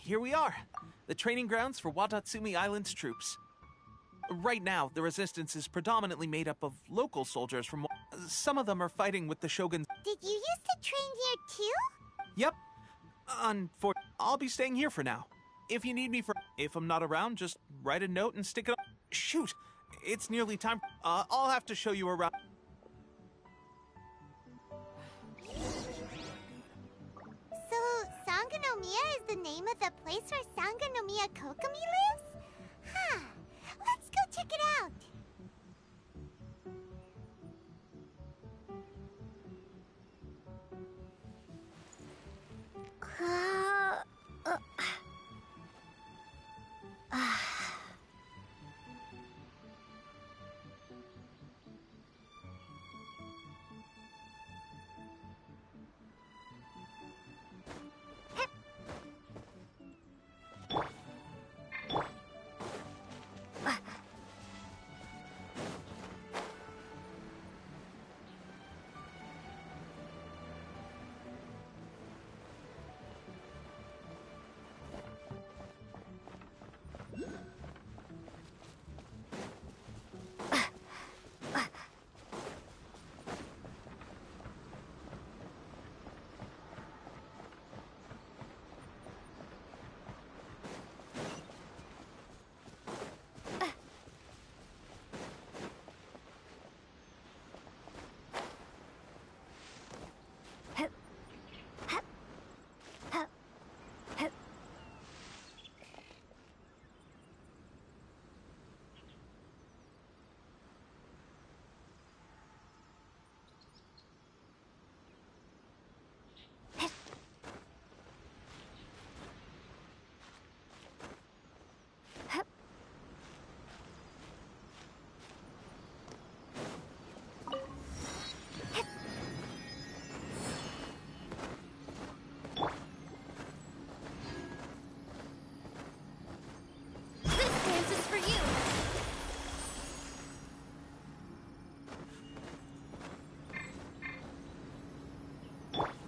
here we are. The training grounds for Watatsumi Island's troops. Right now, the resistance is predominantly made up of local soldiers from... Some of them are fighting with the Shogun's... Did you used to train here too? Yep. I'll be staying here for now. If you need me for... If I'm not around, just write a note and stick it on... Shoot! It's nearly time... I'll have to show you around... So, Sangonomiya is the name of the place where Sangonomiya Kokomi lives? Huh. Let's go check it out.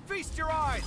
Feast your eyes!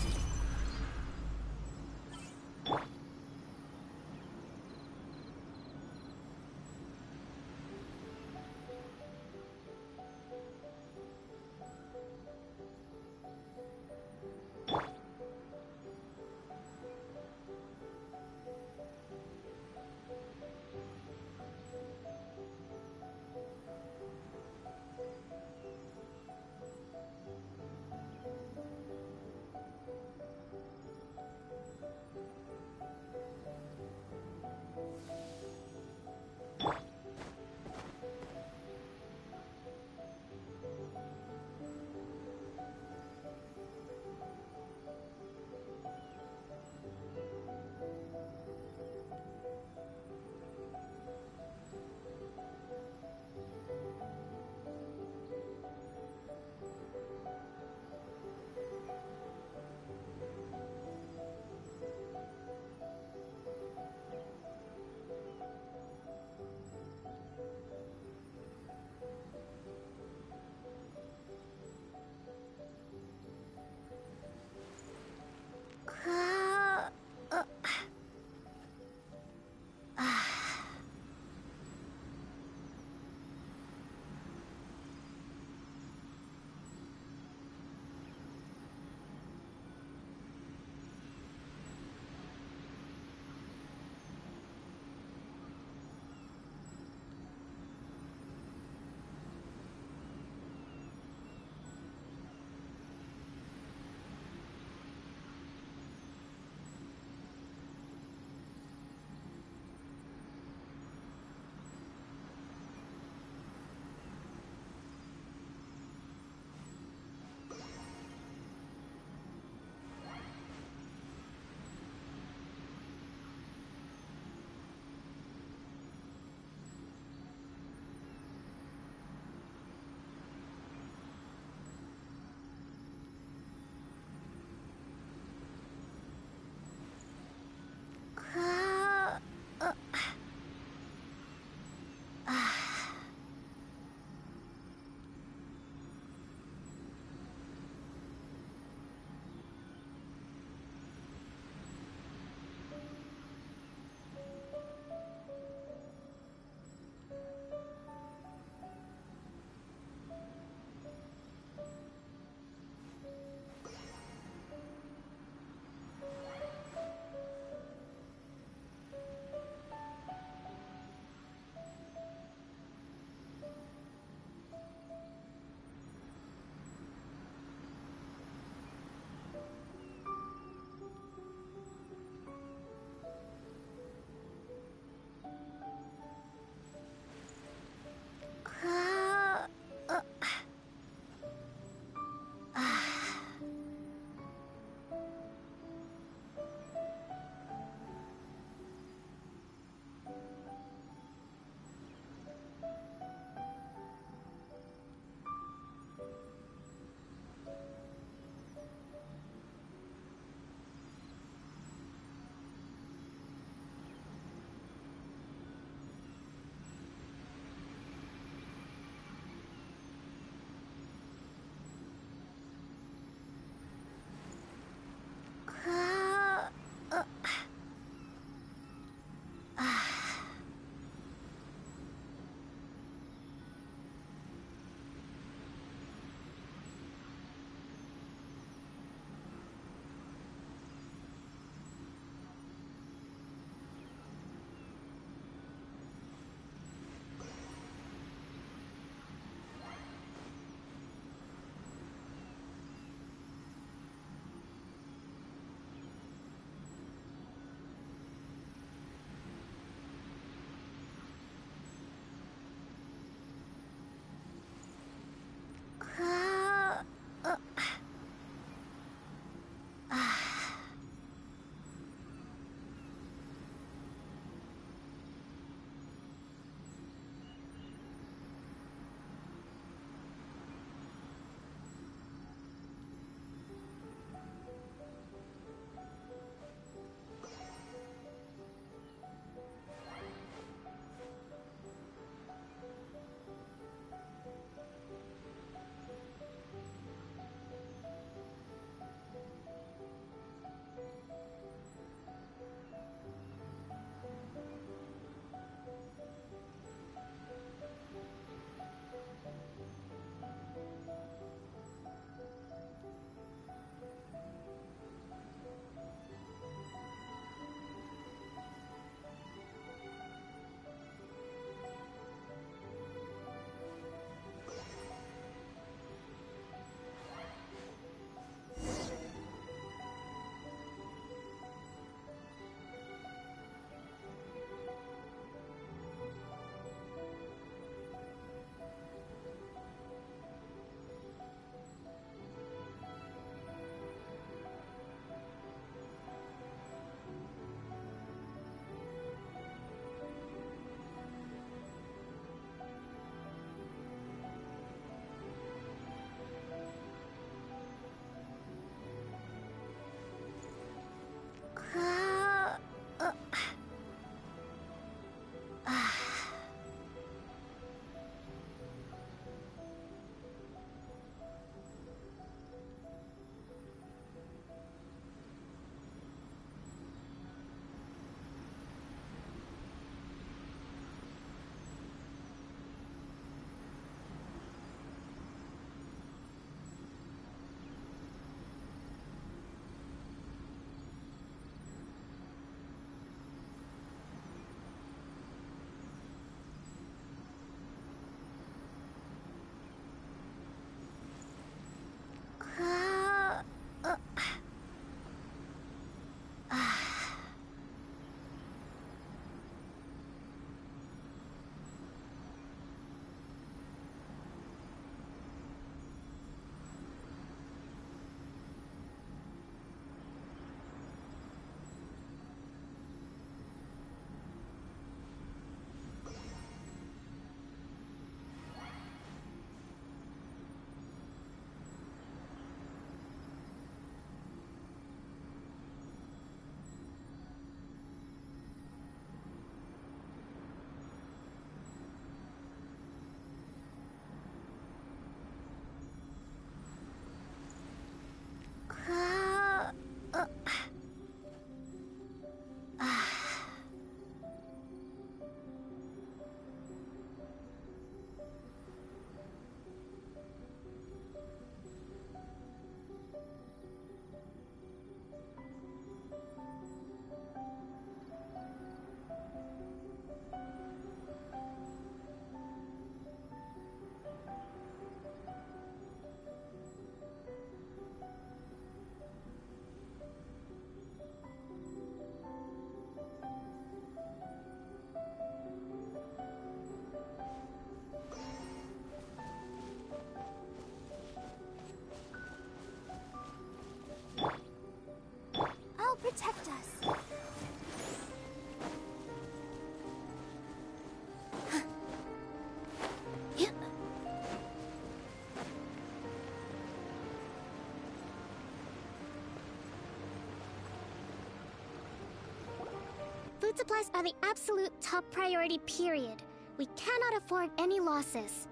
Food supplies are the absolute top priority, period. We cannot afford any losses.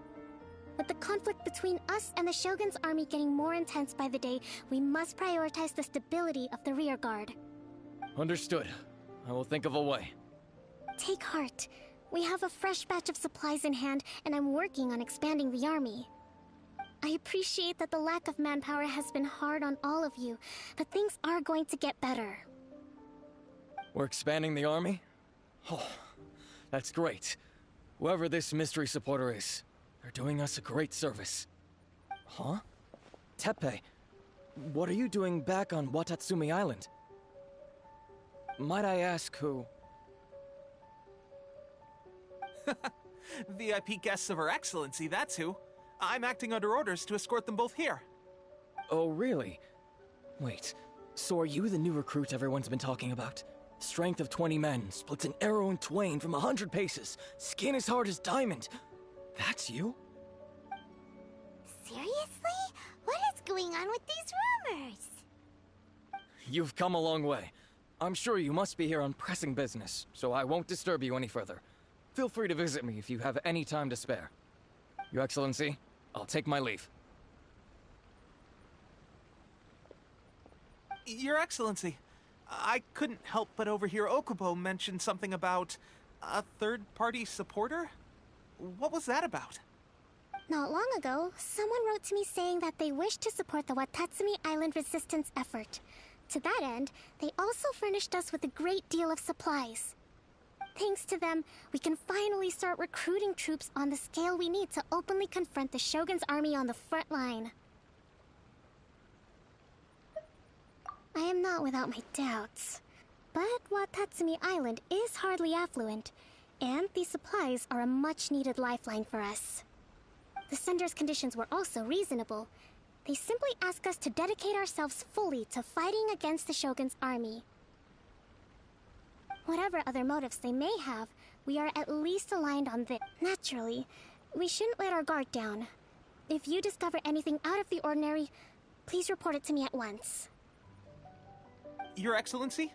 With the conflict between us and the Shogun's army getting more intense by the day, we must prioritize the stability of the rear guard. Understood. I will think of a way. Take heart. We have a fresh batch of supplies in hand, and I'm working on expanding the army. I appreciate that the lack of manpower has been hard on all of you, but things are going to get better. We're expanding the army? Oh, that's great. Whoever this mystery supporter is, they're doing us a great service. Huh? Teppei, what are you doing back on Watatsumi Island? Might I ask who? VIP guests of Her Excellency, that's who. I'm acting under orders to escort them both here. Oh, really? Wait, so are you the new recruit everyone's been talking about? Strength of 20 men, splits an arrow in twain from 100 paces, skin as hard as diamond. That's you? Seriously? What is going on with these rumors? You've come a long way. I'm sure you must be here on pressing business, so I won't disturb you any further. Feel free to visit me if you have any time to spare. Your Excellency, I'll take my leave. Your Excellency, I couldn't help but overhear Okubo mention something about a third-party supporter? What was that about? Not long ago, someone wrote to me saying that they wish to support the Watatsumi Island resistance effort. To that end, they also furnished us with a great deal of supplies. Thanks to them, we can finally start recruiting troops on the scale we need to openly confront the Shogun's army on the front line. I am not without my doubts. But Watatsumi Island is hardly affluent, and these supplies are a much-needed lifeline for us. The sender's conditions were also reasonable. They simply ask us to dedicate ourselves fully to fighting against the Shogun's army. Whatever other motives they may have, we are at least aligned on this. Naturally, we shouldn't let our guard down. If you discover anything out of the ordinary, please report it to me at once. Your Excellency,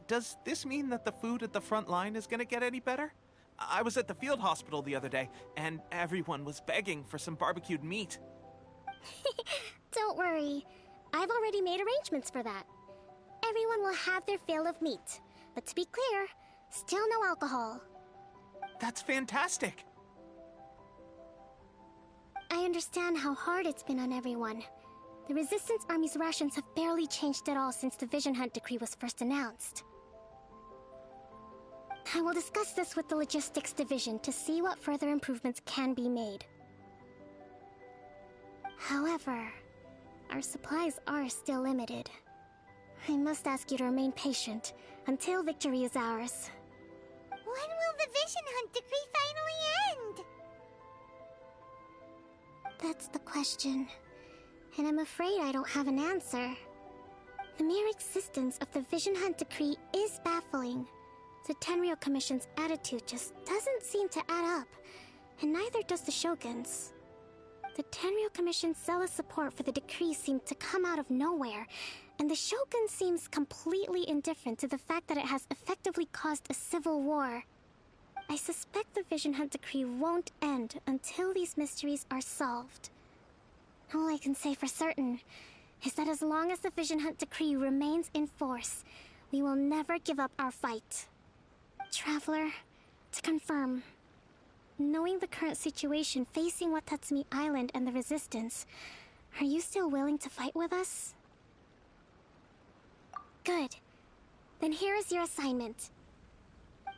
does this mean that the food at the front line is gonna get any better? I was at the field hospital the other day, and everyone was begging for some barbecued meat. Don't worry. I've already made arrangements for that. Everyone will have their fill of meat. But to be clear, still no alcohol. That's fantastic! I understand how hard it's been on everyone. The Resistance Army's rations have barely changed at all since the Vision Hunt decree was first announced. I will discuss this with the Logistics Division to see what further improvements can be made. However, our supplies are still limited. I must ask you to remain patient until victory is ours. When will the Vision Hunt decree finally end? That's the question, and I'm afraid I don't have an answer. The mere existence of the Vision Hunt decree is baffling. The Tenryou Commission's attitude just doesn't seem to add up, and neither does the Shogun's. The Tenryou Commission's zealous support for the decree seemed to come out of nowhere, and the Shogun seems completely indifferent to the fact that it has effectively caused a civil war. I suspect the Vision Hunt decree won't end until these mysteries are solved. All I can say for certain is that as long as the Vision Hunt decree remains in force, we will never give up our fight. Traveler, to confirm, knowing the current situation facing Watatsumi Island and the Resistance, are you still willing to fight with us? Good. Then here is your assignment.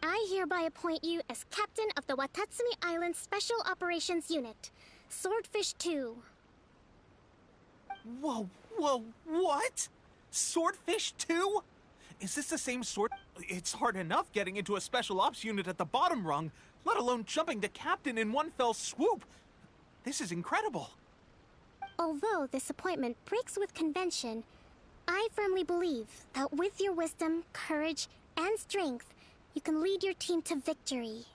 I hereby appoint you as Captain of the Watatsumi Island Special Operations Unit, Swordfish 2. Whoa, what? Swordfish 2? Is this the same sword? It's hard enough getting into a special ops unit at the bottom rung, let alone jumping to captain in one fell swoop. This is incredible. Although this appointment breaks with convention, I firmly believe that with your wisdom, courage, and strength, you can lead your team to victory.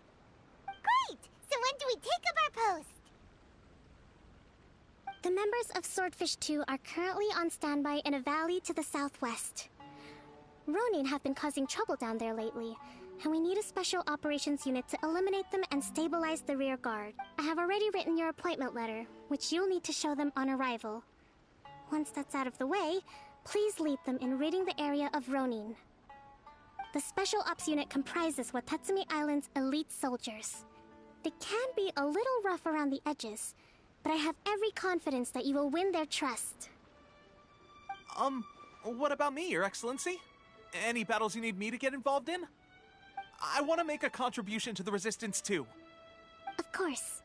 Great! So when do we take up our post? The members of Swordfish 2 are currently on standby in a valley to the southwest. Ronin have been causing trouble down there lately, and we need a special operations unit to eliminate them and stabilize the rear guard. I have already written your appointment letter, which you'll need to show them on arrival. Once that's out of the way, please lead them in ridding the area of Ronin. The Special Ops unit comprises Watatsumi Island's elite soldiers. They can be a little rough around the edges, but I have every confidence that you will win their trust. What about me, Your Excellency? Any battles you need me to get involved in? I want to make a contribution to the Resistance too. Of course.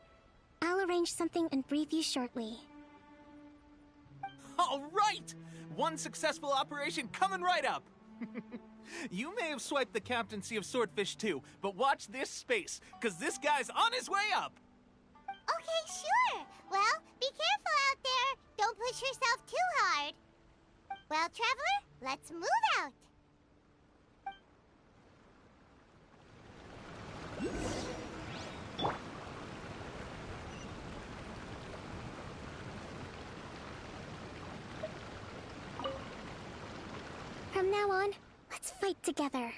I'll arrange something and brief you shortly. All right! One successful operation coming right up! You may have swiped the captaincy of Swordfish 2, but watch this space, because this guy's on his way up! Okay, sure. Well, be careful out there. Don't push yourself too hard. Well, Traveler, let's move out. From now on, let's fight together.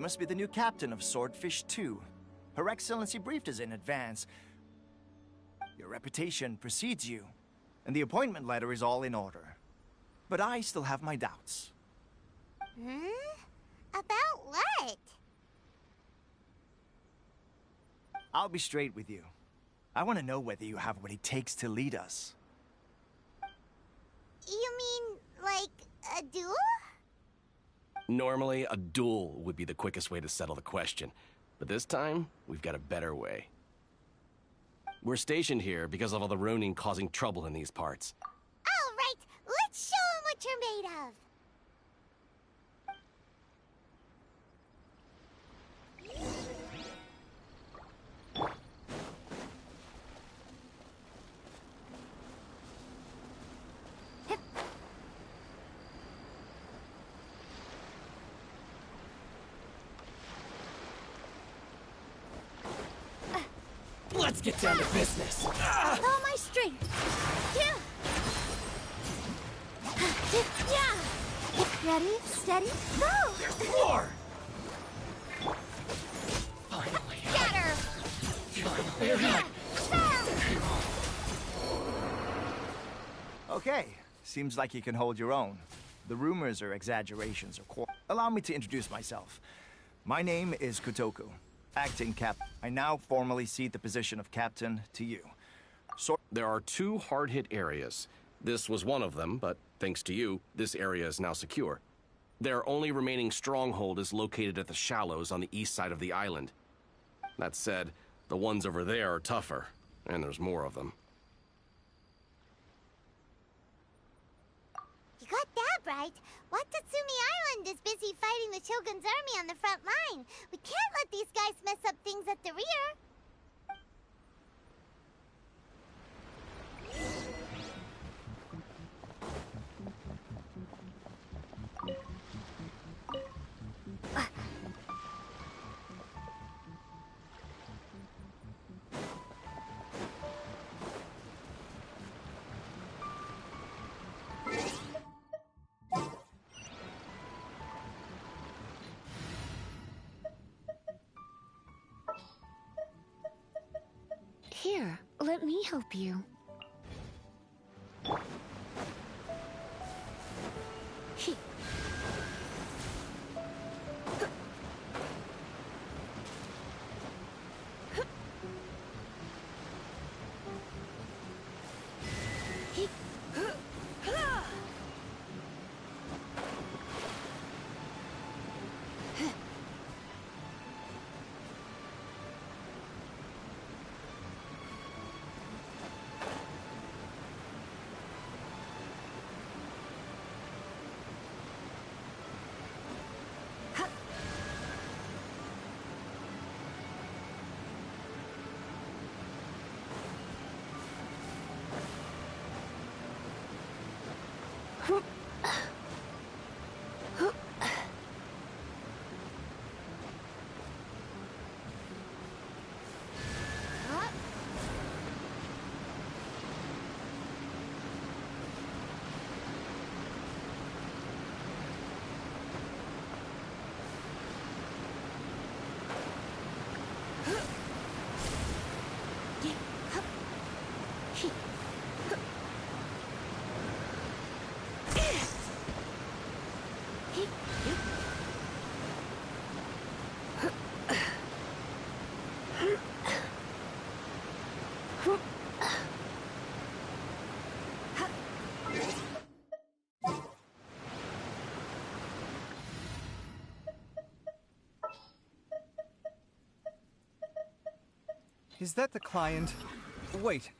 you must be the new captain of Swordfish 2. Her Excellency briefed us in advance. Your reputation precedes you, and the appointment letter is all in order. But I still have my doubts. About what? I'll be straight with you. I want to know whether you have what it takes to lead us. You mean, like, a duel? Normally, a duel would be the quickest way to settle the question. But this time, we've got a better way. We're stationed here because of all the Ronin causing trouble in these parts. All right, let's show 'em what you're made of. Let's get down to business. With all my strength. Yeah. Ready, steady, go! There's more! Scatter! Okay, seems like you can hold your own. The rumors are exaggerations, of course. Allow me to introduce myself. My name is Kotoku, acting captain. I now formally cede the position of captain to you. There are 2 hard-hit areas. This was one of them, but thanks to you, this area is now secure. Their only remaining stronghold is located at the shallows on the east side of the island. That said, the ones over there are tougher, and there's more of them. You got that right. Watatsumi Island is busy fighting the Shogun's army on the front line. We can't let these guys mess up things at the rear. Here, let me help you. Is that the client? Wait.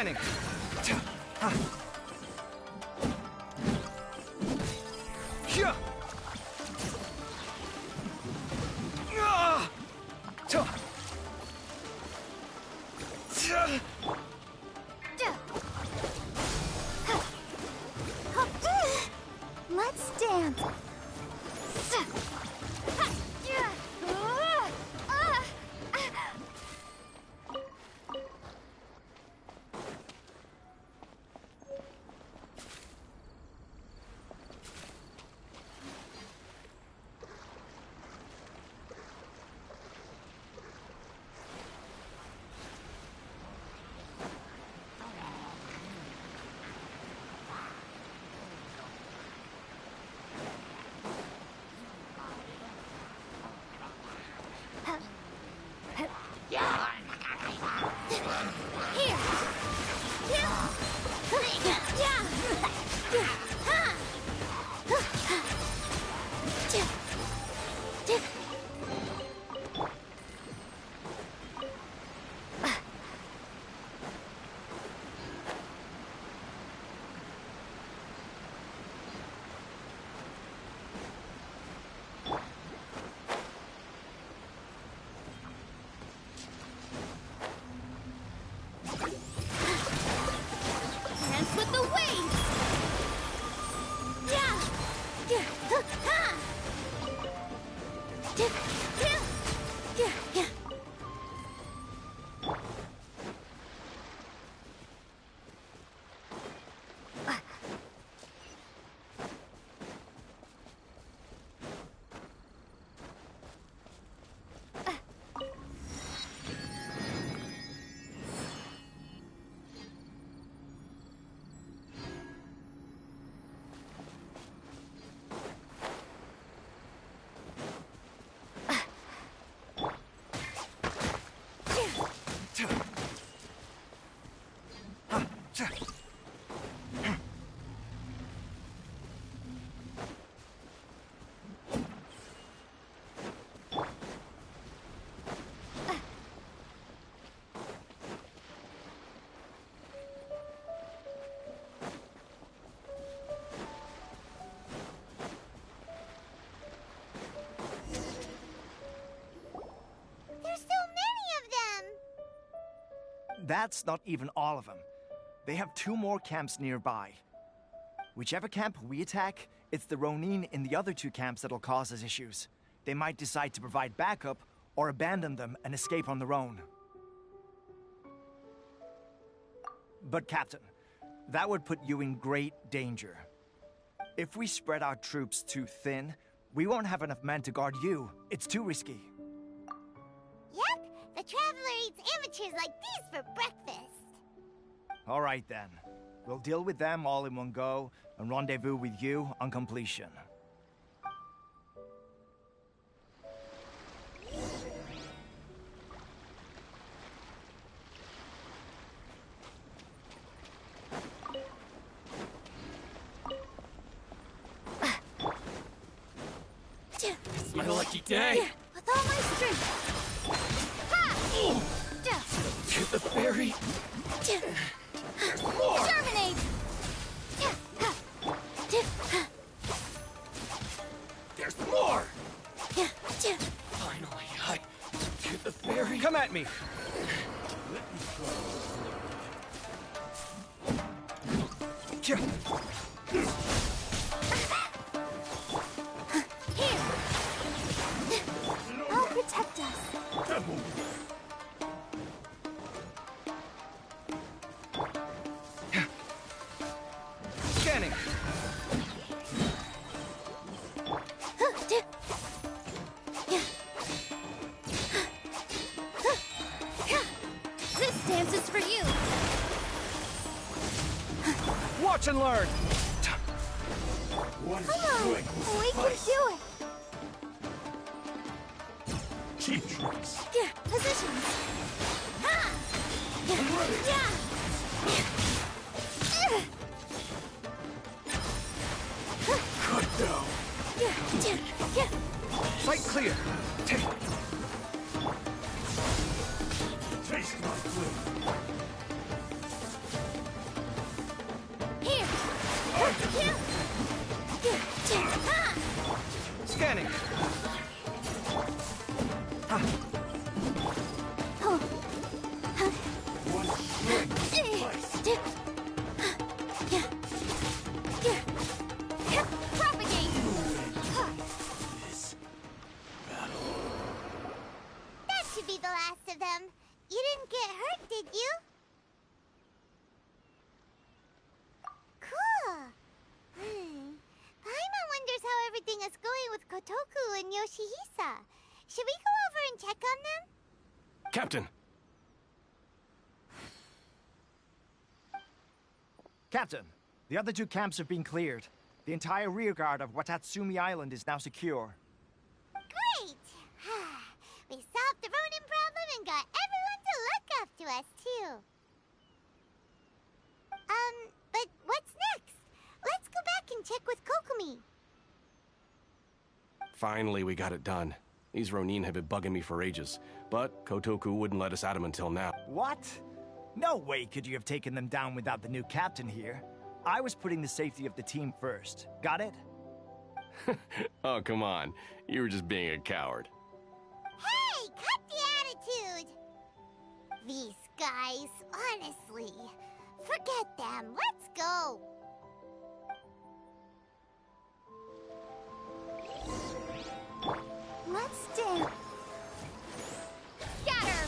Scanning. Hyah! Ah! Tuh! Tuh! Let's dance. Dance with the waves! There's so many of them! That's not even all of them. They have 2 more camps nearby. Whichever camp we attack, it's the Ronin in the other 2 camps that'll cause us issues. They might decide to provide backup or abandon them and escape on their own. But Captain, that would put you in great danger. If we spread our troops too thin, we won't have enough men to guard you. It's too risky. Yep, the Traveler eats amateurs like these for breakfast. All right then. We'll deal with them all in one go and rendezvous with you on completion. It's my lucky day. With all my strength. Ha! To the ferry. Terminate! There's more. Finally, to the ferry. Come at me! Hyah! Here! I'll protect us. Scanning! This dance is for you. Watch and learn! Come on, we can do it. Cheap tricks. Positions. Ha! Yeah. Cut down. Sight clear! Taste my flame. Scanning. One slice. Propagate! This That should be the last of them. You didn't get hurt, did you? Cool. Paimon wonders how everything is going with Kotoku and Yoshihisa. Should we go over and check on them? Captain! Captain, the other two camps have been cleared. The entire rearguard of Watatsumi Island is now secure. Great! We solved the Ronin problem and got everyone to look up to us, too. But what's next? Let's go back and check with Kokumi. Finally, we got it done. These Ronin have been bugging me for ages, but Kotoku wouldn't let us at them until now. What? No way could you have taken them down without the new captain here. I was putting the safety of the team first. Got it? Oh, come on. You were just being a coward. Hey, cut the attitude! These guys, honestly. Forget them. Let's go. Let's dance. Scatter!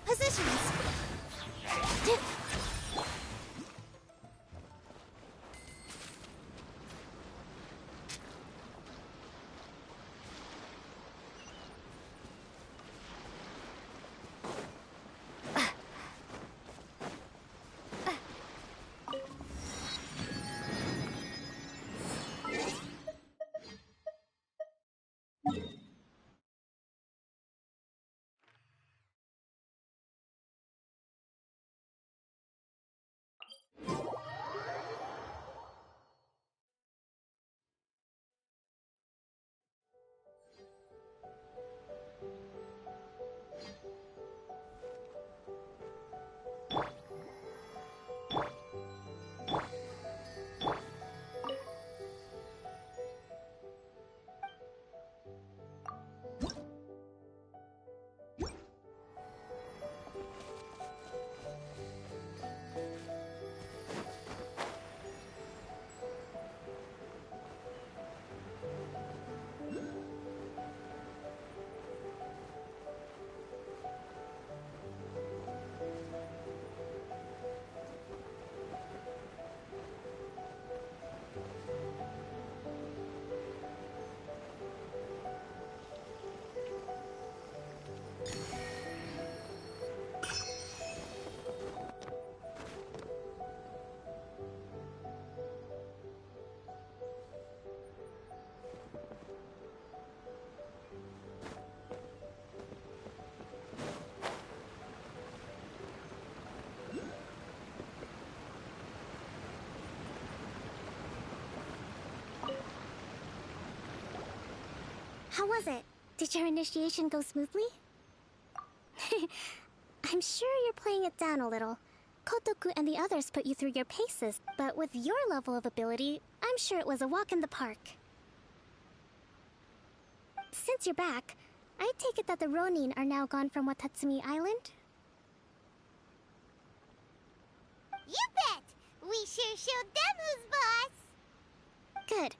Positions. How was it? Did your initiation go smoothly? I'm sure you're playing it down a little. Kotoku and the others put you through your paces, but with your level of ability, I'm sure it was a walk in the park. Since you're back, I take it that the Ronin are now gone from Watatsumi Island? You bet! We sure showed them who's boss! Good.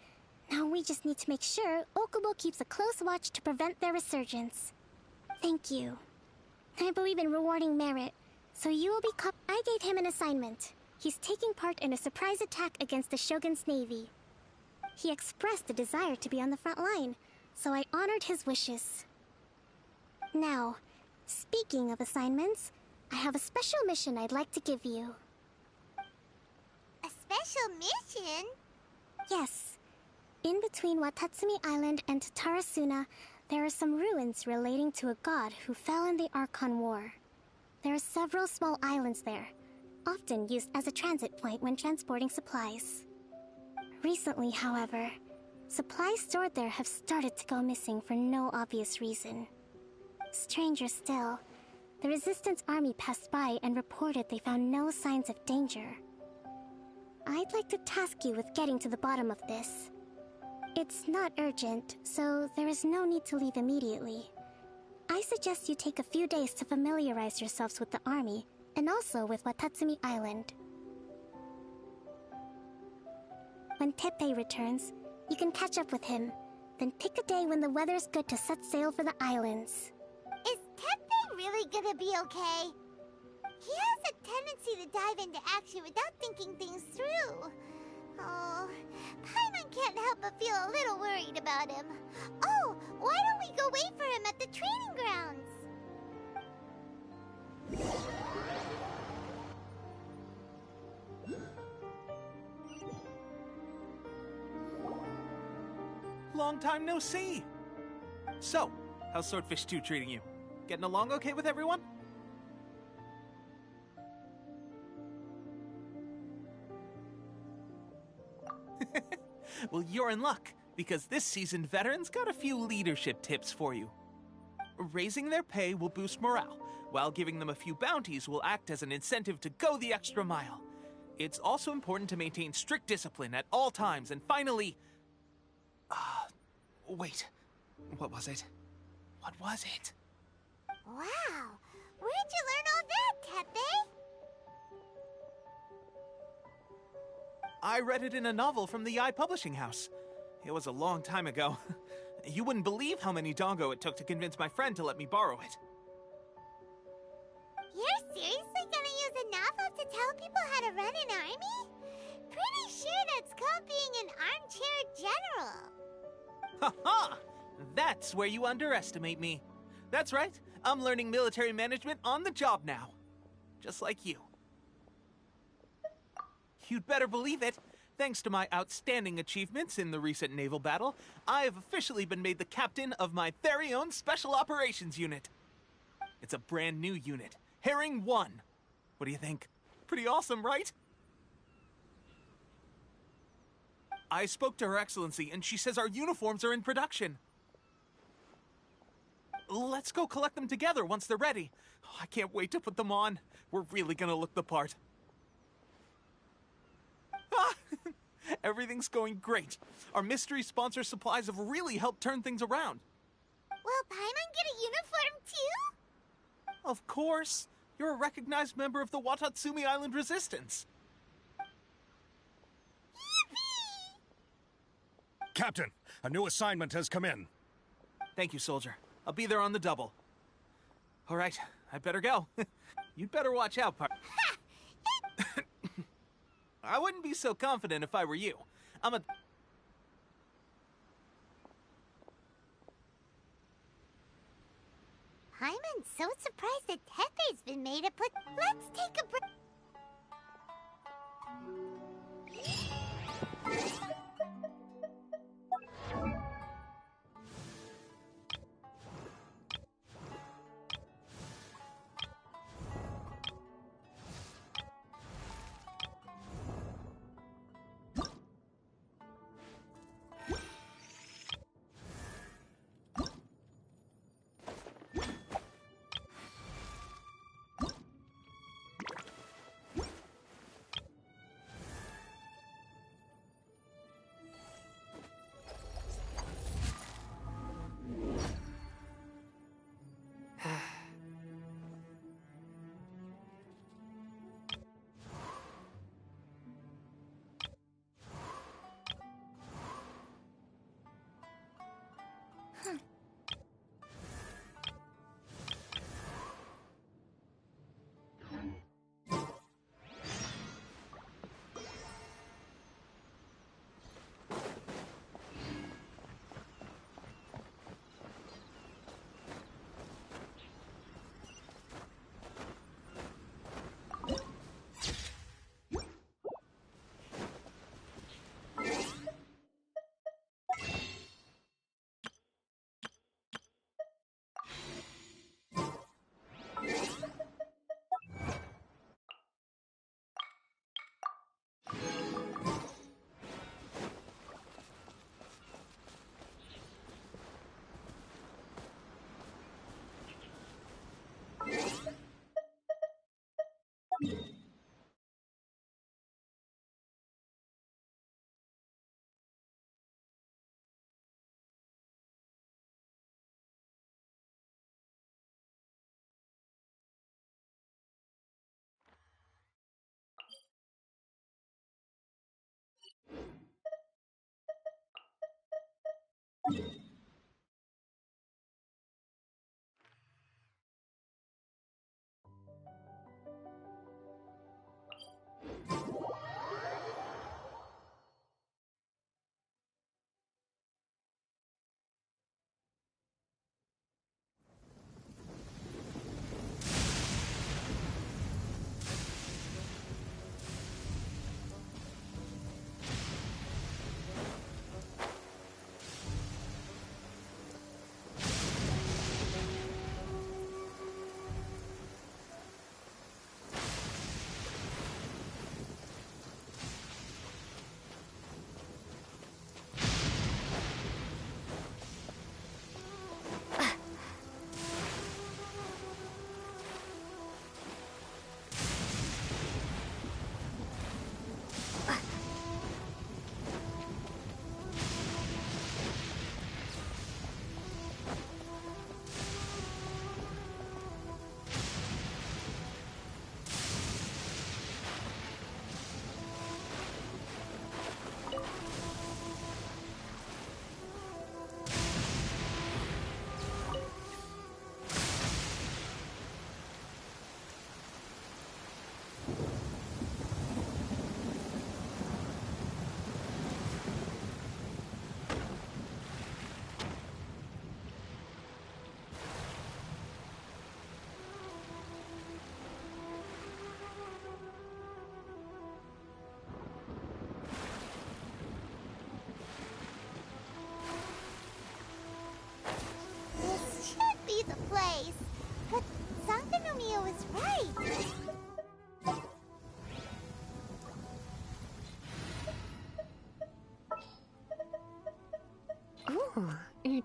Now we just need to make sure Okubo keeps a close watch to prevent their resurgence. Thank you. I believe in rewarding merit, so you will be I gave him an assignment. He's taking part in a surprise attack against the Shogun's navy. He expressed a desire to be on the front line, so I honored his wishes. Now, speaking of assignments, I have a special mission I'd like to give you. A special mission? Yes. In between Watatsumi Island and Tatarasuna, there are some ruins relating to a god who fell in the Archon War. There are several small islands there, often used as a transit point when transporting supplies. Recently, however, supplies stored there have started to go missing for no obvious reason. Stranger still, the Resistance army passed by and reported they found no signs of danger. I'd like to task you with getting to the bottom of this. It's not urgent, so there is no need to leave immediately. I suggest you take a few days to familiarize yourselves with the army, and also with Watatsumi Island. When Teppei returns, you can catch up with him, then pick a day when the weather's good to set sail for the islands. Is Teppei really gonna be okay? He has a tendency to dive into action without thinking things through. Oh, Paimon can't help but feel a little worried about him. Oh, why don't we go wait for him at the training grounds? Long time no see. So, how's Swordfish 2 treating you? Getting along okay with everyone? Well, you're in luck, because this seasoned veteran's got a few leadership tips for you. Raising their pay will boost morale, while giving them a few bounties will act as an incentive to go the extra mile. It's also important to maintain strict discipline at all times, and finally... wait. What was it? What was it? Wow, where'd you learn all that, Teppei? I read it in a novel from the Publishing House. It was a long time ago. You wouldn't believe how many dongo it took to convince my friend to let me borrow it. You're seriously gonna use a novel to tell people how to run an army? Pretty sure that's called being an armchair general. Ha-ha! That's where you underestimate me. That's right, I'm learning military management on the job now. Just like you. You'd better believe it. Thanks to my outstanding achievements in the recent naval battle, I have officially been made the captain of my very own Special Operations Unit. It's a brand new unit, Herring 1. What do you think? Pretty awesome, right? I spoke to Her Excellency, and she says our uniforms are in production. Let's go collect them together once they're ready. Oh, I can't wait to put them on. We're really gonna look the part. Everything's going great. Our mystery sponsor supplies have really helped turn things around. Will Paimon get a uniform too? Of course. You're a recognized member of the Watatsumi Island Resistance. Yippee! Captain, a new assignment has come in. Thank you, soldier. I'll be there on the double. All right, I better go. You'd better watch out, I wouldn't be so confident if I were you. Paimon's so surprised that Teppei's been made a put. Let's take a break.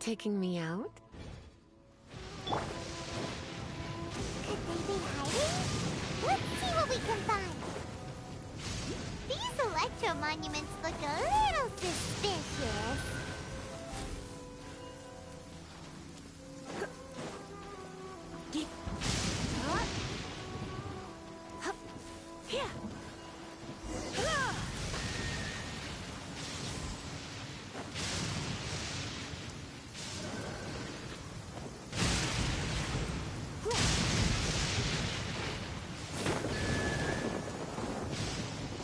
taking me out? Could they be hiding? Let's see what we can find. These electro monuments look a little suspicious.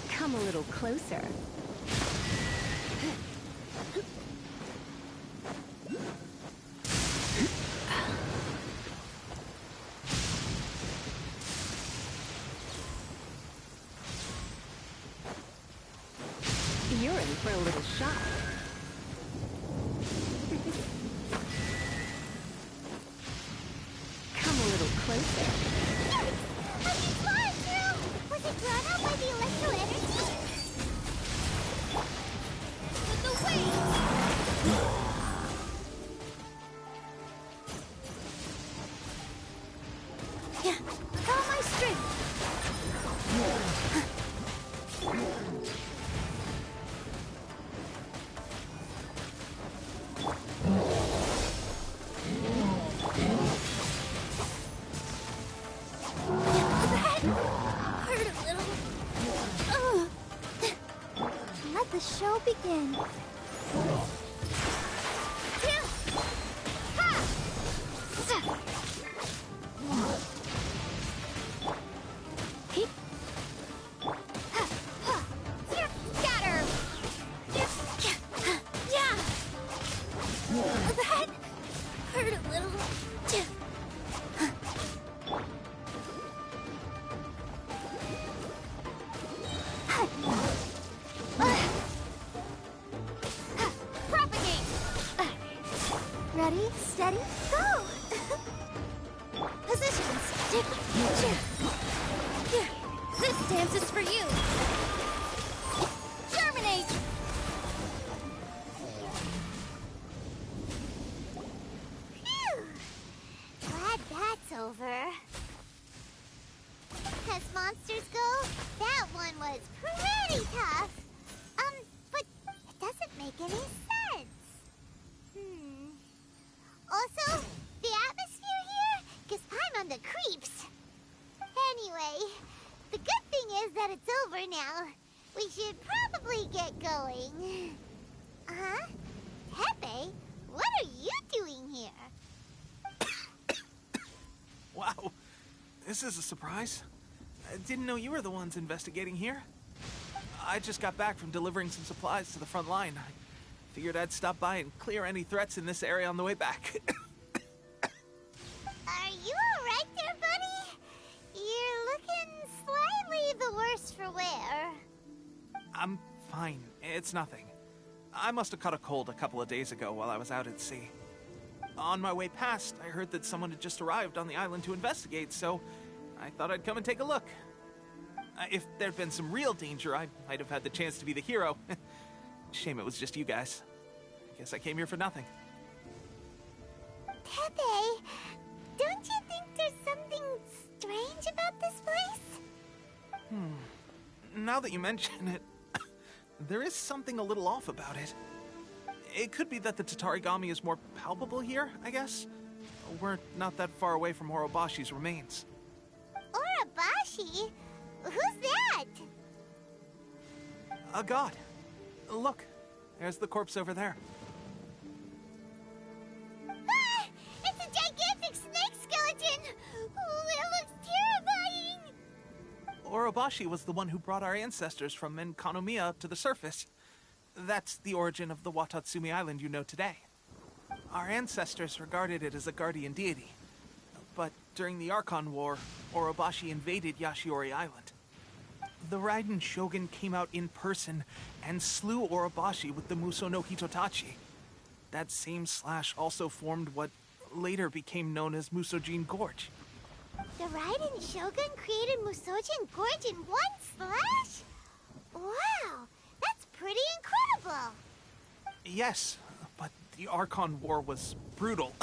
Come a little closer. You're in for a little shock. Come a little closer. How did you fly through? Was it drawn out by the electro energy? The wings! With all my strength. Hurt a little. Ugh. Let the show begin. Scatter! Yeah! That hurt a little. Propagate! Ready, steady, go! Positions! This dance is for you! Terminate! Phew! Glad that's over. As monsters go, that one was pretty tough. But it doesn't make any sense. Also, the atmosphere here gives Paimon the creeps. Anyway, the good thing is that it's over now. We should probably get going. Huh? Pepe, what are you doing here? Wow, this is a surprise. I didn't know you were the ones investigating here. I just got back from delivering some supplies to the front line. I figured I'd stop by and clear any threats in this area on the way back. Are you alright there, buddy? You're looking slightly the worse for wear. I'm fine. It's nothing. I must have caught a cold a couple of days ago while I was out at sea. On my way past, I heard that someone had just arrived on the island to investigate, so I thought I'd come and take a look. If there'd been some real danger, I might have had the chance to be the hero. Shame it was just you guys. Guess I came here for nothing. Pepe, don't you think there's something strange about this place? Now that you mention it, there is something a little off about it. It could be that the Tatarigami is more palpable here, I guess. We're not that far away from Orobashi's remains. Orobashi? Who's that? A god. Look, there's the corpse over there. Ah! It's a gigantic snake skeleton! Oh, it looks terrifying! Orobashi was the one who brought our ancestors from Enkanomiya up to the surface. That's the origin of the Watatsumi Island you know today. Our ancestors regarded it as a guardian deity. But during the Archon War, Orobashi invaded Yashiori Island. The Raiden Shogun came out in person and slew Orobashi with the Muso no Hitotachi. That same slash also formed what later became known as Musojin Gorge. The Raiden Shogun created Musojin Gorge in one slash? Wow, that's pretty incredible! Yes, but The Archon War was brutal.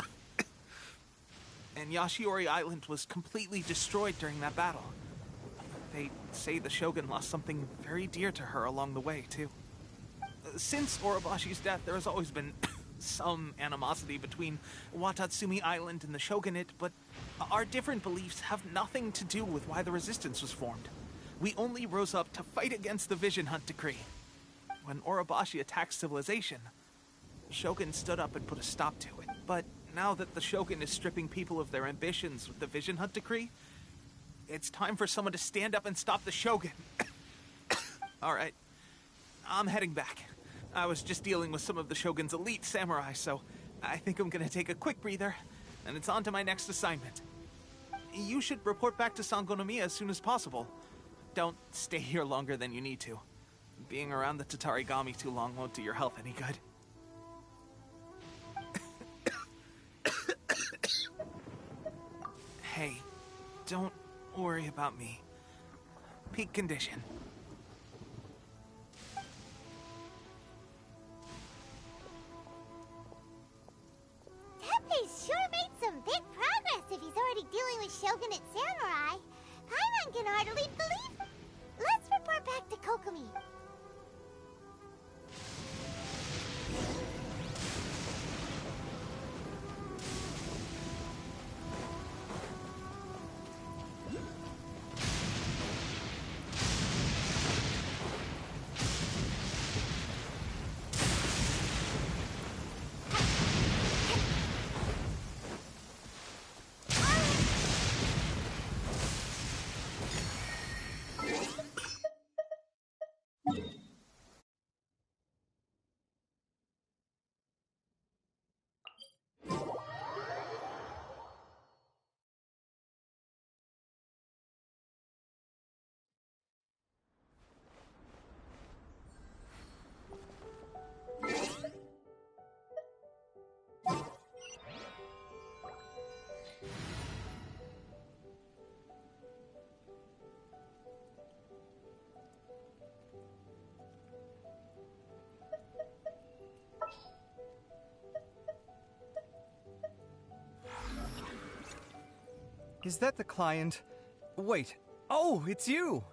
And Yashiori Island was completely destroyed during that battle. They say the Shogun lost something very dear to her along the way, too. Since Orobashi's death, there has always been some animosity between Watatsumi Island and the Shogunate, but our different beliefs have nothing to do with why the resistance was formed. We only rose up to fight against the Vision Hunt Decree. When Orobashi attacked civilization, Shogun stood up and put a stop to it. But now that the Shogun is stripping people of their ambitions with the Vision Hunt Decree, it's time for someone to stand up and stop the Shogun. Alright, I'm heading back. I was just dealing with some of the Shogun's elite samurai, so I think I'm gonna take a quick breather, and it's on to my next assignment. You should report back to Sangonomiya as soon as possible. Don't stay here longer than you need to. Being around the Tatarigami too long won't do your health any good. Hey, don't worry about me. Peak condition. Teppei's sure made some big progress if he's already dealing with Shogunate samurai. Paimon can hardly believe it. Let's report back to Kokomi. Is that the client? Wait. Oh, it's you!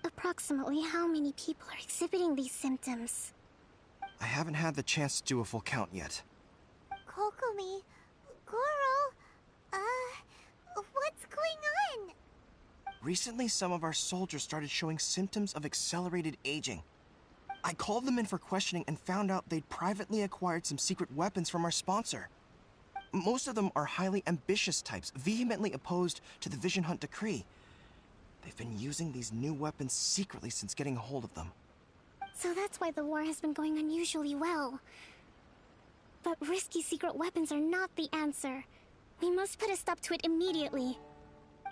Approximately how many people are exhibiting these symptoms? I haven't had the chance to do a full count yet. Kokomi, Goro, what's going on? Recently, some of our soldiers started showing symptoms of accelerated aging. I called them in for questioning and found out they'd privately acquired some secret weapons from our sponsor. Most of them are highly ambitious types, vehemently opposed to the Vision Hunt decree. They've been using these new weapons secretly since getting a hold of them. So that's why the war has been going unusually well. But risky secret weapons are not the answer. We must put a stop to it immediately.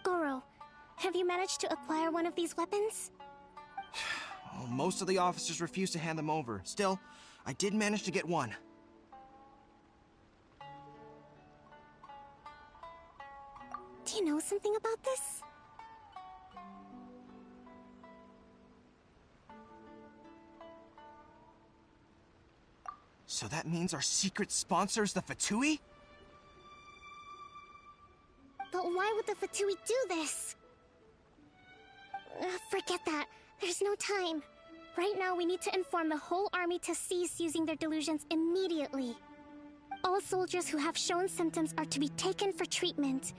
Goro, have you managed to acquire one of these weapons? Well, most of the officers refused to hand them over. Still, I did manage to get one. Do you know something about this? So that means our secret sponsor is the Fatui? But why would the Fatui do this? Forget that. There's no time. Right now, we need to inform the whole army to cease using their delusions immediately. All soldiers who have shown symptoms are to be taken for treatment.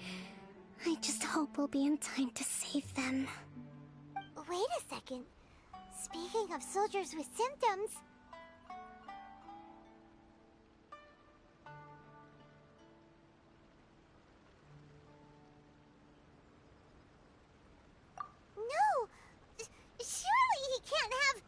I just hope we'll be in time to save them. Wait a second. Speaking of soldiers with symptoms... No! Surely he can't have...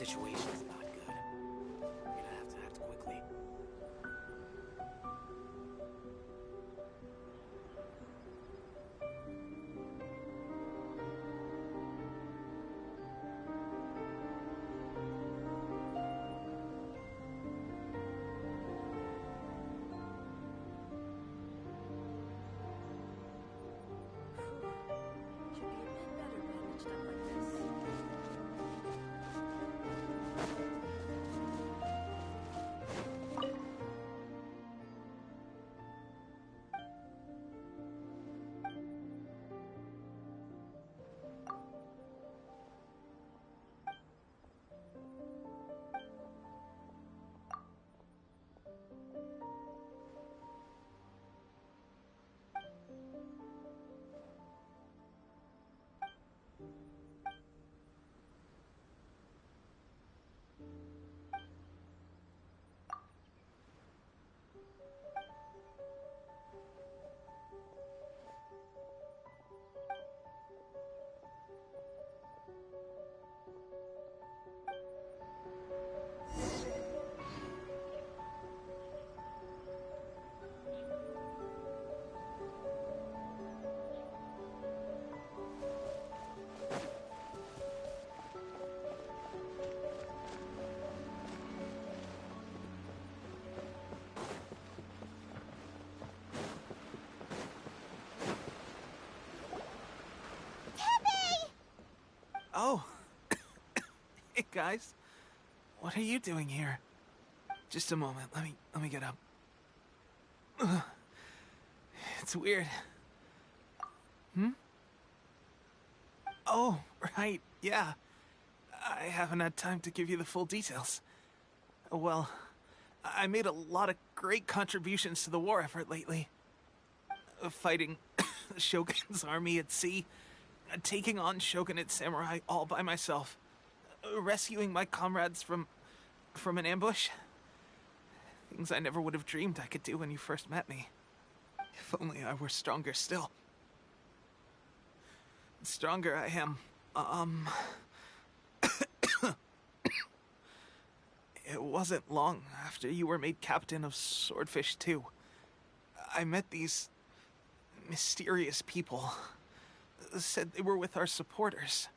situation is not good. We're gonna have to act quickly. Should be a bit better bandaged up like this. Oh. Hey, guys. What are you doing here? Just a moment. Let me get up. Ugh. It's weird. Oh, right. Yeah. I haven't had time to give you the full details. Well, I made a lot of great contributions to the war effort lately. Fighting the Shogun's army at sea, taking on Shogunate samurai all by myself, rescuing my comrades from an ambush. Things I never would have dreamed I could do when you first met me. If only I were stronger still. The stronger I am, it wasn't long after you were made captain of Swordfish 2. I met these mysterious people. Said they were with our supporters.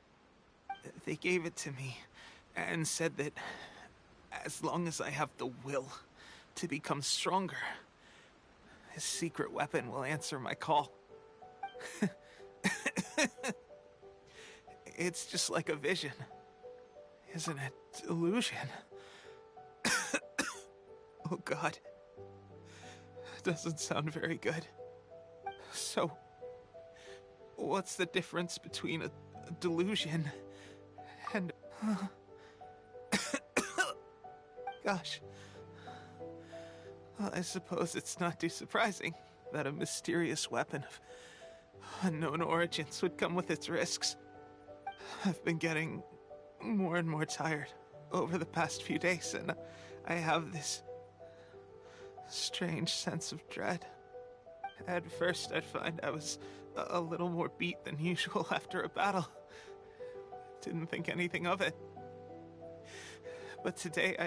They gave it to me and said that as long as I have the will to become stronger, his secret weapon will answer my call. It's just like a vision, isn't it? Illusion. Oh God. Doesn't sound very good. So, what's the difference between a delusion and... Gosh. Well, I suppose it's not too surprising that a mysterious weapon of unknown origins would come with its risks. I've been getting more and more tired over the past few days, and I have this strange sense of dread. At first, I'd find I was a little more beat than usual after a battle. Didn't think anything of it. But today,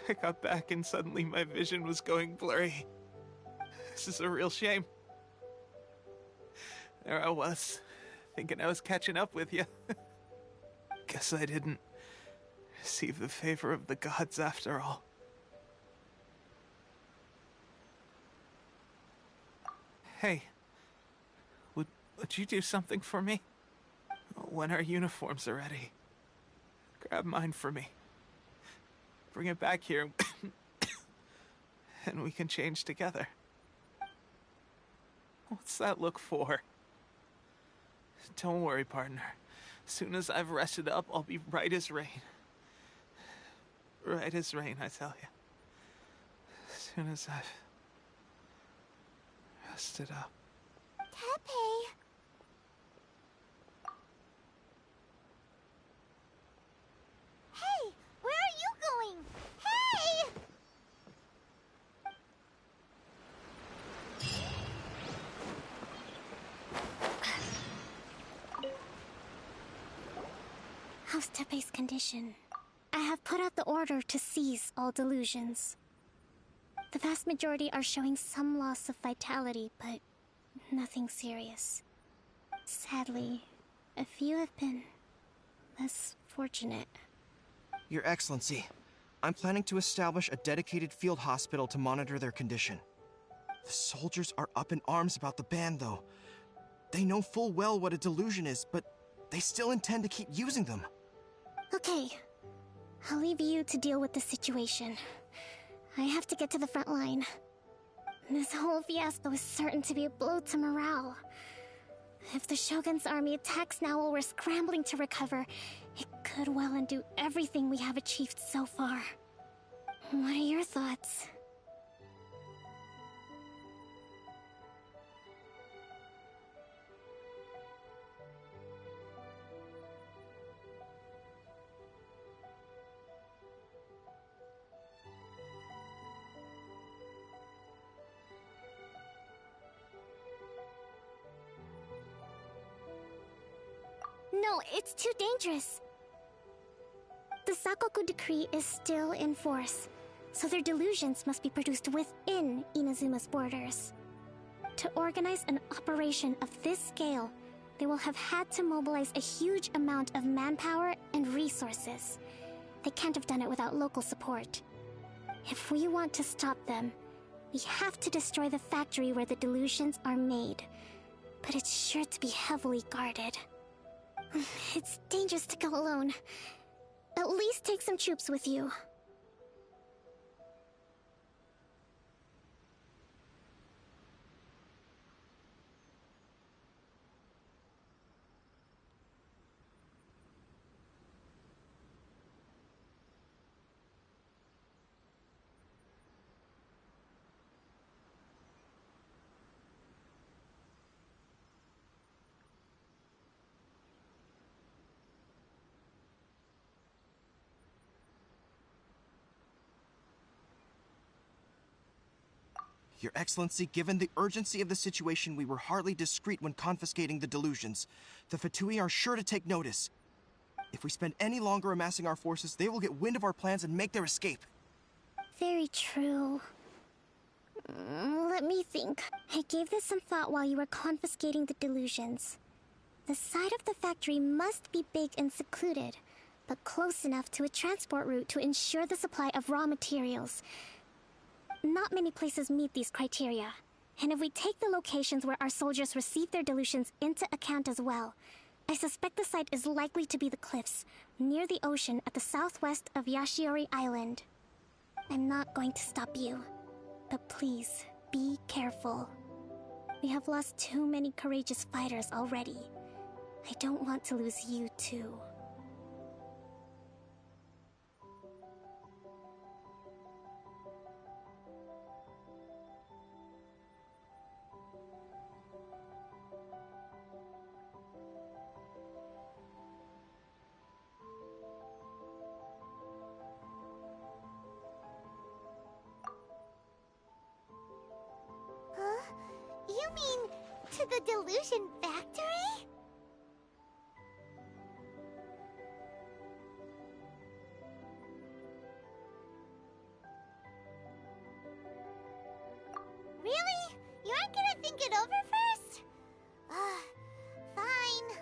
I got back and suddenly my vision was going blurry. This is a real shame. There I was, thinking I was catching up with you. Guess I didn't receive the favor of the gods after all. Hey, would you do something for me? When our uniforms are ready, grab mine for me. Bring it back here, and we can change together. What's that look for? Don't worry, partner. As soon as I've rested up, I'll be right as rain. Right as rain, I tell you. As soon as I've rested up. Tepe! Hey! Where are you going? Hey! How's Tepe's condition? I I've put out the order to seize all delusions. The vast majority are showing some loss of vitality, but nothing serious. Sadly, a few have been less fortunate. Your Excellency, I'm planning to establish a dedicated field hospital to monitor their condition. The soldiers are up in arms about the ban, though. They know full well what a delusion is, but they still intend to keep using them. Okay, I'll leave you to deal with the situation. I have to get to the front line. This whole fiasco is certain to be a blow to morale. If the Shogun's army attacks now while we're scrambling to recover, it could well undo everything we have achieved so far. What are your thoughts? No, it's too dangerous. The Sakoku decree is still in force, so their delusions must be produced within Inazuma's borders. To organize an operation of this scale, they will have had to mobilize a huge amount of manpower and resources. They can't have done it without local support. If we want to stop them, we have to destroy the factory where the delusions are made. But it's sure to be heavily guarded. It's dangerous to go alone. At least take some troops with you. Your Excellency, given the urgency of the situation, we were hardly discreet when confiscating the delusions. The Fatui are sure to take notice. If we spend any longer amassing our forces, they will get wind of our plans and make their escape. Very true. Let me think. I gave this some thought while you were confiscating the delusions. The side of the factory must be big and secluded, but close enough to a transport route to ensure the supply of raw materials. Not many places meet these criteria, and if we take the locations where our soldiers receive their delusions into account as well, I suspect the site is likely to be the cliffs, near the ocean at the southwest of Yashiori Island. I'm not going to stop you, but please, be careful. We have lost too many courageous fighters already. I don't want to lose you too. You mean to the delusion factory? Really? You aren't gonna think it over first? Fine.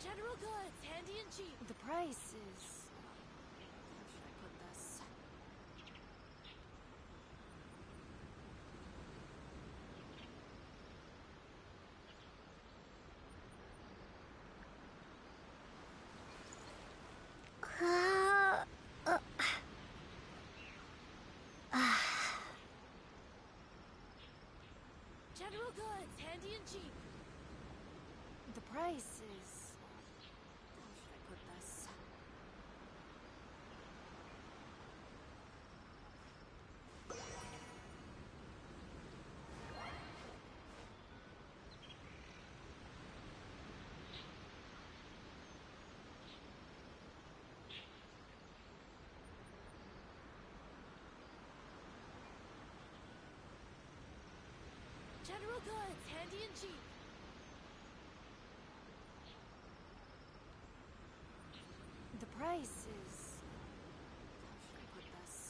General goods, handy and cheap. The price is... How should I put this? General goods, handy and cheap. The price is... How should I put this? General goods, handy and cheap. The price is... How should I put this?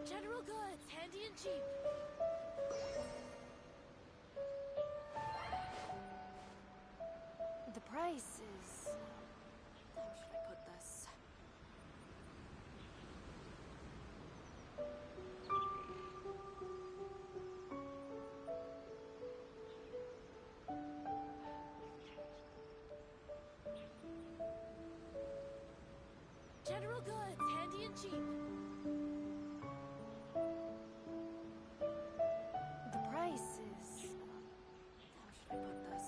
General goods, handy and cheap. The price is... How should I put this? General goods, handy and cheap. The price is... How should I put this?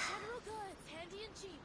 General goods, handy and cheap.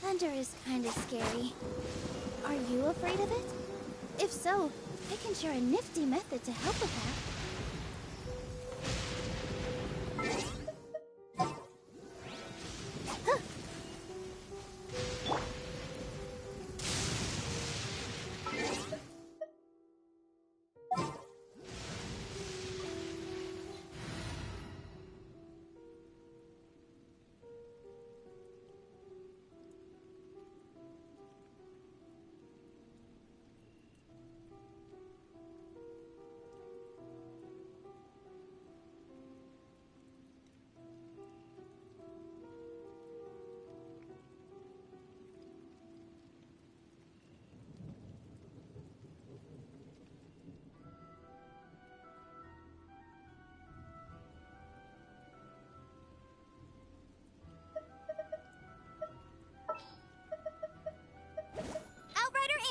Thunder is kinda scary. Are you afraid of it? If so, I can share a nifty method to help with that.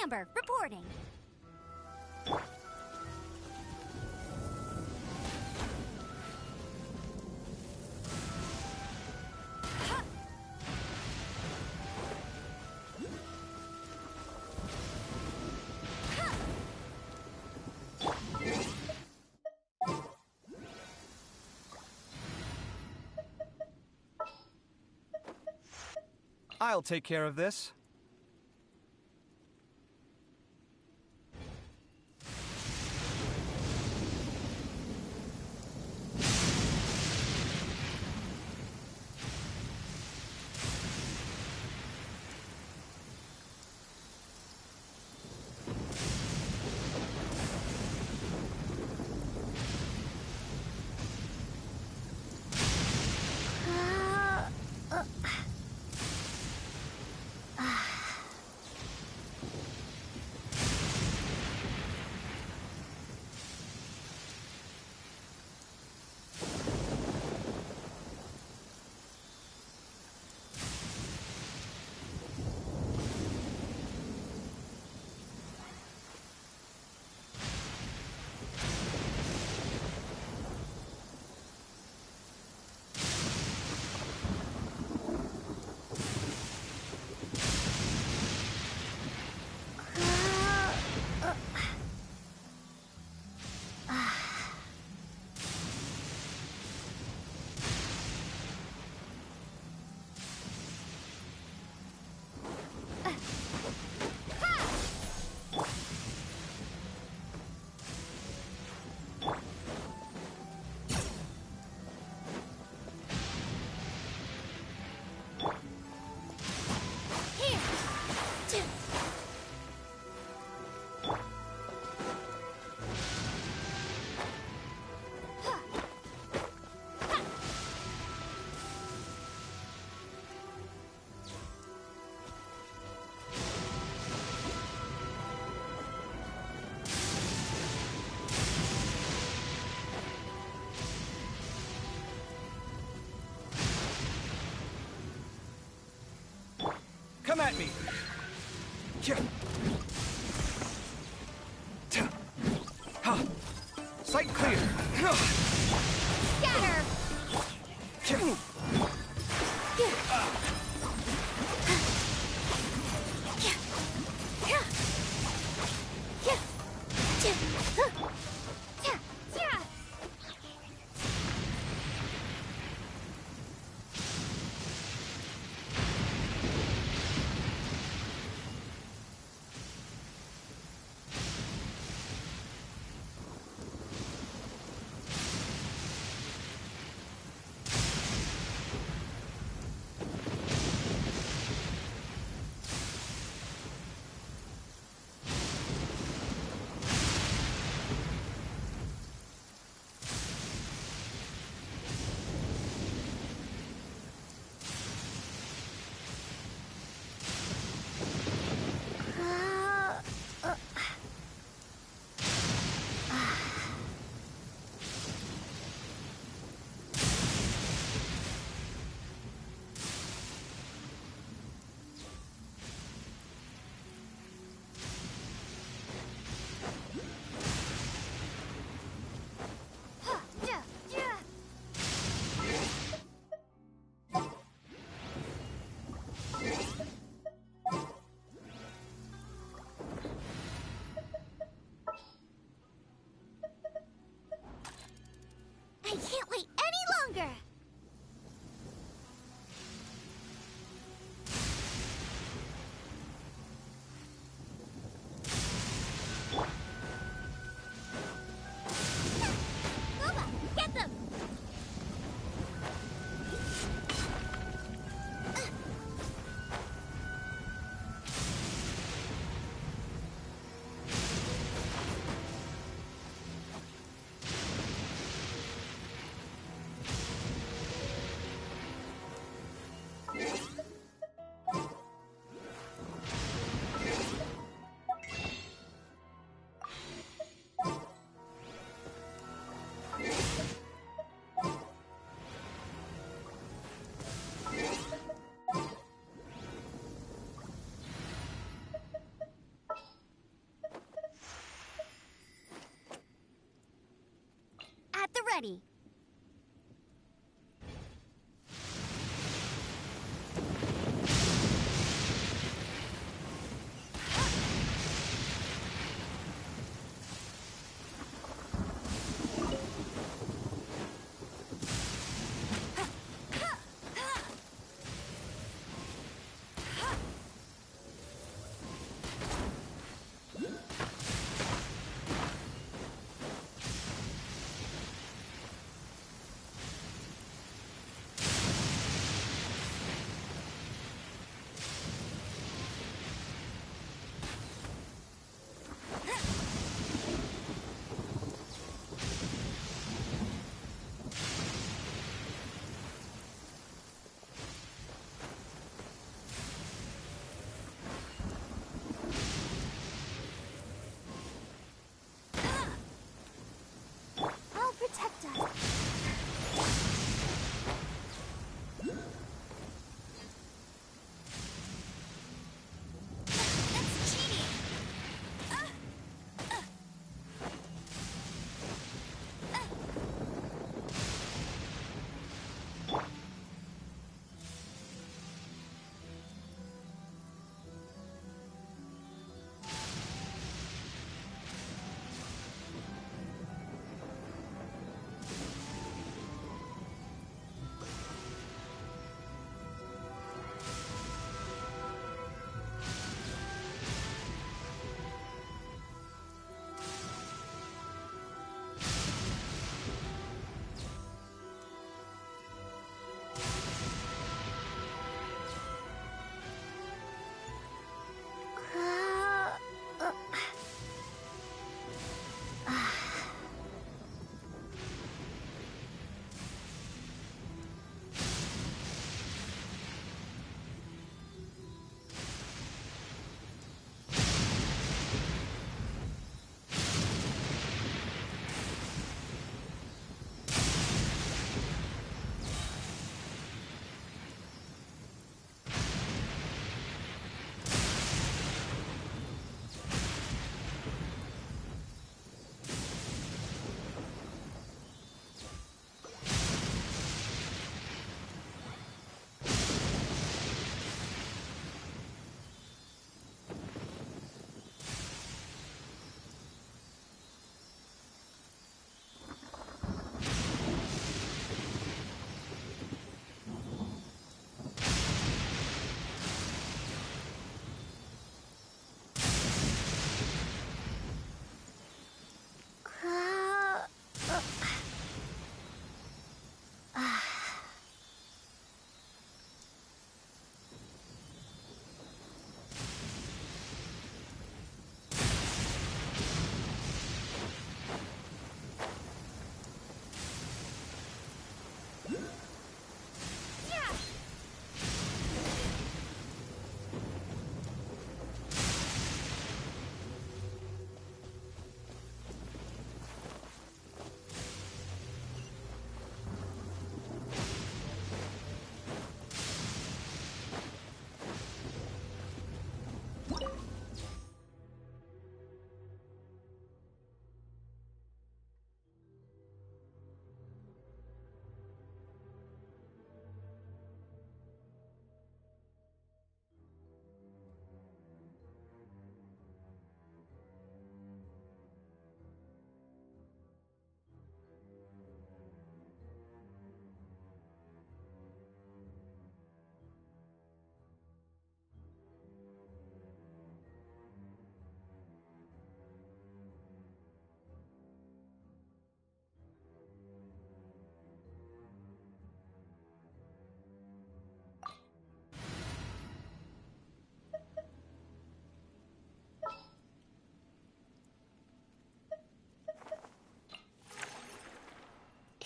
Amber, reporting. I'll take care of this. Come at me! Sight clear! Scatter! ready. I'll protect us. That's cheating.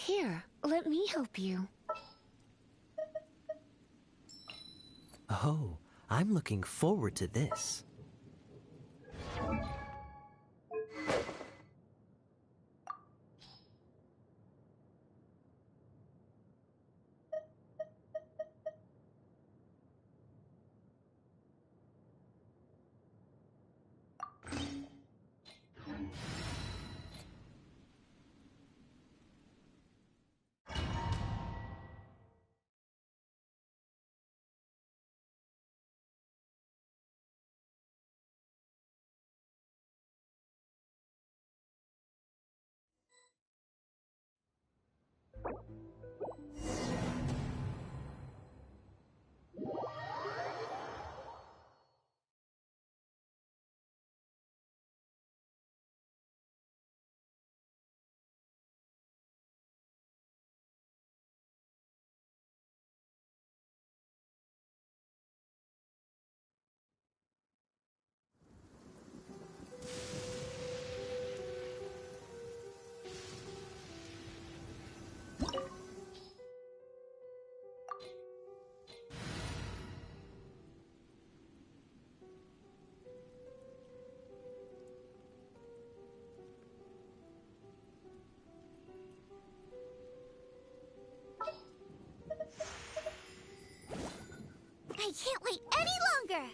Here, let me help you. Oh, I'm looking forward to this. can't wait any longer!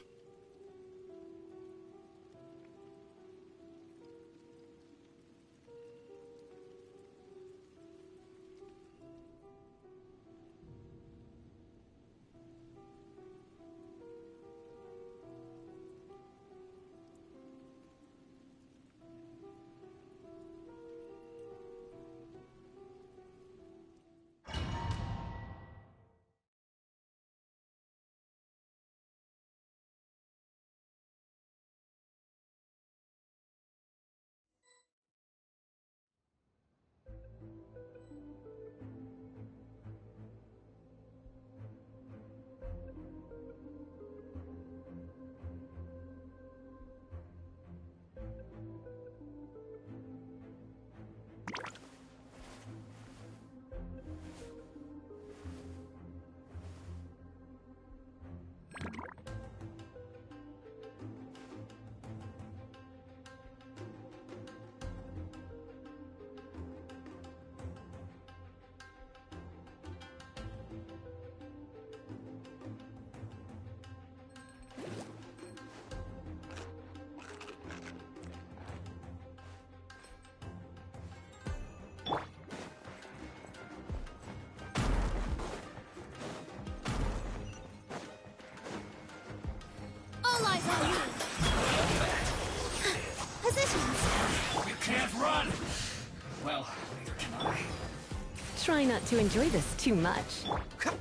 All eyes on you! Positions! You can't run! Well, neither can I. Try not to enjoy this too much.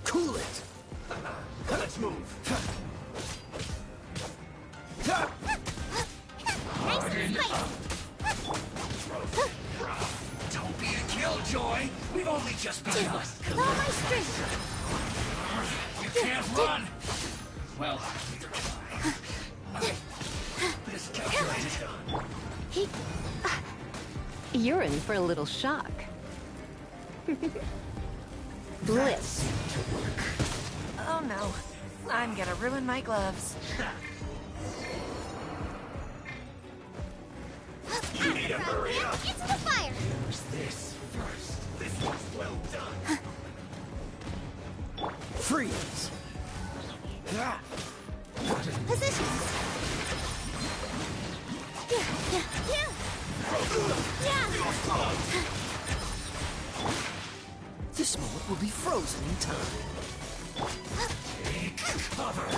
Cool it! Let's move. Don't be a killjoy! We've only just begun. With all my strength! You can't run! Well, neither can I. Miscalculated. You're in for a little shock. Bliss. Oh no. I'm gonna ruin my gloves. You need to hurry up! Into the fire! Use this first. This one's well done. Freeze! Positions! This moment will be frozen in time. Take cover.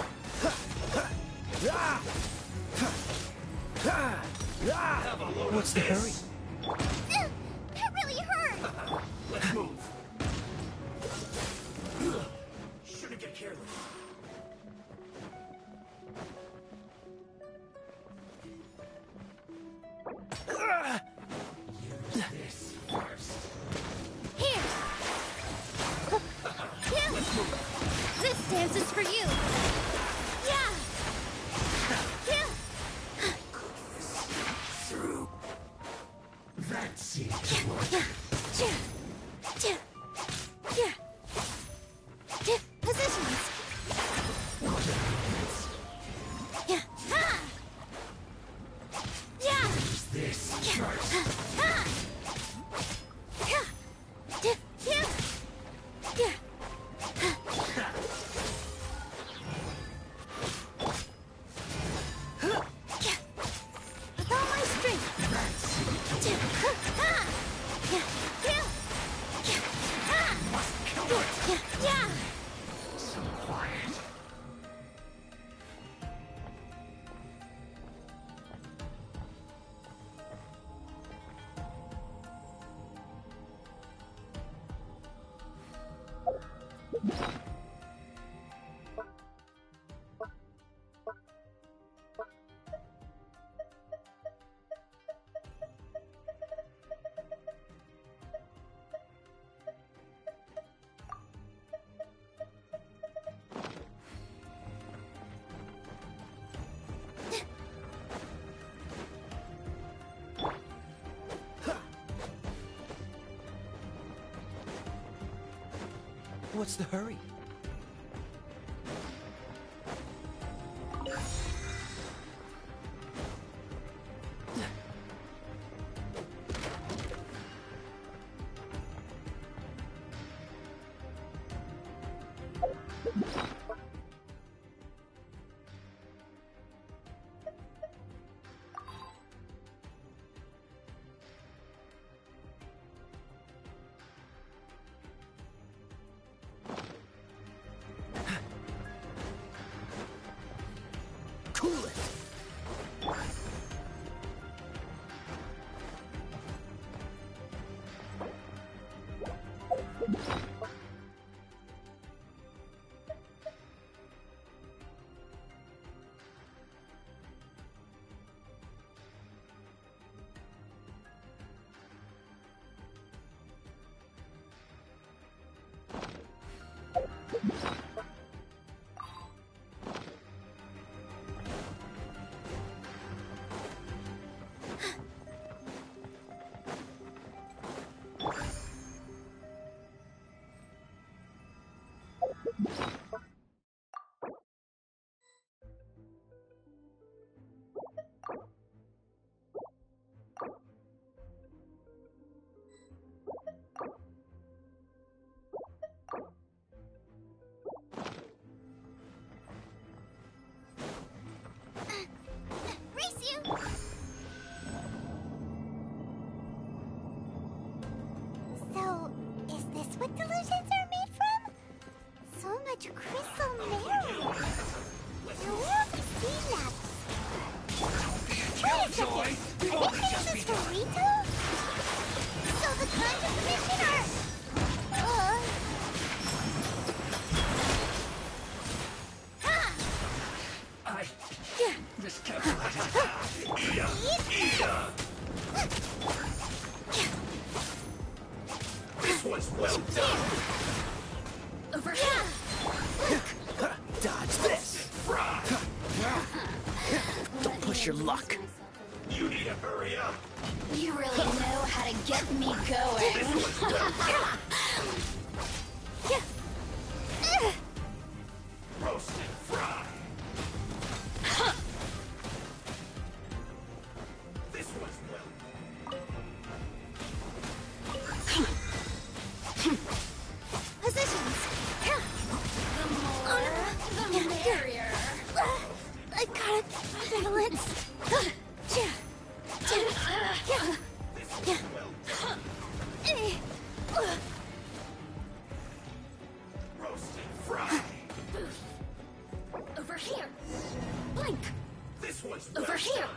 What's the hurry? That really hurt! Let's move. Shouldn't get careless. Use this first. Here! This dance is for you! Yeah! Through. That seems to work. Positions! Use this first. With all my strength! Yeah! So quiet. What's the hurry? Race you! So, is this what delusions are made from? So much crystal marrow. The world of sea levels. Wait a second. Are they getting this from Rito? So the Conjure Commission are... This one's well done. Over here. Dodge this. Push your luck. You need to hurry up. You really know how to get me going. This one's well done. Roast and fry. This one's well. Positions. The merrier. I got it. Balance. Roast and fry. Over here. Blink. This one's well Over here. done.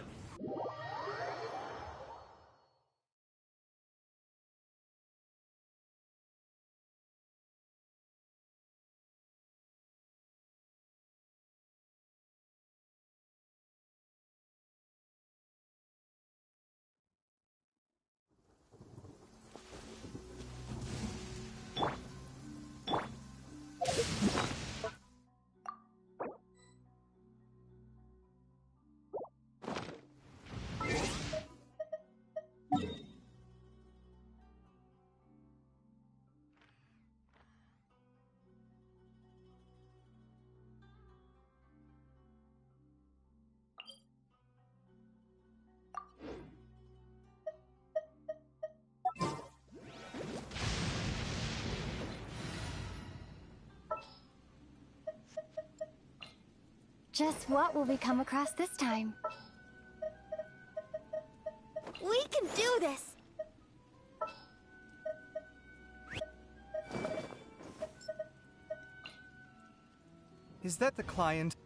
Just what will we come across this time? We can do this. Is that the client?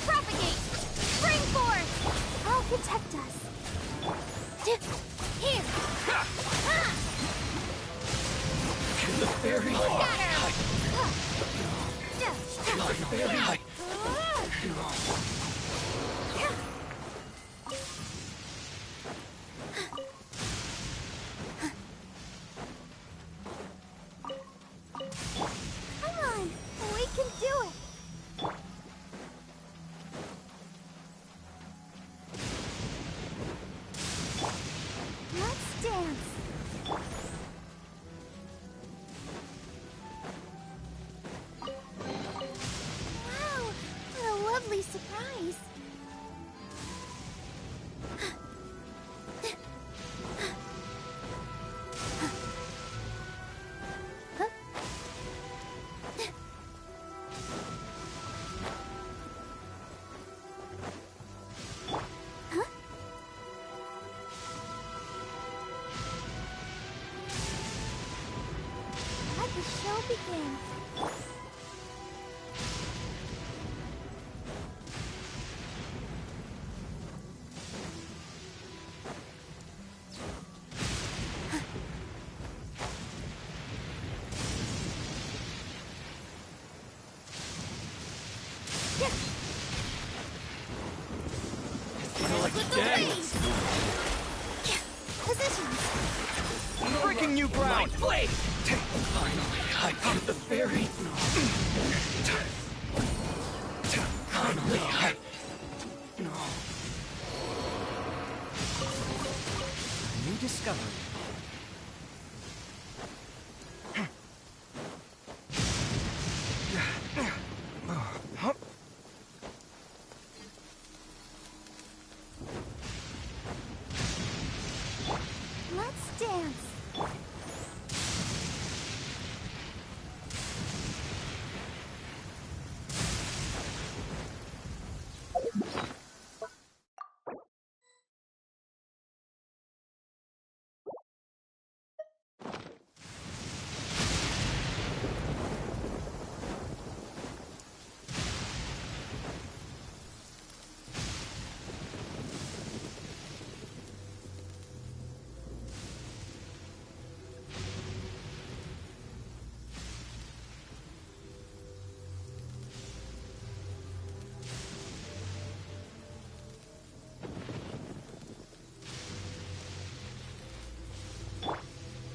Propagate! Spring force! I'll protect us. Here! The fairy. Got her! Fairy. Come on! We can do it! Look with the waves! Positions! Breaking new ground! Blade! Finally, I found the fairy! Finally, New discovery. Let's dance.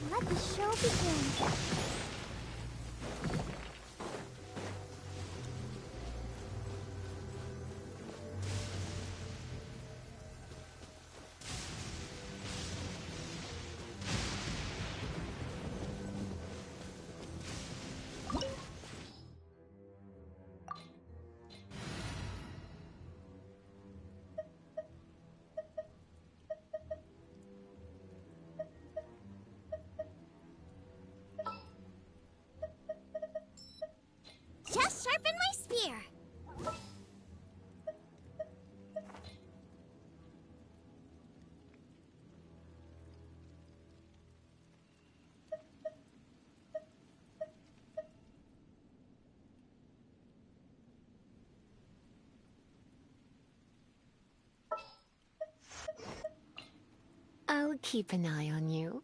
Let the show begin. Just sharpen my spear. I'll keep an eye on you.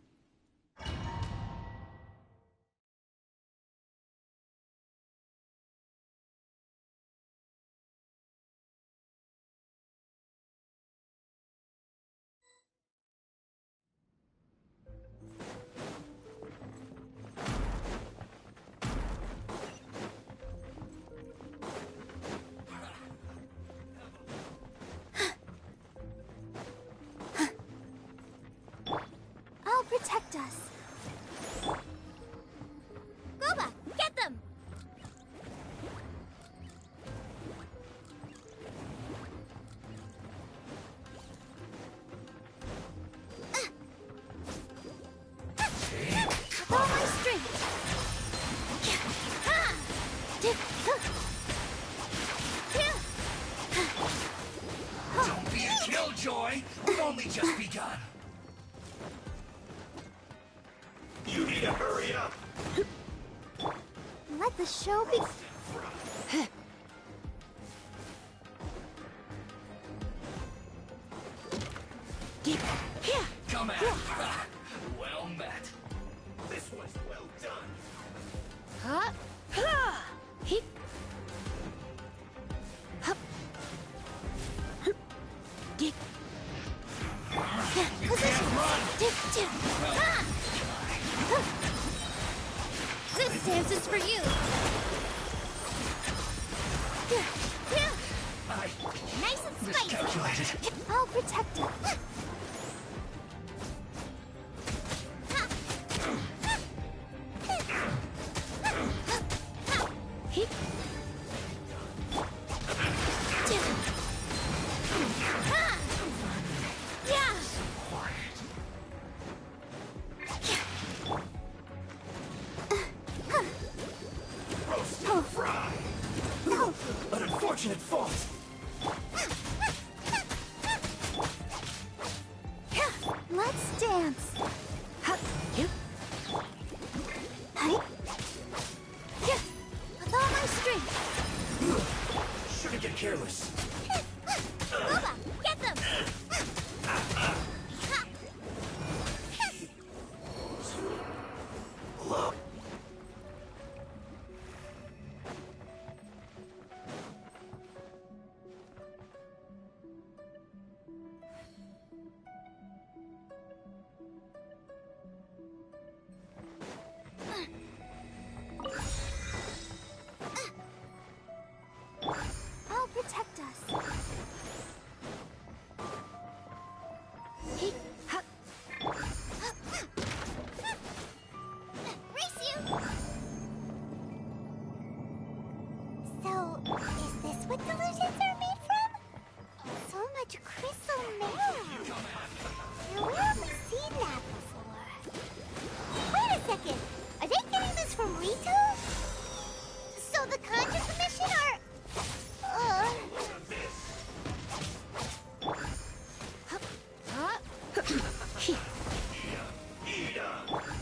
I'll protect us. Goba, get them! With all my strength. Don't be a killjoy! We've only just begun! You need to hurry up! Let the show begin. Come at well met. This was well done. This dance is for you. Nice and spicy. Miscalculated. I'll protect it. An unfortunate fault. second. Are they getting this from Rito? So the Conjure Commission are...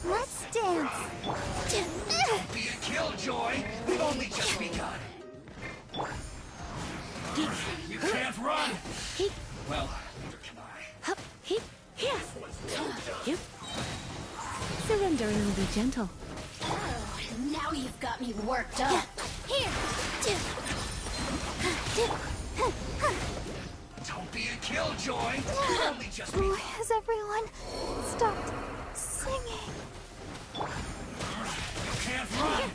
Let's dance. Don't be a killjoy. We've only just begun. You can't run. Well, neither can I. Surrender and I'll be gentle. Oh, now you've got me worked up. Here. Don't be a killjoy. We've only just begun. Has everyone stopped singing? You can't run.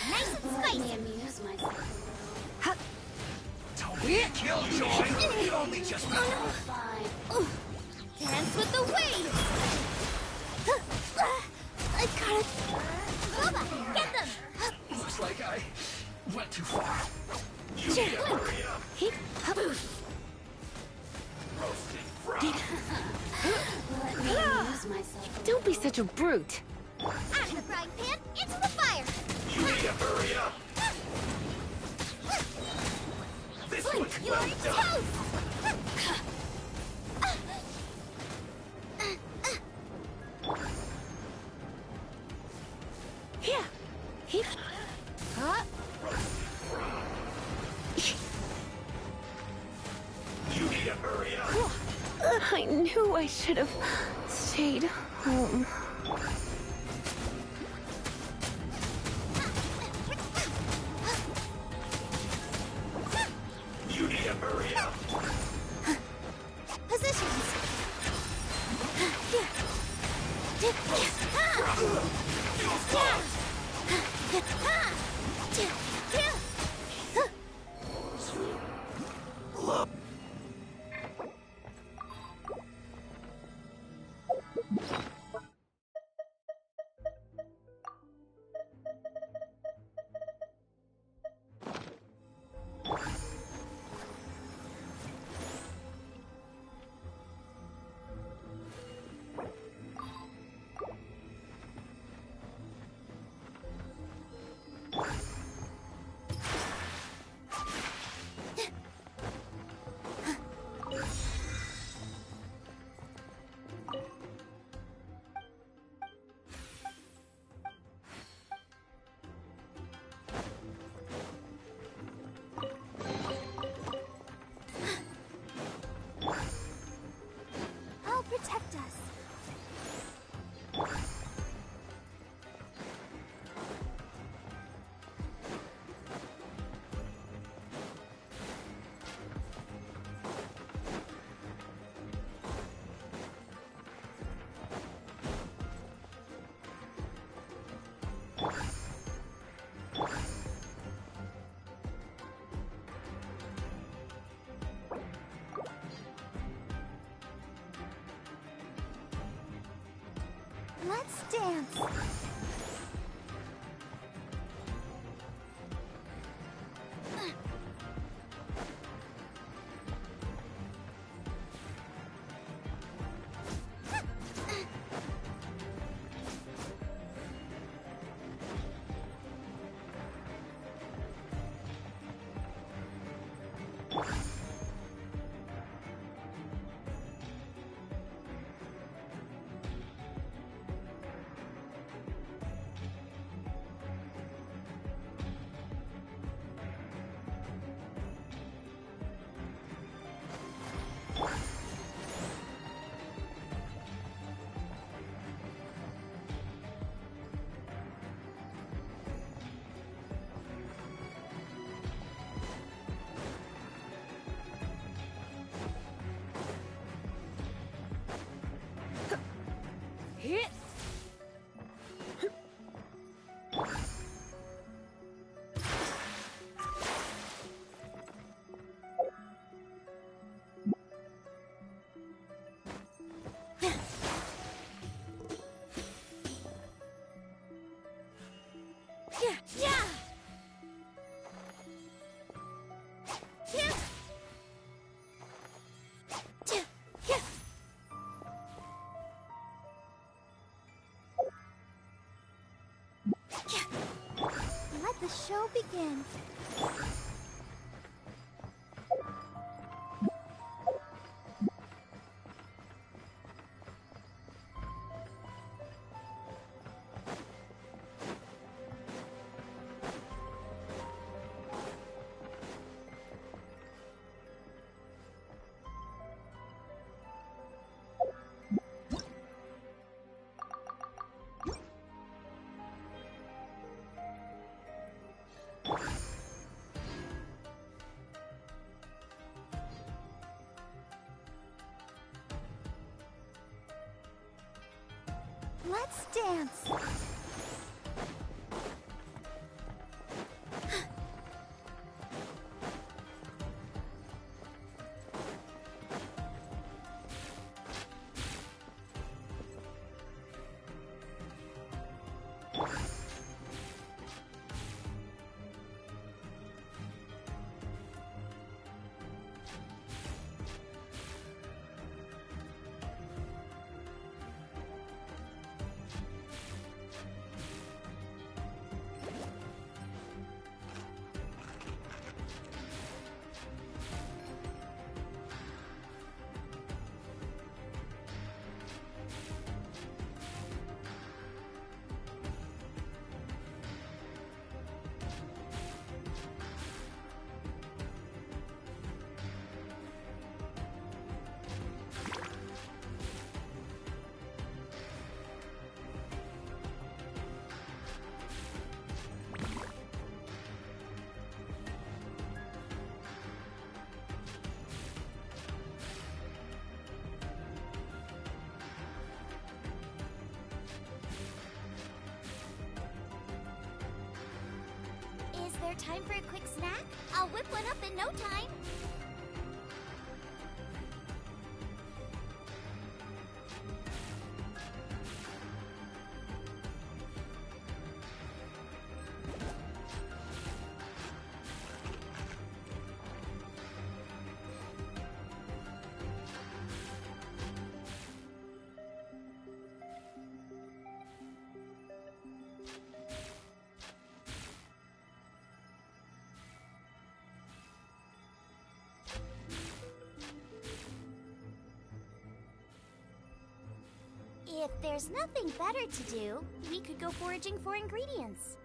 Nice and spicy. Let me amuse myself. Don't be a killjoy. We've only just begun. Fine. Dance with the waves. I gotta... Boba, get them. Looks like I went too far. Let me amuse myself. Don't be such a brute. Out of the frying pan, into the fire. You need to hurry up. This one's You're well done. toast. You need to hurry up. I knew I should have stayed home. You need to hurry up. Positions. I'll protect us. Let's dance. show begin. Let's dance. Is there time for a quick snack? I'll whip one up in no time. If there's nothing better to do, we could go foraging for ingredients.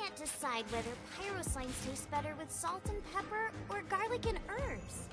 Can't decide whether pyroslines taste better with salt and pepper or garlic and herbs.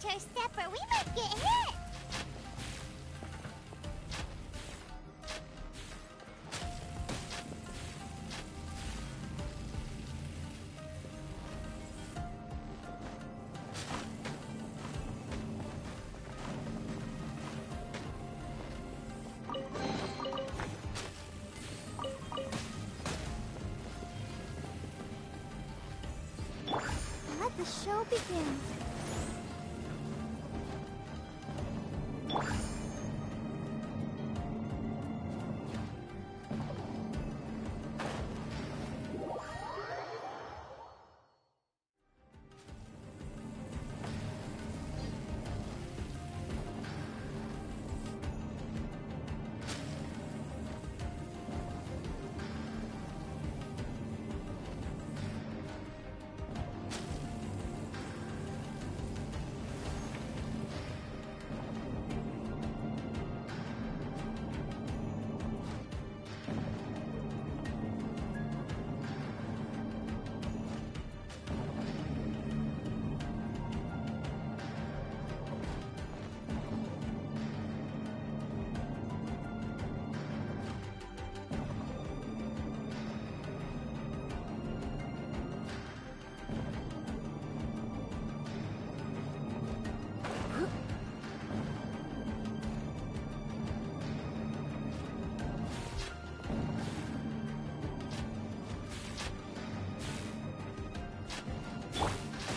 watch our step or we might get hit. Let the show begin.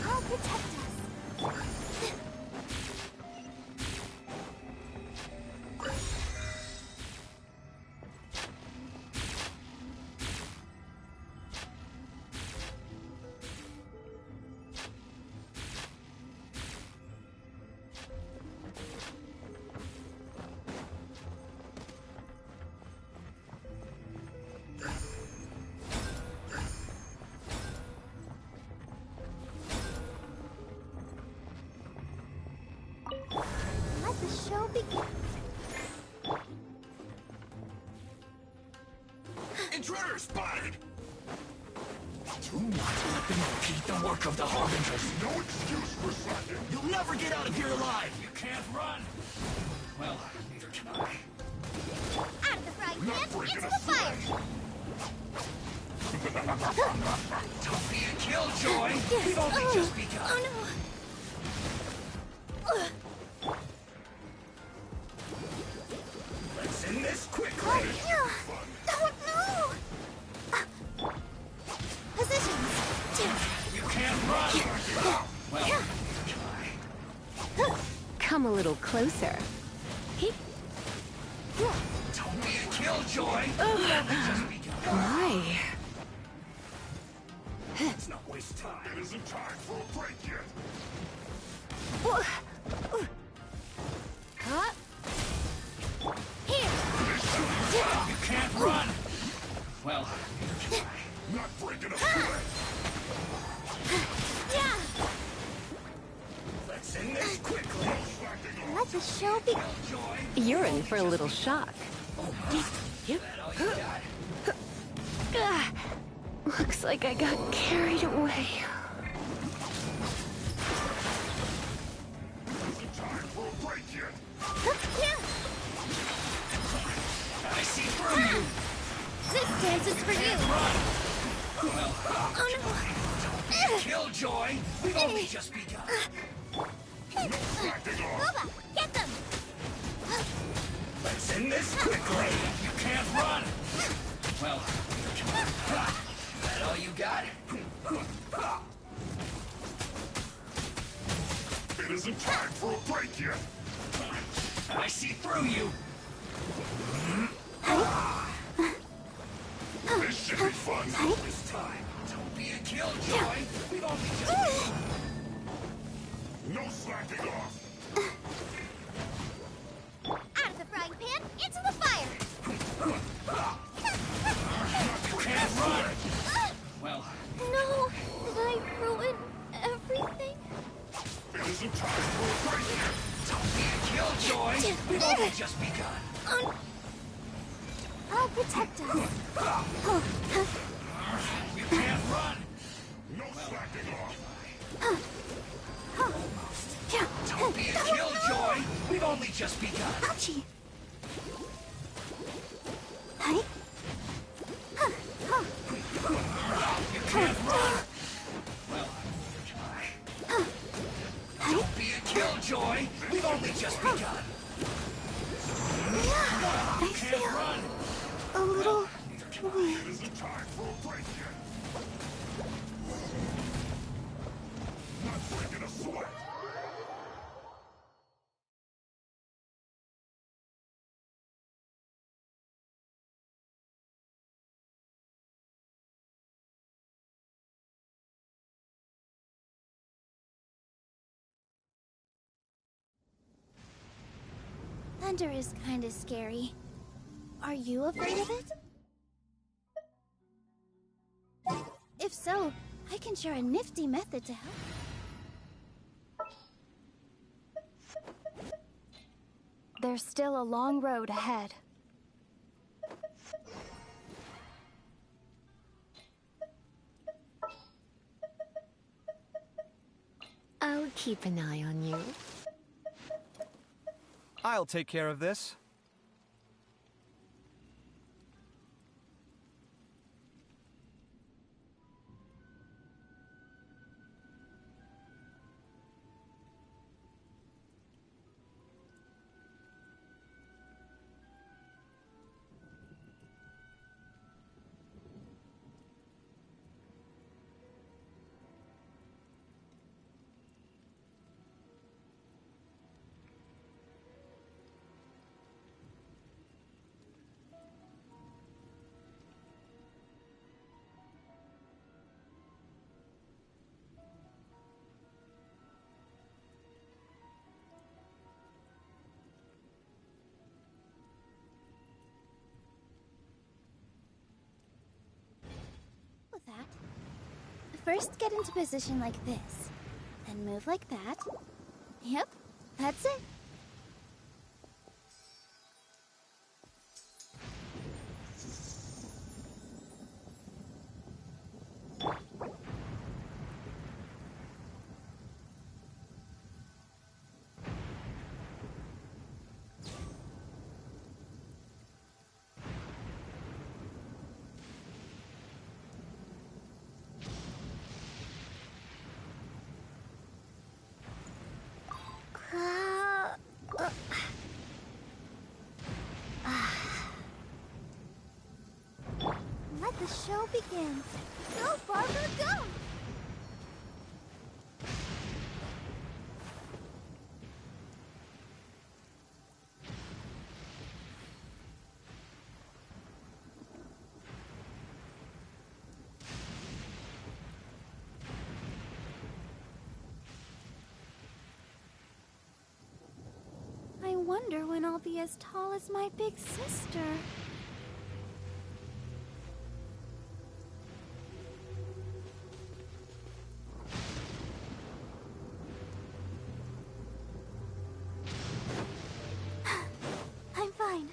I'll protect us. Let the show begin. Intruder spotted! Do not let them repeat the work of the Harbingers. No excuse for slacking. You'll never get out of here alive. You can't run. Well, neither can I. Out of the frying pan, into the fire! Don't be a killjoy. We've only just begun. Oh no! Let's end this quickly. Oh no! Positions! You can't run. Well, Come a little closer. don't be a killjoy. We've only just begun. My. Let's not waste time. It isn't time for a break yet. Here! You can't run. Well, neither can I. Not breaking a sweat. Yeah! Let's end this quickly. Let the show begin. You're in for a little shock. Looks like I got carried away. Isn't time for a break yet. Yeah! I see through you. This dance is for you! Well, Oh don't be a killjoy. We've only just begun. Boba, get them! Let's end this quickly. You can't run. Well, that all you got? It isn't time for a break yet. I see through you. This should be fun. This time. Don't be a killjoy. We've only just no slacking off. Out of the frying pan, into the fire! You can't run. Well, No! Did I ruin everything? it isn't time for a break yet. Don't be a killjoy. We've only just begun. I'll protect us. You can't run. No slacking off. Yeah. joy! We've only just begun! Ouchie! Hi. You can't run! Well, don't be a killjoy! We've only just begun! I Can't run! feel a little weak. Thunder is kinda scary. Are you afraid of it? If so, I can share a nifty method to help. There's still a long road ahead. I'll keep an eye on you. I'll take care of this. That. First get into position like this, then move like that. Yep, that's it. Let the show begin. Go, Barbara, go! I wonder when I'll be as tall as my big sister. I'm fine.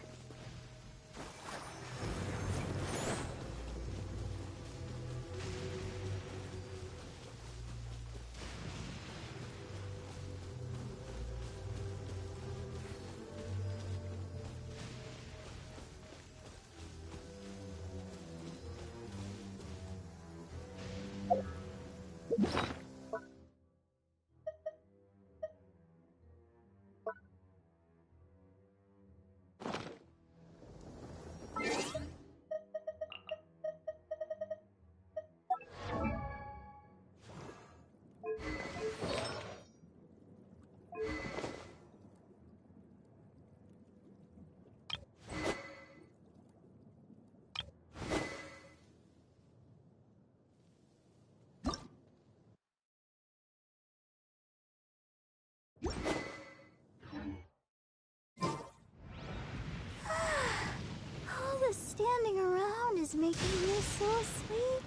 All the standing around is making me so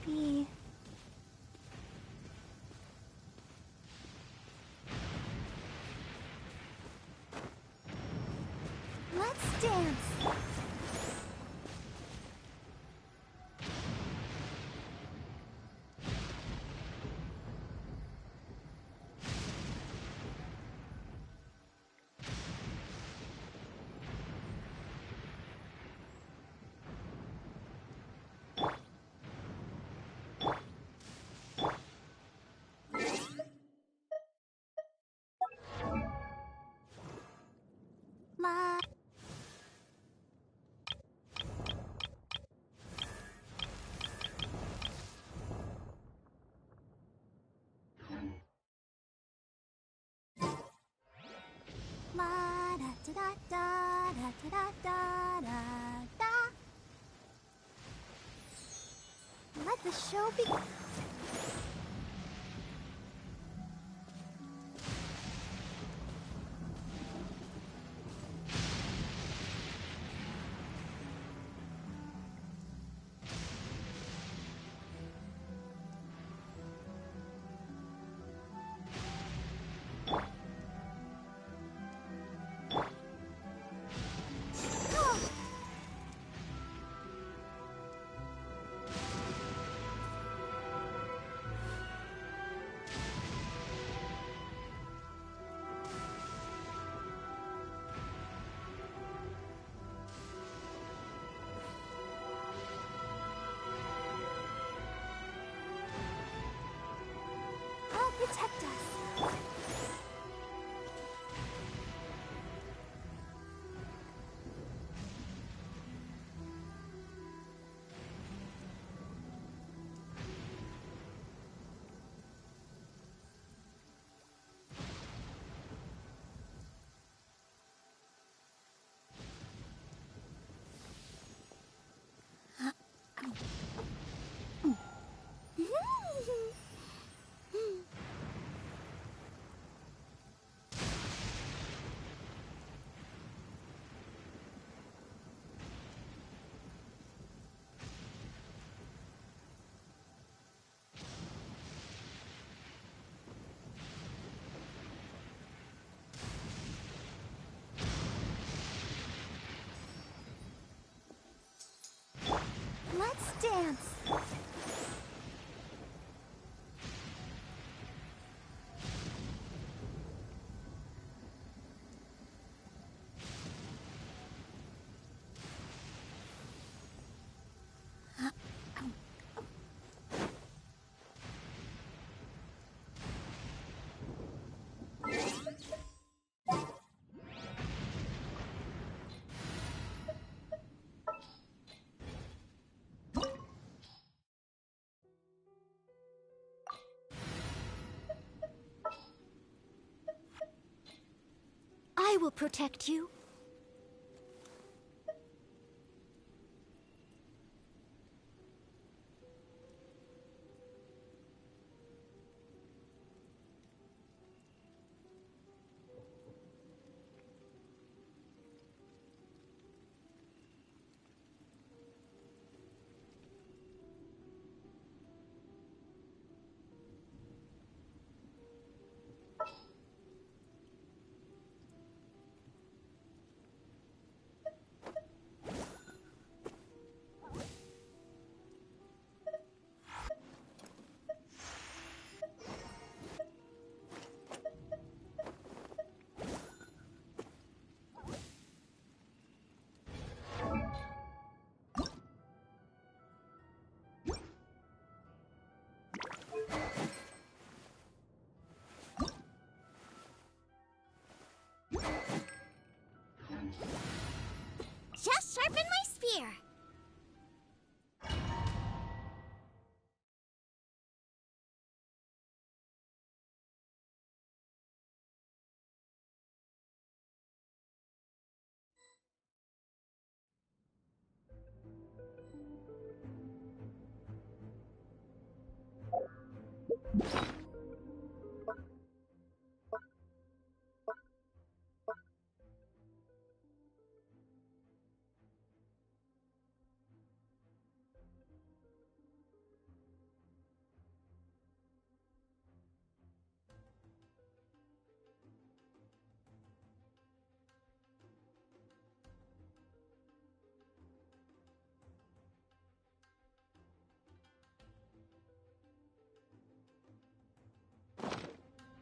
sleepy. Let's dance. da da da da da da da. Let the show begin. Protect us. Let's dance. I will protect you. Just sharpen my spear.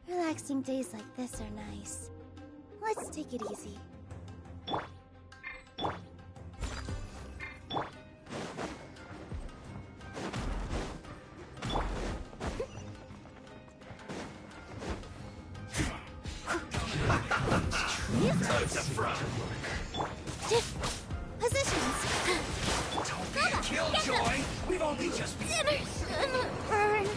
Relaxing days like this are nice. Let's take it easy. Time to front. Positions. Don't be a killjoy. We've only just begun. Burn.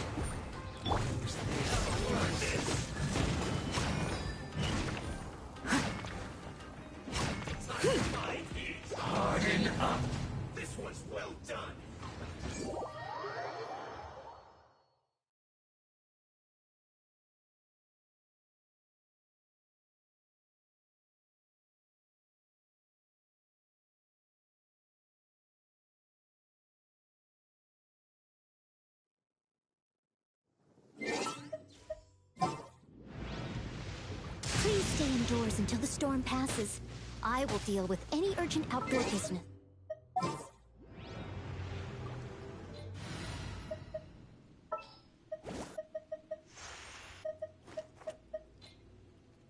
Harden up. This one's well done. Please stay indoors until the storm passes. I will deal with any urgent outdoor business.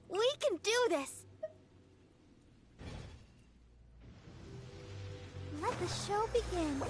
We can do this! Let the show begin.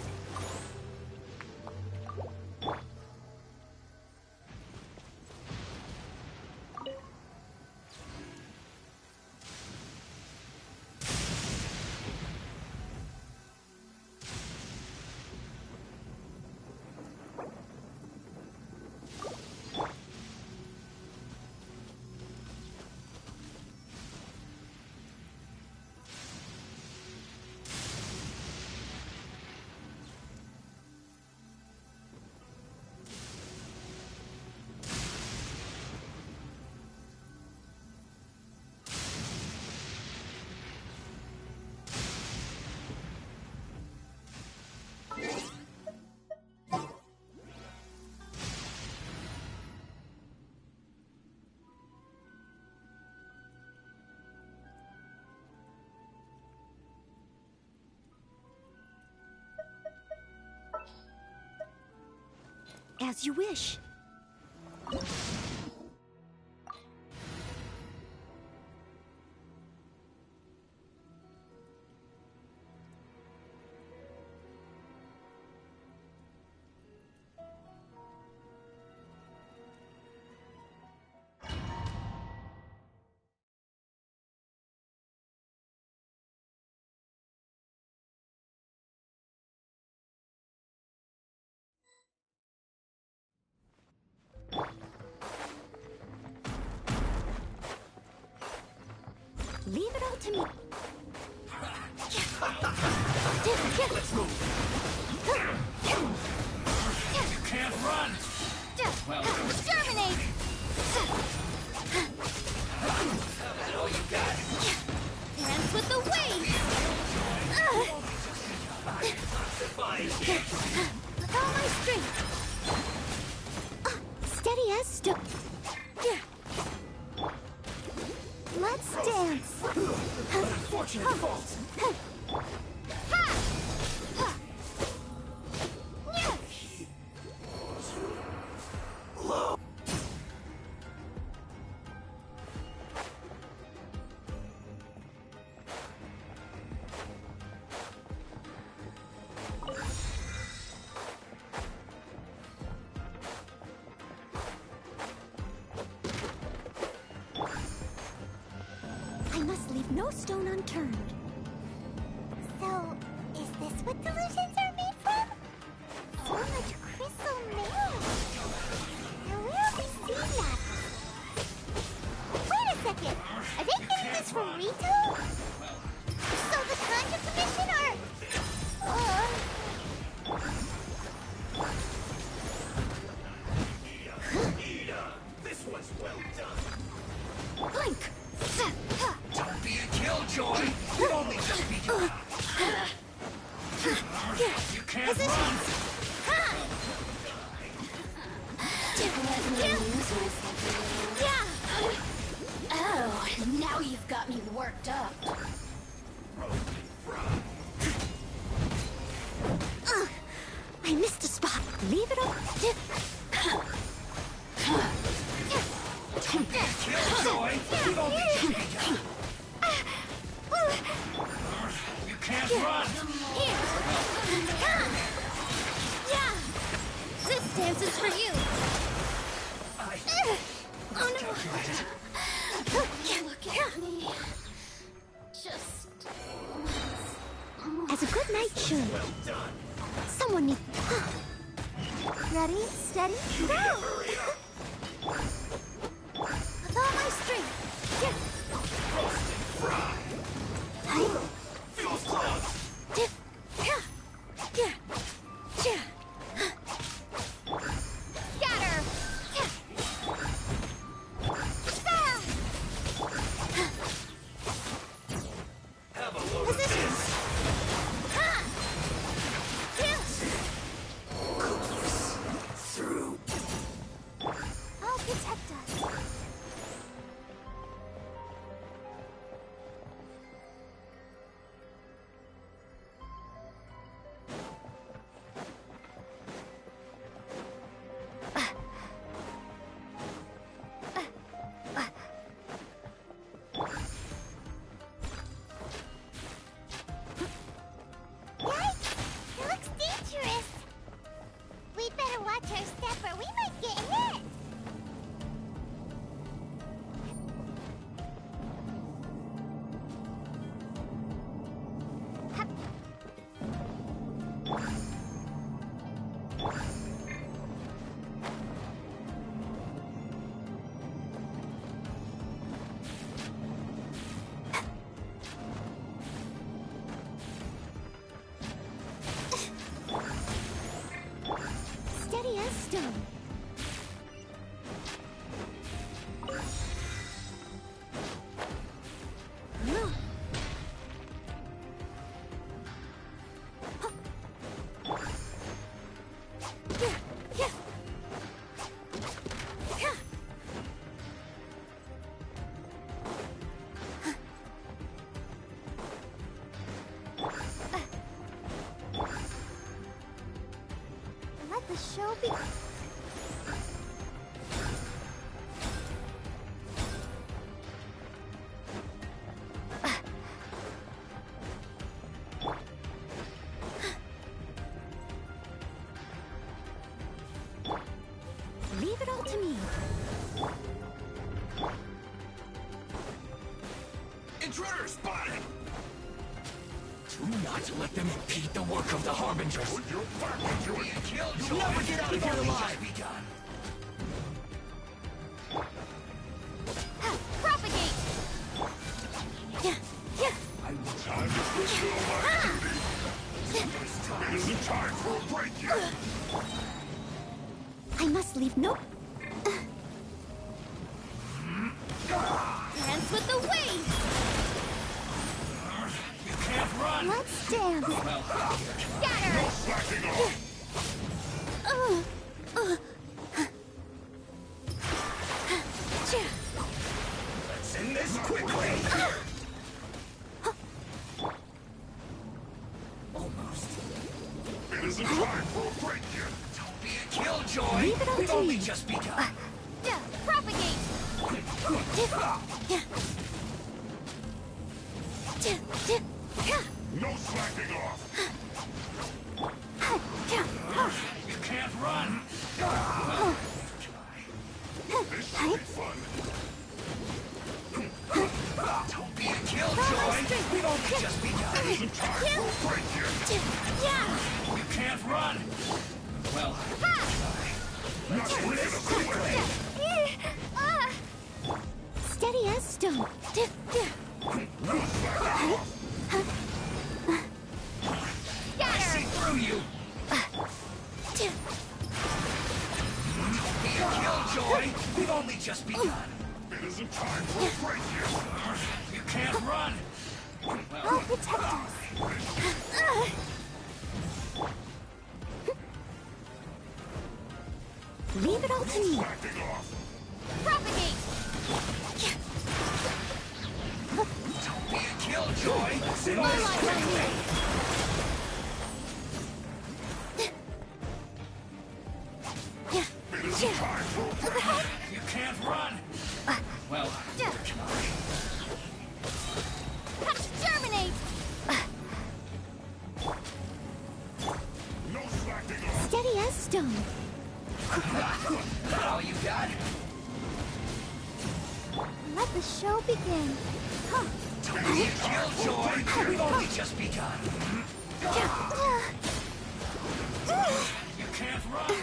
As you wish. Leave it all to me. Let's move. You can't run. Well, Exterminate! that's all you got. Dance with the waves! With all my strength! Steady as stone. Let's dance! Unfortunate fault. I must leave no stone unturned. So, is this what delusions are made from? So much crystal mail! Now where have we seen that? Wait a second! Are they getting this from Rito? So the Conjure Commission are... This one's well done. Blink! Don't be a killjoy. You've only just begun. You can't run. Oh, now you've got me worked up. I missed a spot. Leave it up. Don't be a killjoy. You've only just begun. You can't run. Yeah! This dance is for you! Oh no! Look at me. Just... As a good night should. Well done. Someone needs... Ready, steady, go! With all my strength! Roasted fry. Leave it all to me. Intruder spotted! Do not let them impede the work of the Harbingers. You'll never get out of here alive! Propagate! Time to fulfill my duty. It isn't time for a break yet. I must leave no... Dance with the wave! You can't run! Let's dance! Scatter! No slacking off! Let's end this quickly! Almost. It isn't time for a break yet. Don't be a killjoy! Leave it all We've to only me. just begun. Propagate! No slacking off! You can't run! This should be fun. Don't be a killjoy! We've only just begun! It isn't time for a break yet! You can't run! Well, not quick enough away! Steady as stone. No slacking off! I see through you! Don't be a killjoy! We've only just begun! It isn't time for a break yet! You can't run! I'll protect us. Leave it all to me. Slacking off! Propagate! Don't be a killjoy! Sit on Moonlight on quickly! me! It isn't time for a break! You can't run! Well, Terminate! no slacking off! Steady as stone. That all you got? Let the show begin. Don't be a killjoy! We've only just begun! You can't run!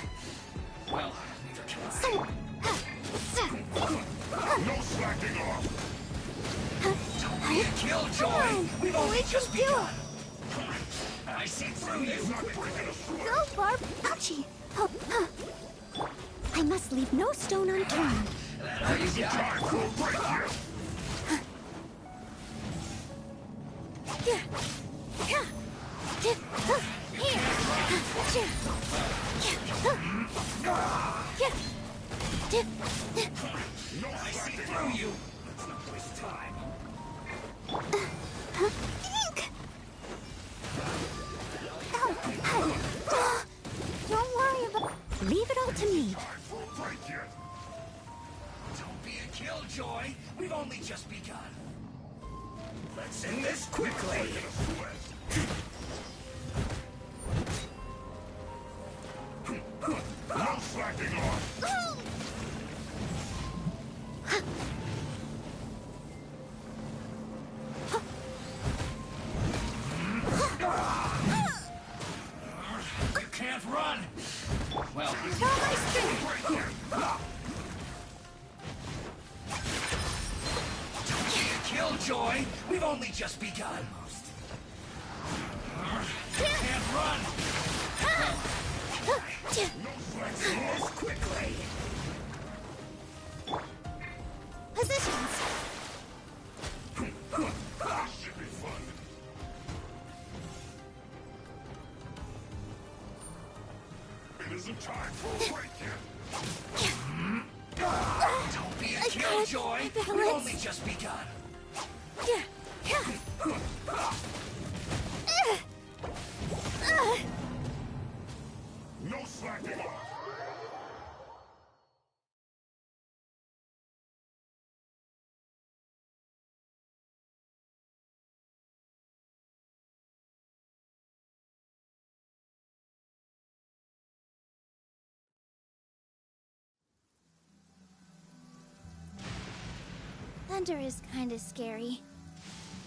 Well, neither can I. No slacking off! Don't be a killjoy! We've only just begun! I see through you! Not breaking a sweat! Go, Barb. Ouchie. I must leave no stone unturned. That is time for a break here! I see through you! Let's not waste time. Don't worry about... Leave it all to me. Time for a break yet! Don't be a killjoy! We've only just begun! Let's end this quickly! No slacking off! You can't run! Well, don't be a killjoy! We've only just begun! You can't run! Let's do this quickly! Positions. This should be fun! It isn't time for a break yet! Don't be a killjoy! We've only just begun! No slacking off! Thunder is kinda scary.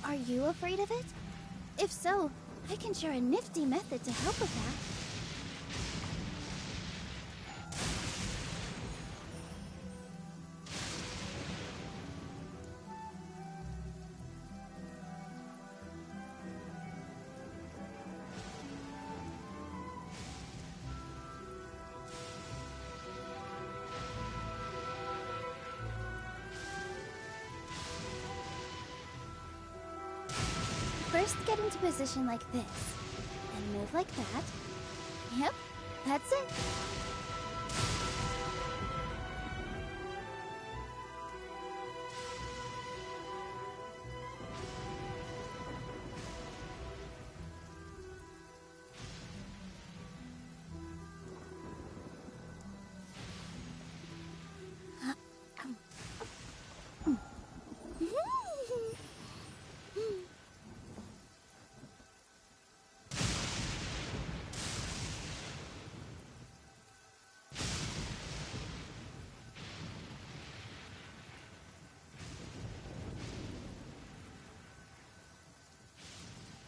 Are you afraid of it? If so, I can share a nifty method to help with that. First, get into position like this. Then move like that. Yep, that's it.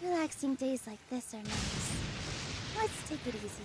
Relaxing days like this are nice. Let's take it easy.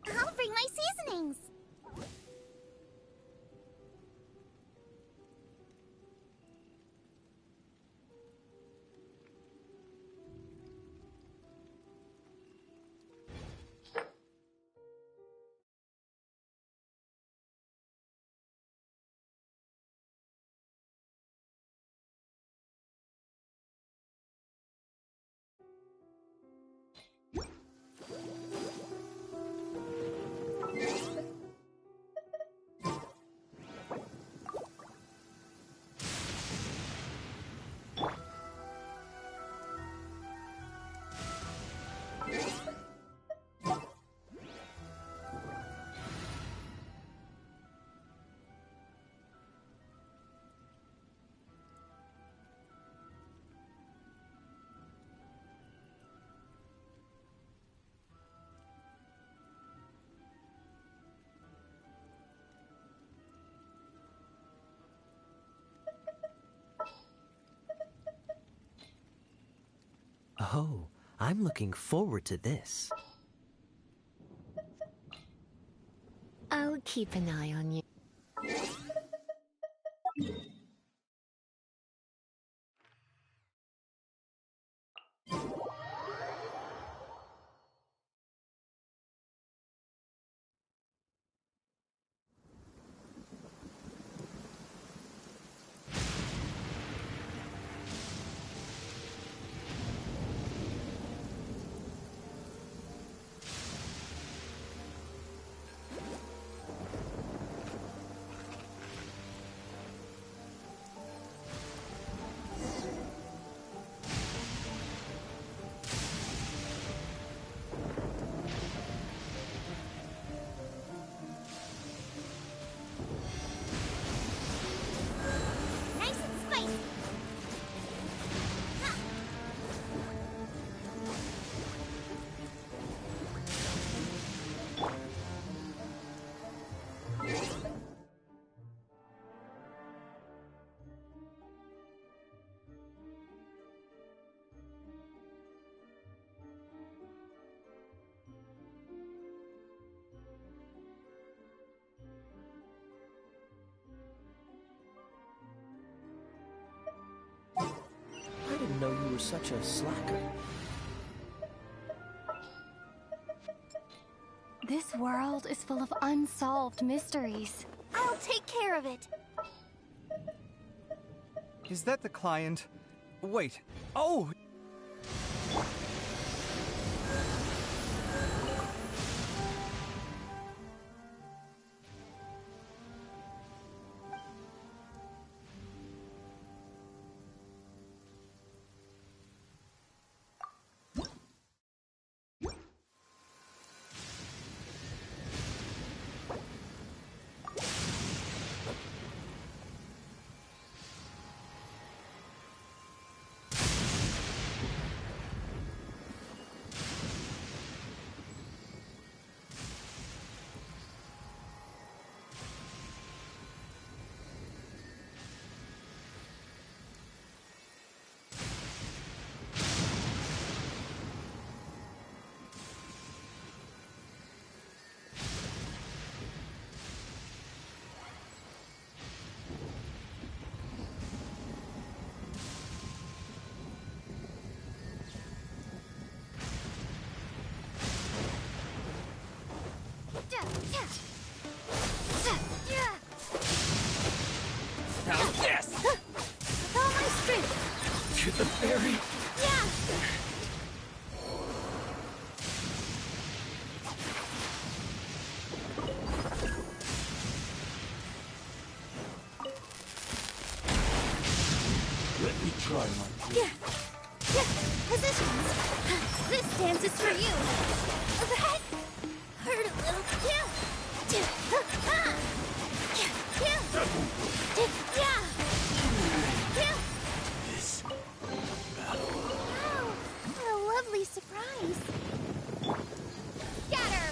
I'll bring my seasonings! Oh, I'm looking forward to this. I'll keep an eye on you. Nice and spicy. I didn't know you were such a slacker. This world is full of unsolved mysteries. I'll take care of it. Is that the client? Wait. Oh! Now this! With all my strength. To the very... Yeah! Let me try my... Yeah! Yeah! Positions! This dance is for you! That hurt a little. Yeah! Ah! Yeah! Yeah! Yeah! This... Wow! What a lovely surprise! Scatter!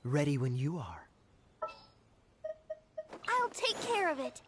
Ready when you are. I'll take care of it.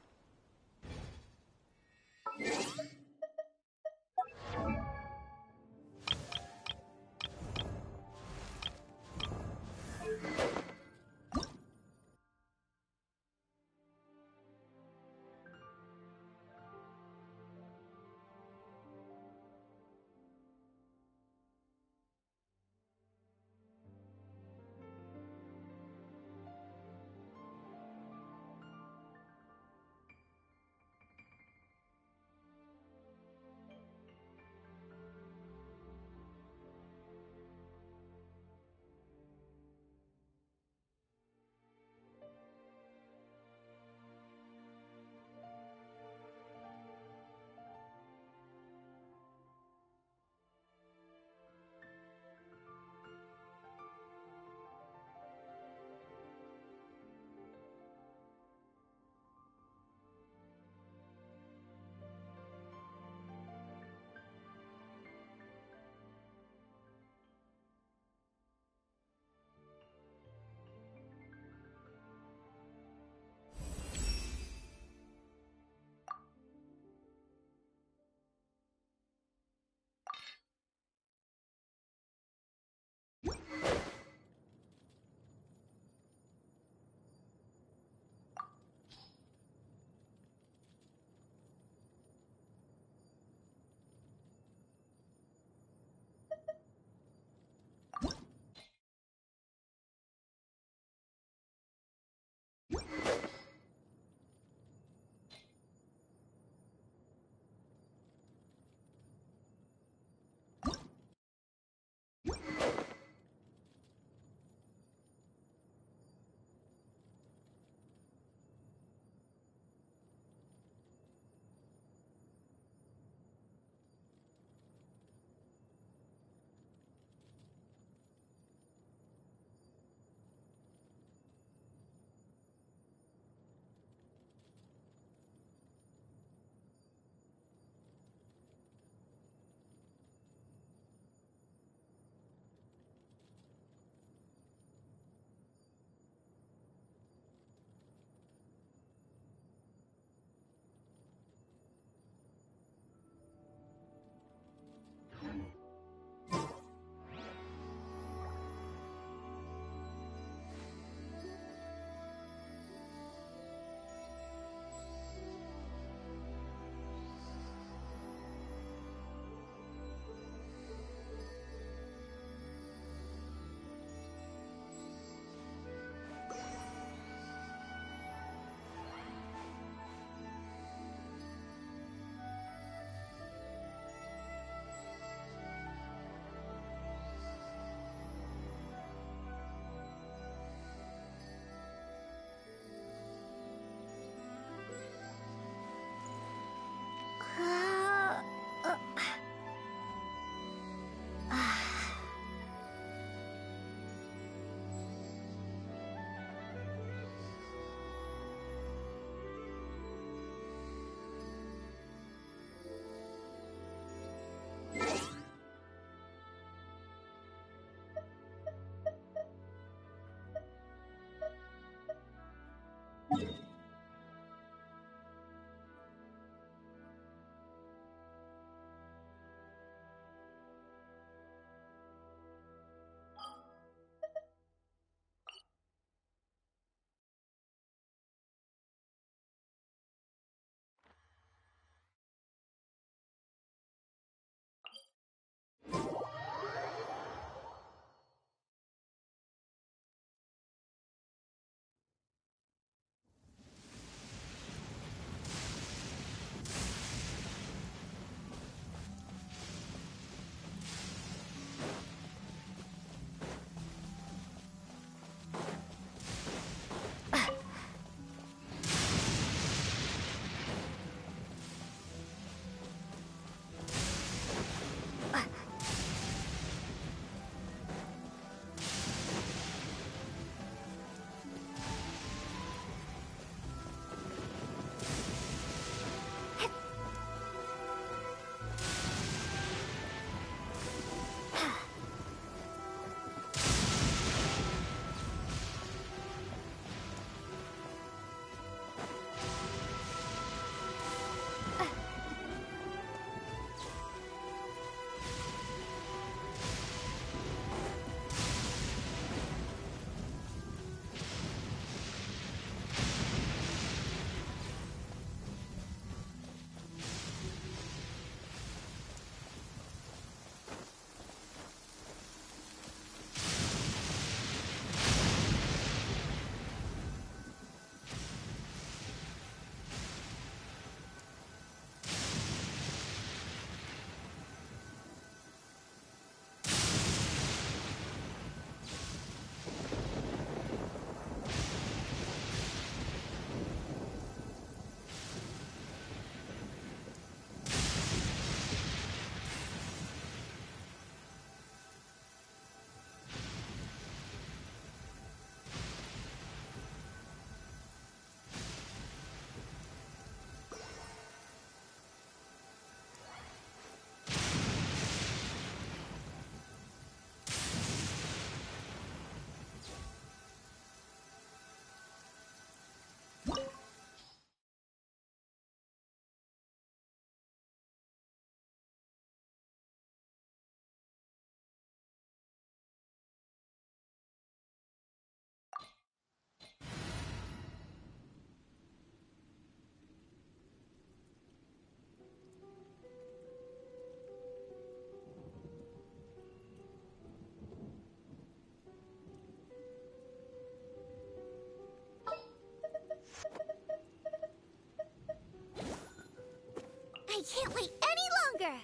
can't wait any longer!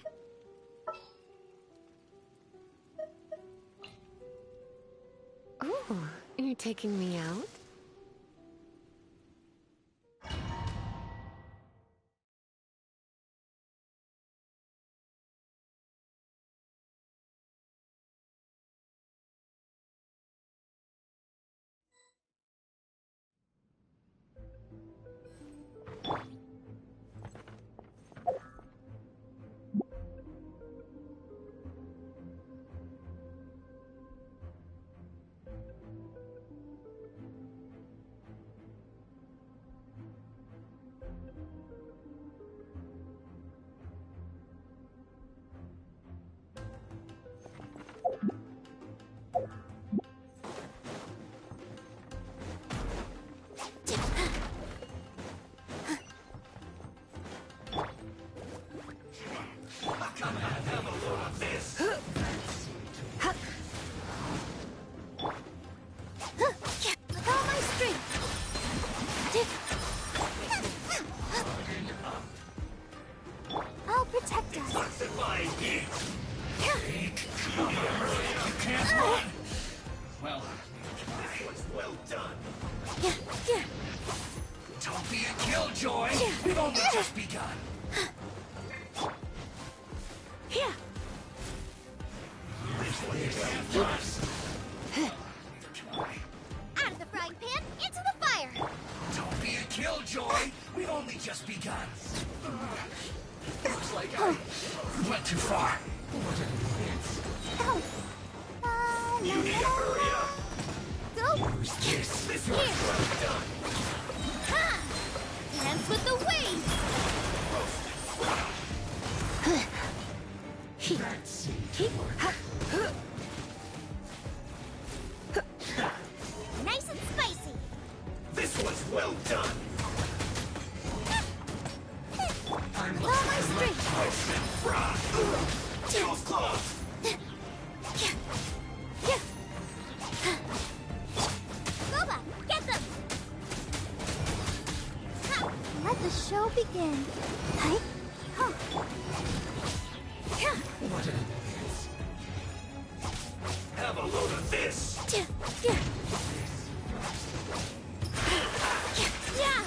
Ooh, you're taking me out? I'll protect us. You can't run! Well, that was well done. Don't be a killjoy! We've only just begun! Out of the frying pan, into the fire! Don't be a killjoy! We've only just begun! Looks like I went too far. You need to hurry up! Go! Use this! This one's well done! Ha! Dance with the waves! Nice and spicy! This one's well done! I'm All my strength! toast and fried! Too close! Boba, get them! Ha! Let the show begin. Hi. Huh. What an advance. Have a load of this! Yeah.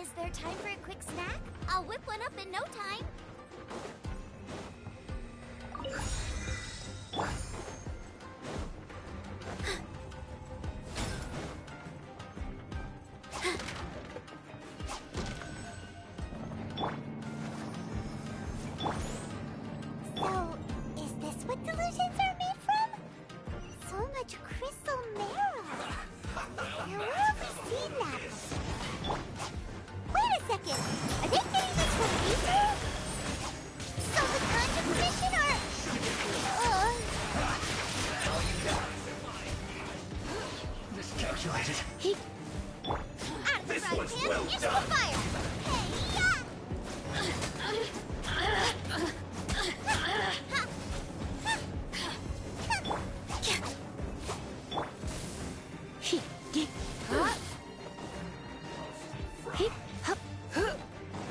Is there time for a quick snack? I'll whip one up in no time. So, is this what delusions are made from? So much crystal marrow. Now, where have we seen that before? Wait a second. Are they getting this from Ether? So the conjure commission or... Miscalculated. Out of the This frying one's pan well into done. the fire. Hey, yeah!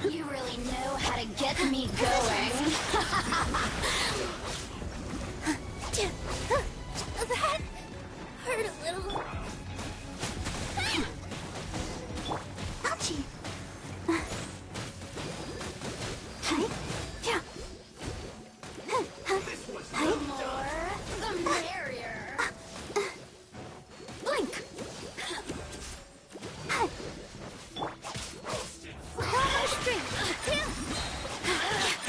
You really know how to get me going. That hurt a little. Ouchie. Hi. Yeah. Hi. The more, the merrier. Blink. Hi. How much strength?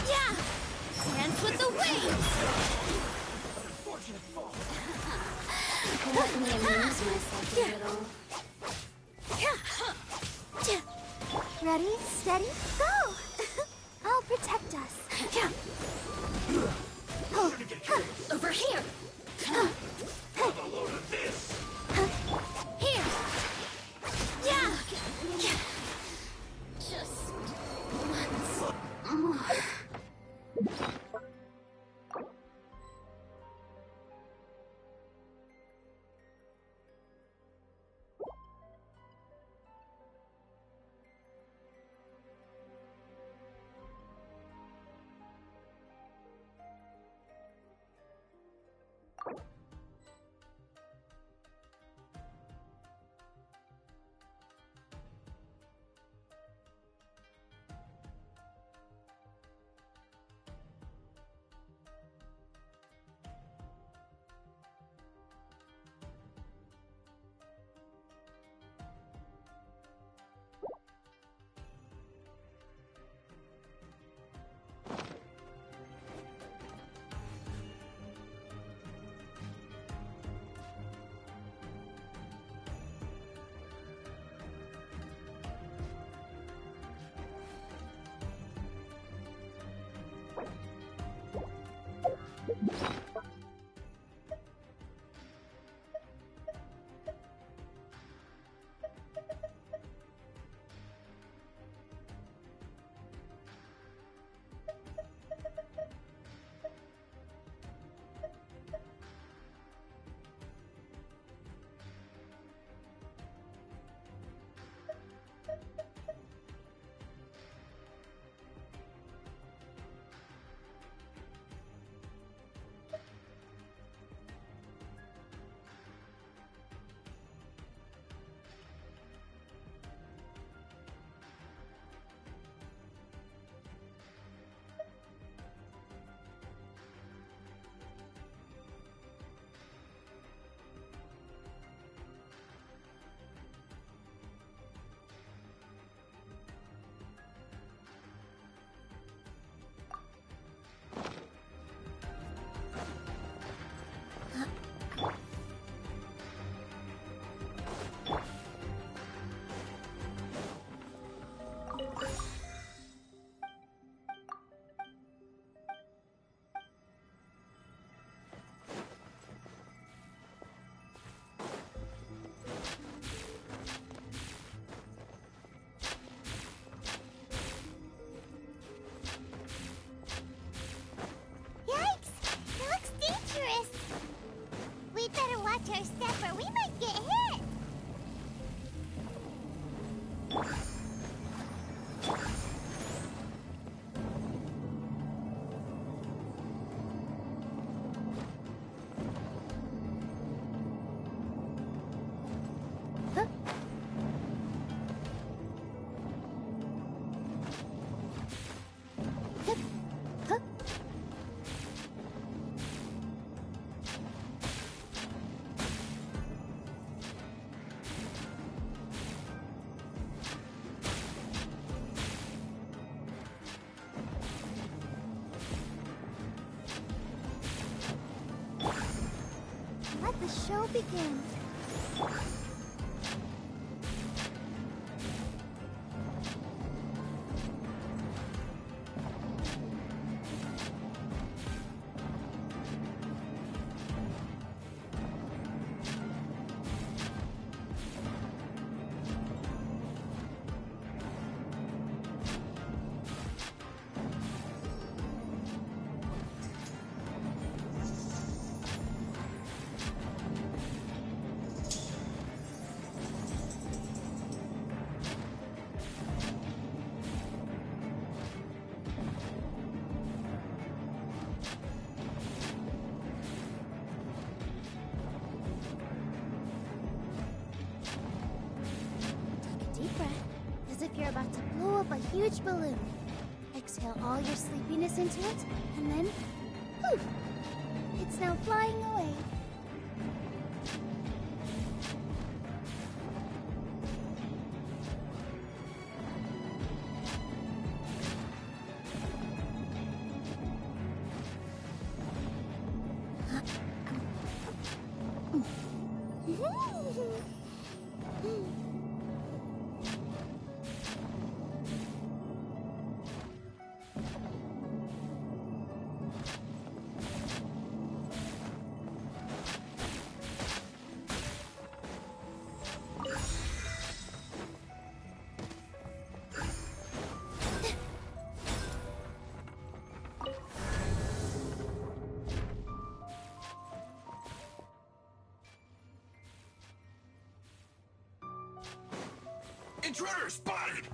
Yeah. Dance with the waves. Let me amuse myself a little. Ready, steady, go! I'll protect us. Over here. Have a load of this. Here. Yeah. Just once. let the show begin. Deep breath, as if you're about to blow up a huge balloon. Exhale all your sleepiness into it, and then, poof! It's now flying away. Intruder spotted!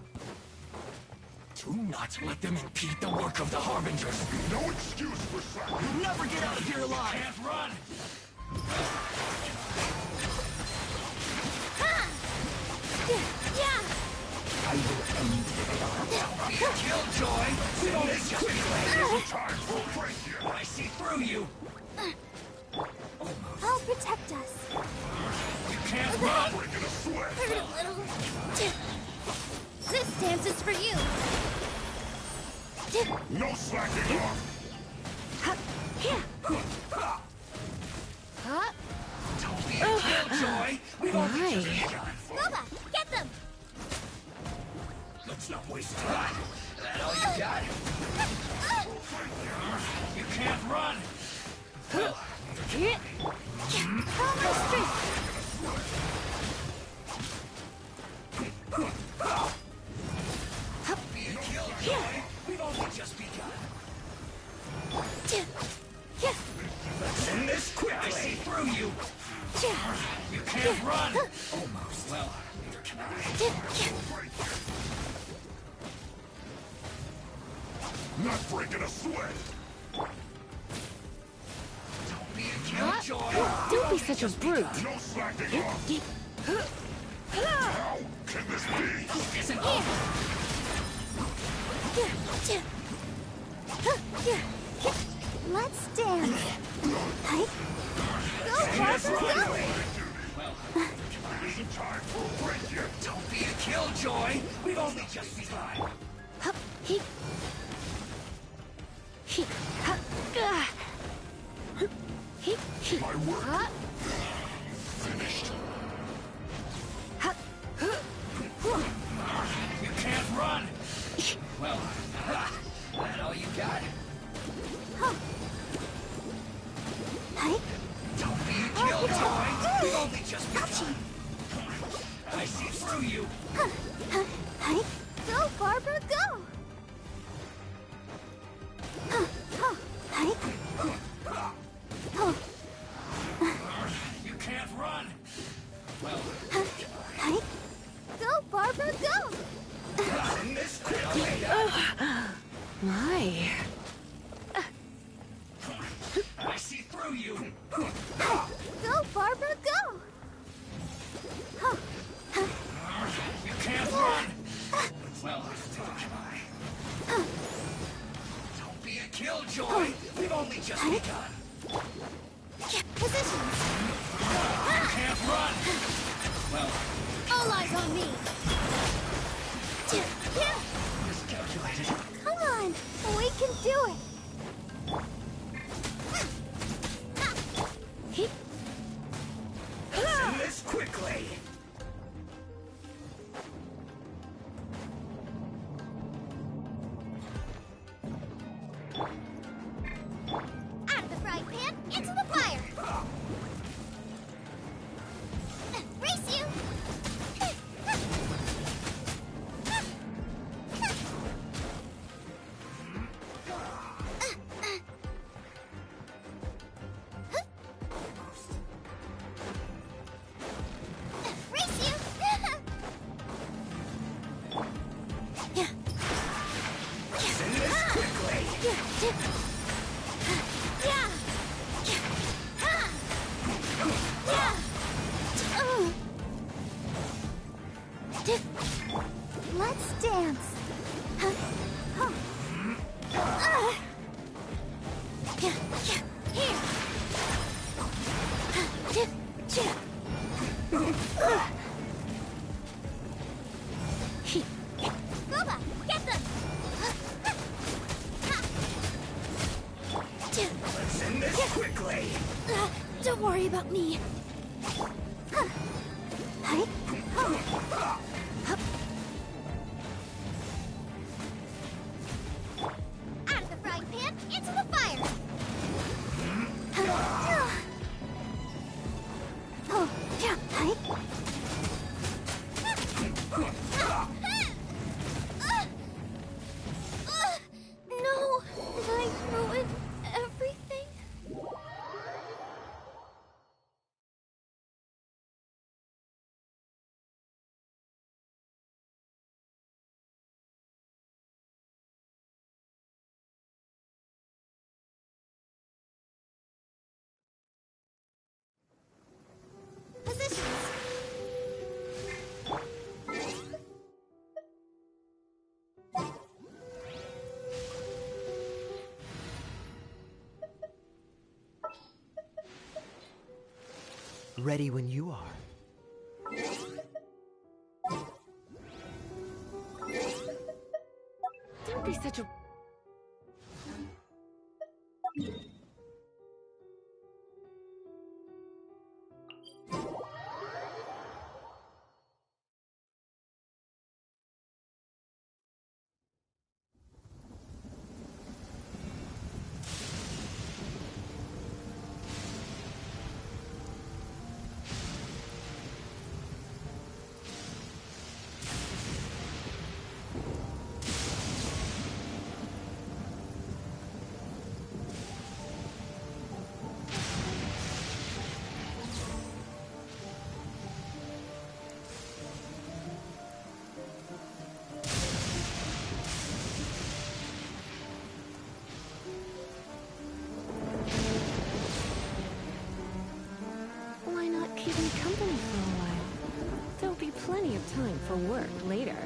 Do not let them impede the work of the Harbingers. No excuse for slacking. You'll never get out of here alive. You can't run. Yeah! I will end it. Be a killjoy. We don't just be time for a break here. I see through you. I'll protect us. You can't run. Breaking a sweat. Hurt a little. This dance is for you. No slacking off. Don't be a killjoy. We don't need to be done. Nova, get them. Let's not waste time. That all you got? You can't run. Follow my strength. Be a killjoy. We've only just begun. Let's end this quickly. I see through you. You can't run. Almost. Well, neither can I. Not breaking a sweat. Don't be a killjoy. Don't be such a brute. No slacking off. How can this be? This isn't over. Let's dance. Go, Barbara, go! Time for a break here. Don't be a killjoy. We've only just begun. My work finished. You can't run. Well, that all you got? Don't be a killjoy. We've only just begun. I see through you. Go, Barbara, go! You can't run. Well, go, Barbara, go! not in this quickly. My. I see through you. Go, Barbara, go! You can't run. Well, don't be a killjoy. We've only just begun. Positions! You can't run. Well, All eyes on me! miscalculated. Come on! We can do it! Let's dance. Boba, get them! Let's end this quickly! Don't worry about me. Out of the frying pan, into the fire! No, did I ruin everything? Positions! Ready when you are. Don't be such a... Why not keep me company for a while? There'll be plenty of time for work later.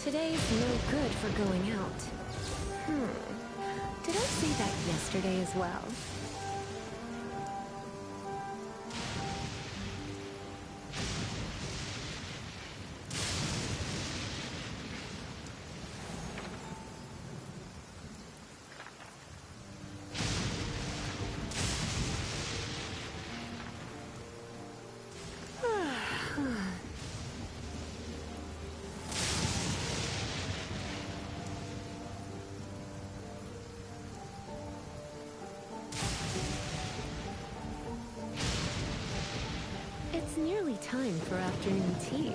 Today's no good for going out. Did I say that yesterday as well? It's nearly time for afternoon tea.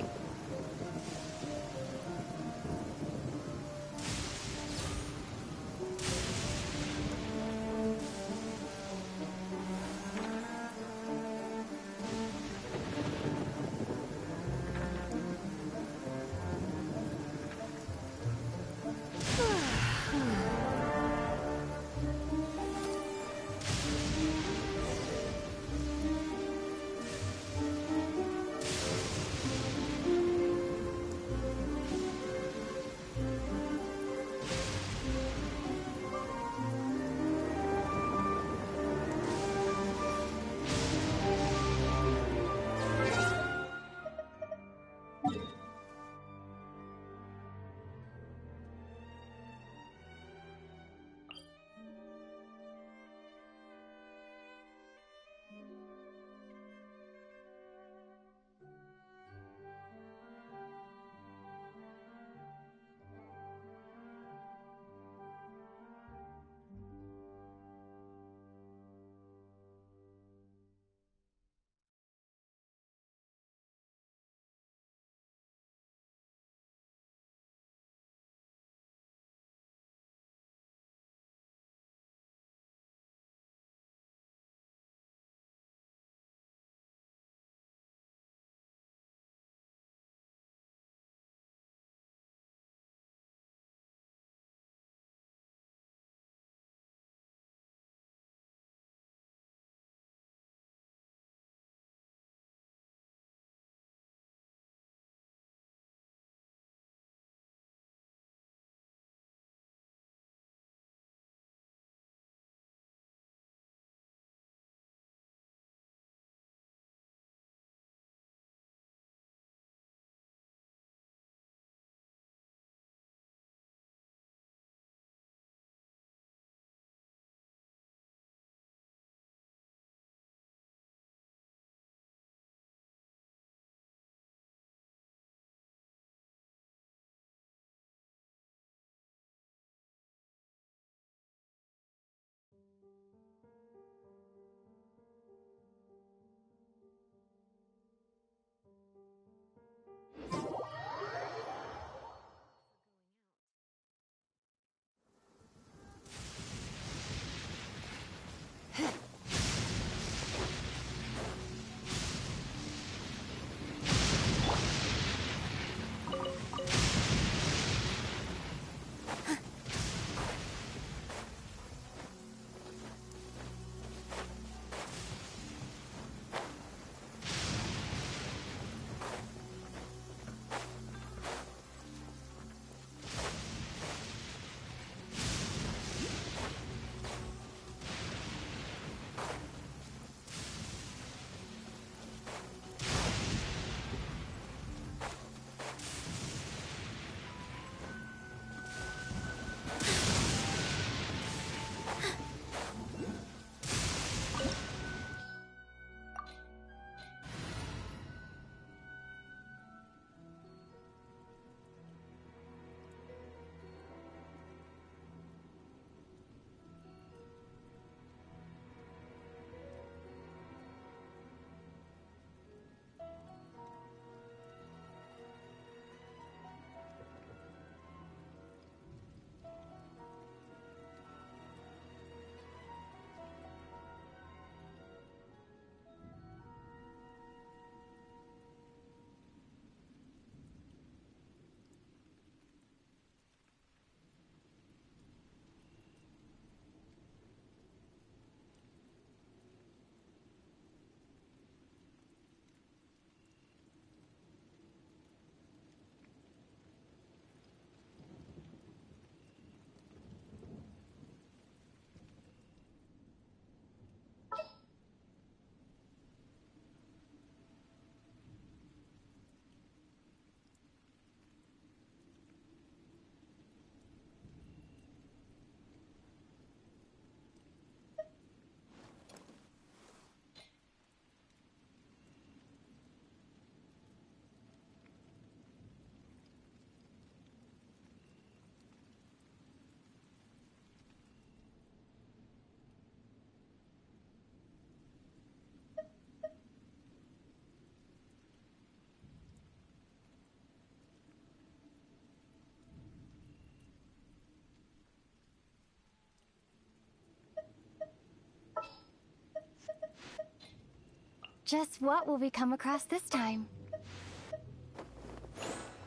Just what will we come across this time?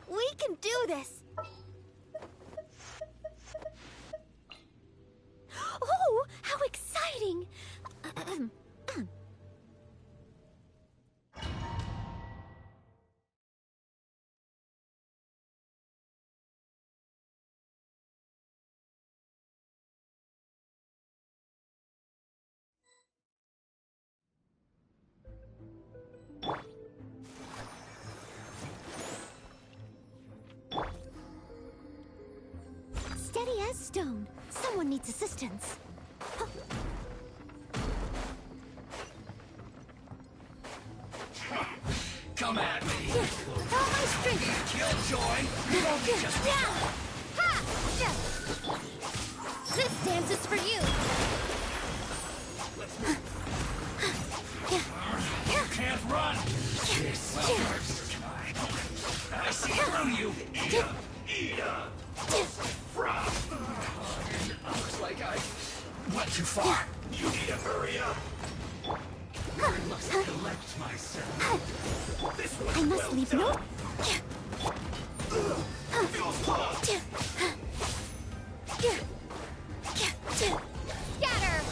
We can do this! Oh, how exciting! Steady as stone. Someone needs assistance. Come at me! All my strength! Killjoy! You won't be just... Ha! This dance is for you! You can't run! I see through you! Ida! Looks like I went too far. You need to hurry up. I must collect myself. This was I must leave no... Scatter!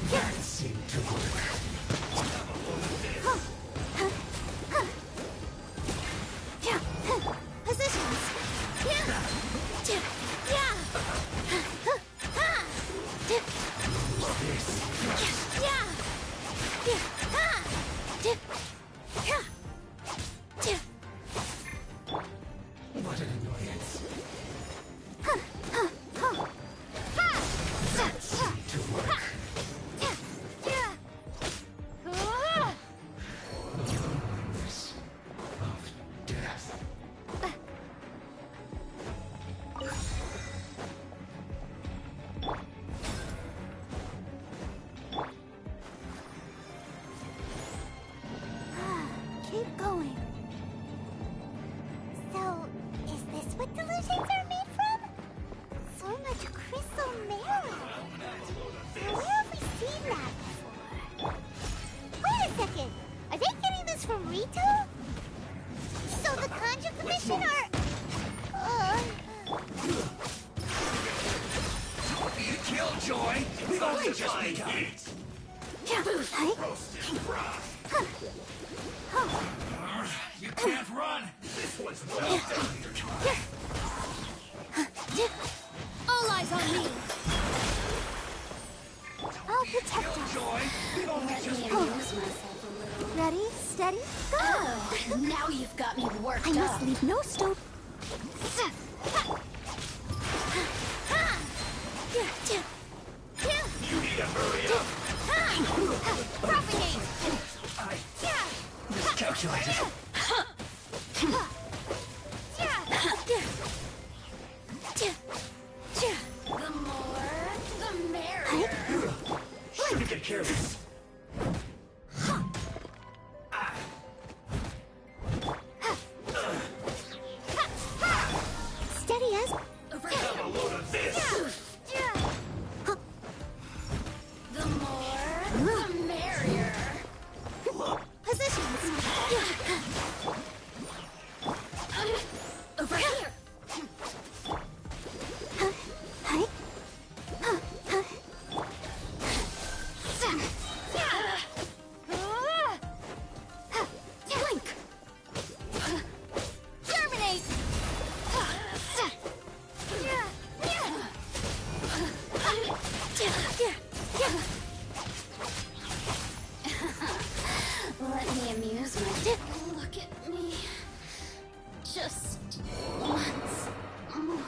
That seemed to work. Positions! What an annoyance. That seemed to work. Of death. Keep going. So, is this what delusions are made from? So much crystal marrow. Now, where have we seen that before? Wait a second. Are they getting this from Rito? So the Conjure Commission are... Killjoy! We've only just begun. You can't run! This one's well done. All eyes on me! I'll protect us. Killjoy! We've only just begun. Ready, steady, go! Now you've got me worked I up. must leave no stone... You need to hurry up. Propagate! I miscalculated. The more, the merrier. Shouldn't get careless. Steady as... Have a load of this. The more, the merrier. Positions! Over here. Blink! Germinate! Let me amuse myself. Look at me. Just once more.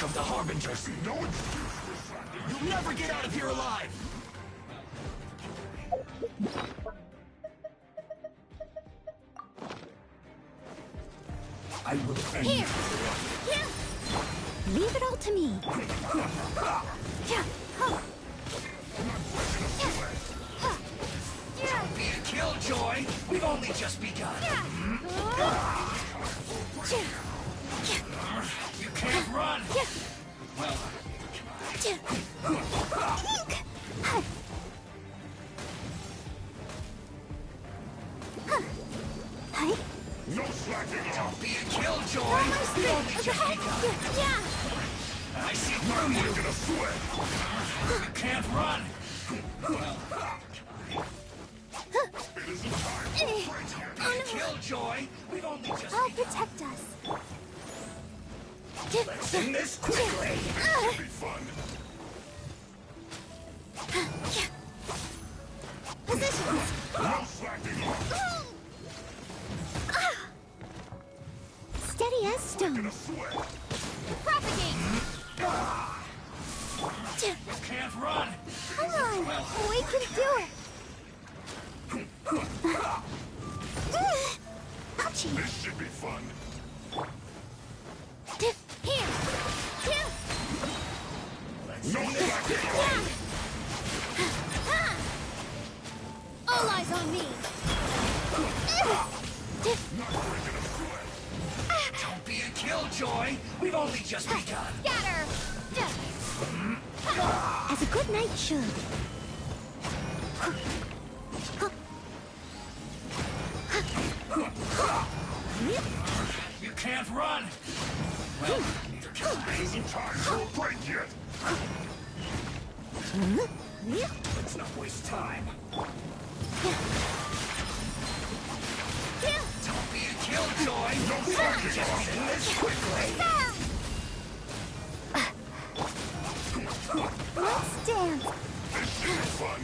work of the Harbingers. You'll never get out of here alive! I will end Here! Yeah! Leave it all to me. Yeah! Don't be a killjoy! We've only just begun! You can't run! Well, no slacking off! Don't be a killjoy! We've only just begun! I see through you! You're gonna sweat! You can't run! Well, it isn't time for a fight yet! Don't be a killjoy! We've only just I'll protect us. Let's end this quickly! This should be fun! Positions! No slacking off! Steady as stone. Propagate! You can't run! Come on, we can do it. Ouchie. This should be fun! Here! Here! No slacking off! All eyes on me! Don't be a killjoy! We've only just begun! Scatter! As a good knight should. You can't run! Well, neither can I. Isn't time for a break yet! Let's not waste time. Don't be a killjoy! No slacking off! End this quickly! Let's dance. This should be fun!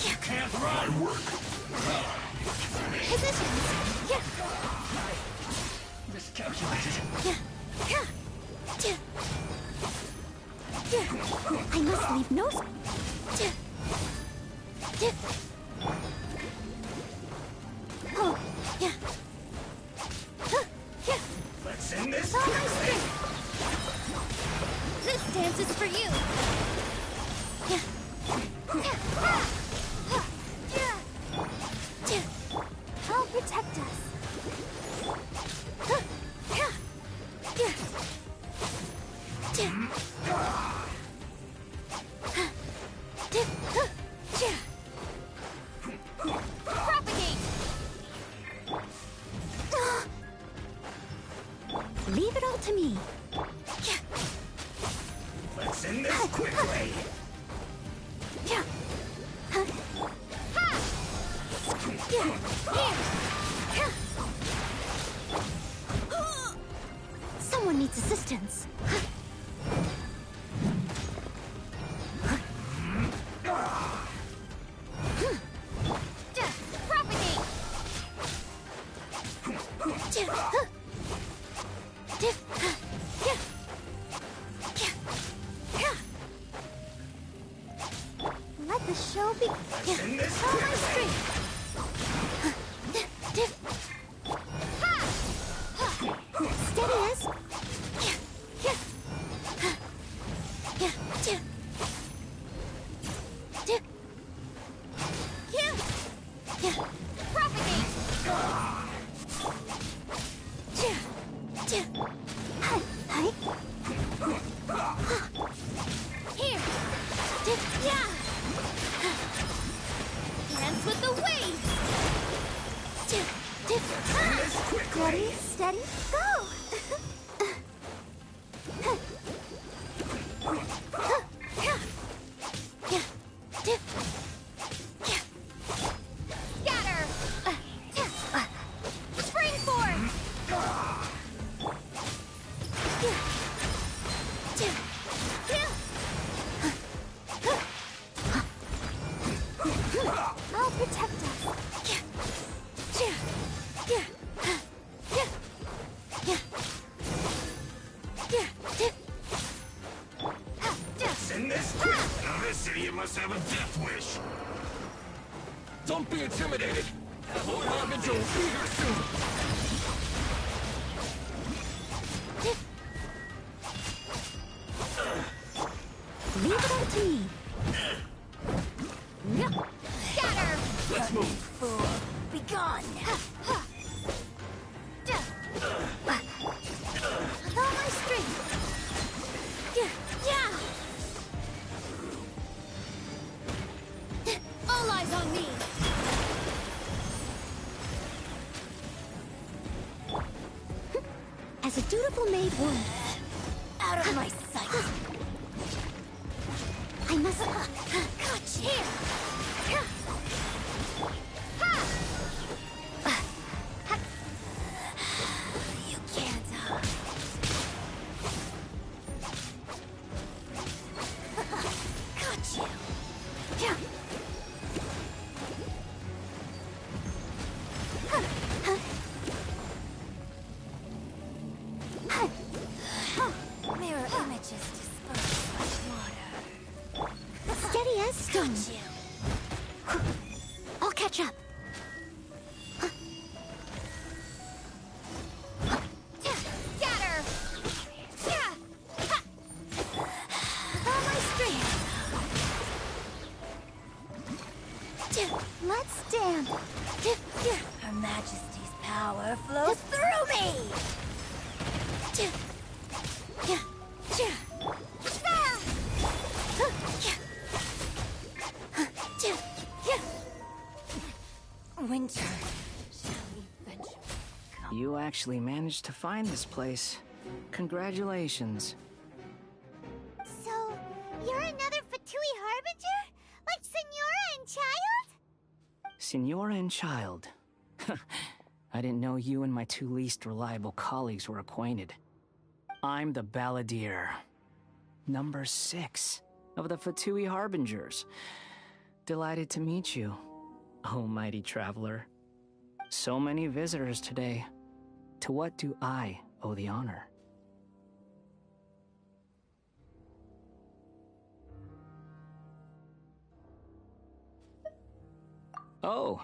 You can't run! My work! Positions. Miscalculated! I must leave no... Oh, yeah. Let's end this Oh, my quickly! This dance is for you! I'll protect us. Propagate! Leave it all to me. Let's end this quickly! Someone needs assistance. Propagate! Let the show be. Let's end this Show my quickly! strength. Steady as. Propagate! Here! Dance with the waves! This quickly! Ready, steady, go! Scatter! Spring force! I'll protect us. You must have a death wish. Don't be intimidated! Lord Harbinger will be here soon! Leave it all to me. Scatter! Let's move. Fool, be gone! With all my strength! Yeah! All eyes on me. As a dutiful maid would. Out of my sight! I must... Catch here! You can't, Got you! Yeah. Mirror images dispersed like water. Steady as stone. Got you! I'll catch up. Scatter! With all my strength! Let's dance! Her Majesty's power flows through me! Winter, shall we venture? You actually managed to find this place. Congratulations. So, you're another Fatui Harbinger? Like Senora and Child? Senora and Child. I didn't know you and my two least reliable colleagues were acquainted. I'm the Balladeer. Number 6 of the Fatui Harbingers. Delighted to meet you, oh mighty traveler. So many visitors today. To what do I owe the honor? Oh,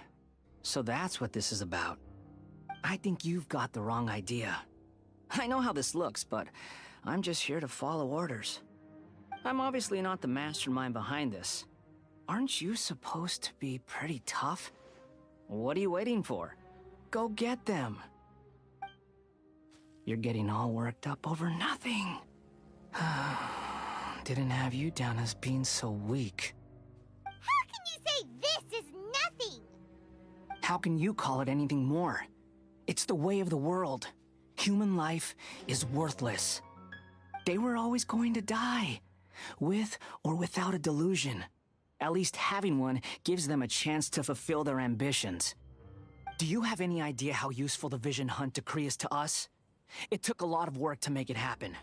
so that's what this is about. I think you've got the wrong idea. I know how this looks, but I'm just here to follow orders. I'm obviously not the mastermind behind this. Aren't you supposed to be pretty tough? What are you waiting for? Go get them. You're getting all worked up over nothing. Didn't have you down as being so weak. How can you say this is nothing? How can you call it anything more? It's the way of the world. Human life is worthless. They were always going to die, with or without a delusion. At least having one gives them a chance to fulfill their ambitions. Do you have any idea how useful the Vision Hunt decree is to us? It took a lot of work to make it happen.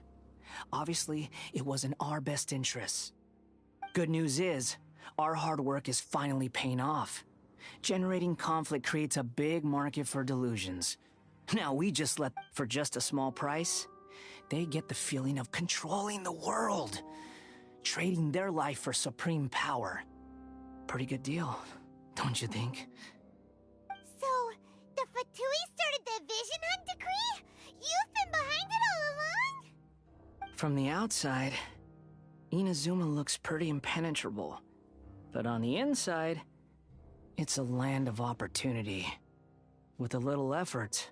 Obviously, it was in our best interests. Good news is, our hard work is finally paying off. Generating conflict creates a big market for delusions. Now we just let, for just a small price, they get the feeling of controlling the world, trading their life for supreme power. Pretty good deal, don't you think? So, the Fatui started the Vision Hunt decree? You've been behind it all along? From the outside, Inazuma looks pretty impenetrable. But on the inside, it's a land of opportunity. With a little effort,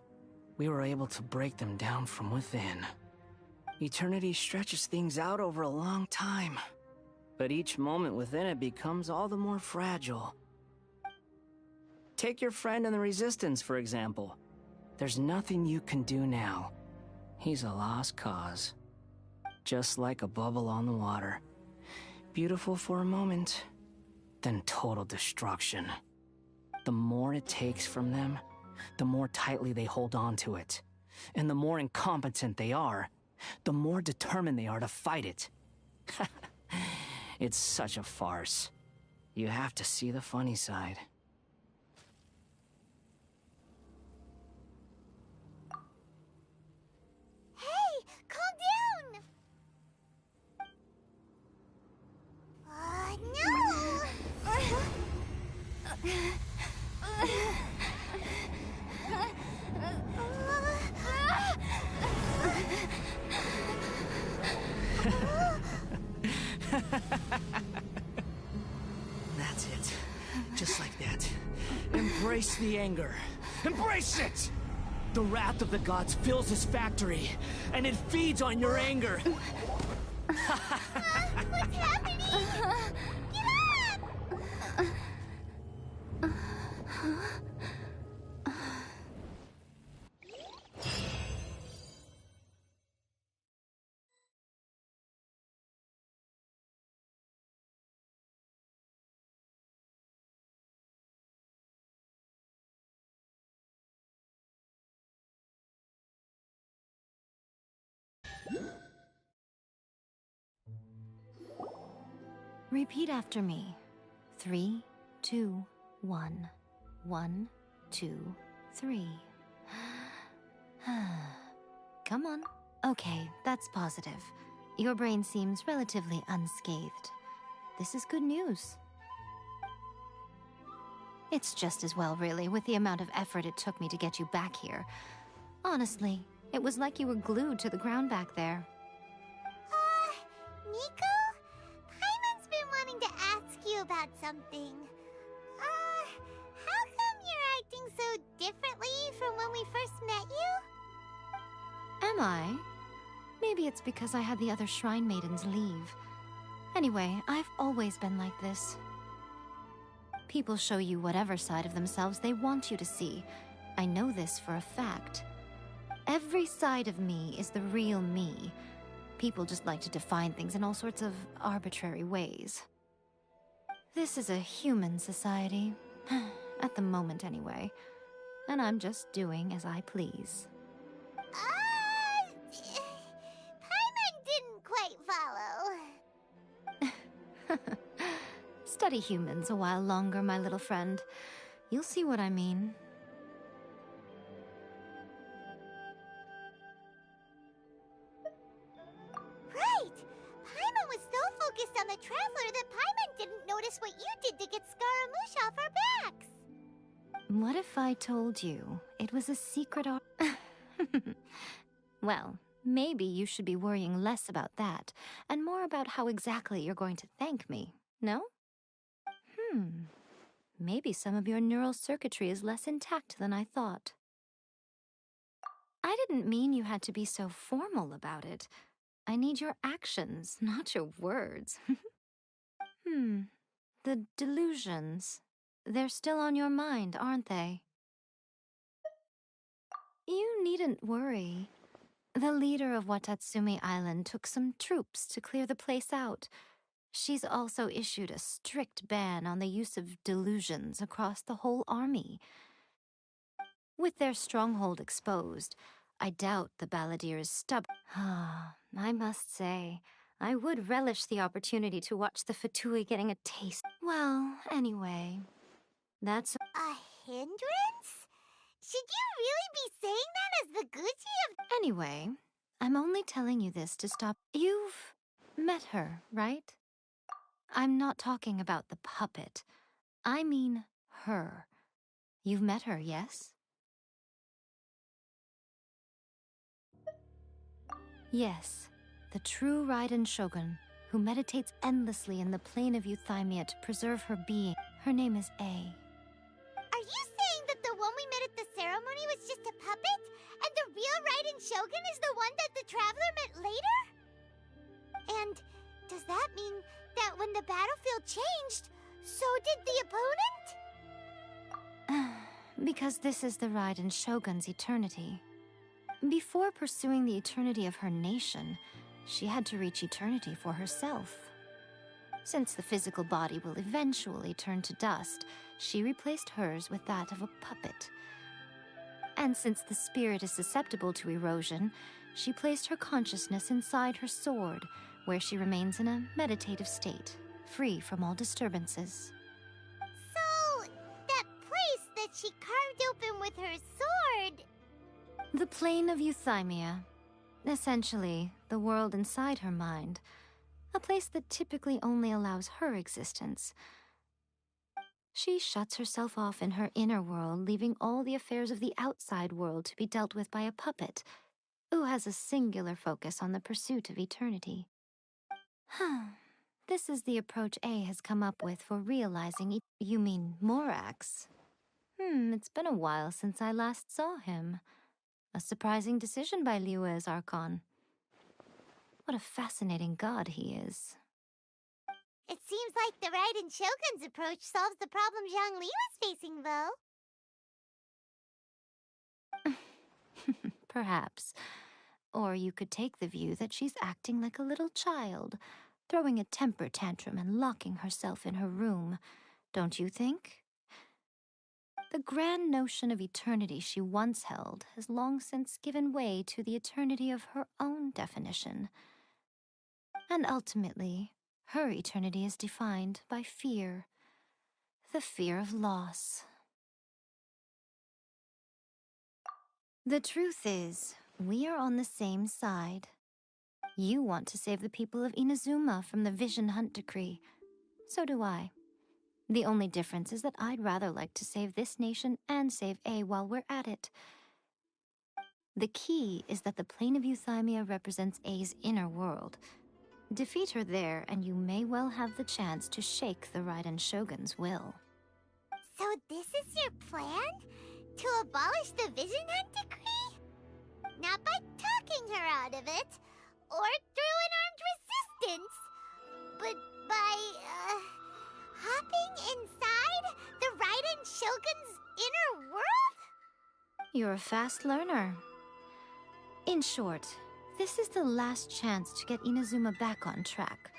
we were able to break them down from within. Eternity stretches things out over a long time, but each moment within it becomes all the more fragile. Take your friend in the Resistance, for example. There's nothing you can do now. He's a lost cause. Just like a bubble on the water. Beautiful for a moment, then total destruction. The more it takes from them, the more tightly they hold on to it. And the more incompetent they are, the more determined they are to fight it. It's such a farce. You have to see the funny side. Hey, calm down! No! Embrace the anger. Embrace it! The wrath of the gods fills this factory, and it feeds on your anger. What's happening? Get up! Repeat after me. 3, 2, 1. 1, 2, 3. Come on. Okay, that's positive. Your brain seems relatively unscathed. This is good news. It's just as well, really, with the amount of effort it took me to get you back here. Honestly, it was like you were glued to the ground back there. Nico? Paimon's been wanting to ask you about something. How come you're acting so differently from when we first met you? Am I? Maybe it's because I had the other Shrine Maidens leave. Anyway, I've always been like this. People show you whatever side of themselves they want you to see. I know this for a fact. Every side of me is the real me. People just like to define things in all sorts of arbitrary ways. This is a human society. At the moment, anyway. And I'm just doing as I please. Paimon didn't quite follow. Study humans a while longer, my little friend. You'll see what I mean. Right! Paimon was so focused on the Traveler that Paimon didn't notice what you did to get Scaramouche off our backs! What if I told you it was a secret Well, maybe you should be worrying less about that, and more about how exactly you're going to thank me, no? Maybe some of your neural circuitry is less intact than I thought. I didn't mean you had to be so formal about it. I need your actions, not your words. The delusions. They're still on your mind, aren't they? You needn't worry. The leader of Watatsumi Island took some troops to clear the place out. She's also issued a strict ban on the use of delusions across the whole army. With their stronghold exposed, I doubt the Balladeer's stubborn. I must say, I would relish the opportunity to watch the Fatui getting a taste. Well, anyway, that's a hindrance? Should you really be saying that as the Gucci of— Anyway, I'm only telling you this to stop. You've met her, right? I'm not talking about the puppet. I mean her. You've met her, yes? Yes, the true Raiden Shogun, who meditates endlessly in the plane of Euthymia to preserve her being. Her name is A. Are you saying that the one we met at the ceremony was just a puppet? And the real Raiden Shogun is the one that the Traveler met later? And does that mean that when the battlefield changed, so did the opponent? Because this is the Raiden Shogun's eternity. Before pursuing the eternity of her nation, she had to reach eternity for herself. Since the physical body will eventually turn to dust, she replaced hers with that of a puppet. And since the spirit is susceptible to erosion, she placed her consciousness inside her sword, where she remains in a meditative state, free from all disturbances. So, that place that she carved open with her sword... The plane of Euthymia. Essentially, the world inside her mind. A place that typically only allows her existence. She shuts herself off in her inner world, leaving all the affairs of the outside world to be dealt with by a puppet, who has a singular focus on the pursuit of eternity. This is the approach A has come up with for realizing You mean Morax? It's been a while since I last saw him. A surprising decision by Liyue's Archon. What a fascinating god he is. It seems like the Raiden Shogun's approach solves the problem Zhongli was facing, though. Perhaps. Or you could take the view that she's acting like a little child, throwing a temper tantrum and locking herself in her room. Don't you think? The grand notion of eternity she once held has long since given way to the eternity of her own definition. And ultimately, her eternity is defined by fear. The fear of loss. The truth is, we are on the same side. You want to save the people of Inazuma from the Vision Hunt decree. So do I. The only difference is that I'd rather like to save this nation and save A while we're at it. The key is that the plane of Euthymia represents A's inner world. Defeat her there, and you may well have the chance to shake the Raiden Shogun's will. So this is your plan? To abolish the Vision Hunt decree? Not by talking her out of it, or through an armed resistance, but by, hopping inside the Raiden Shogun's inner world? You're a fast learner. In short, this is the last chance to get Inazuma back on track.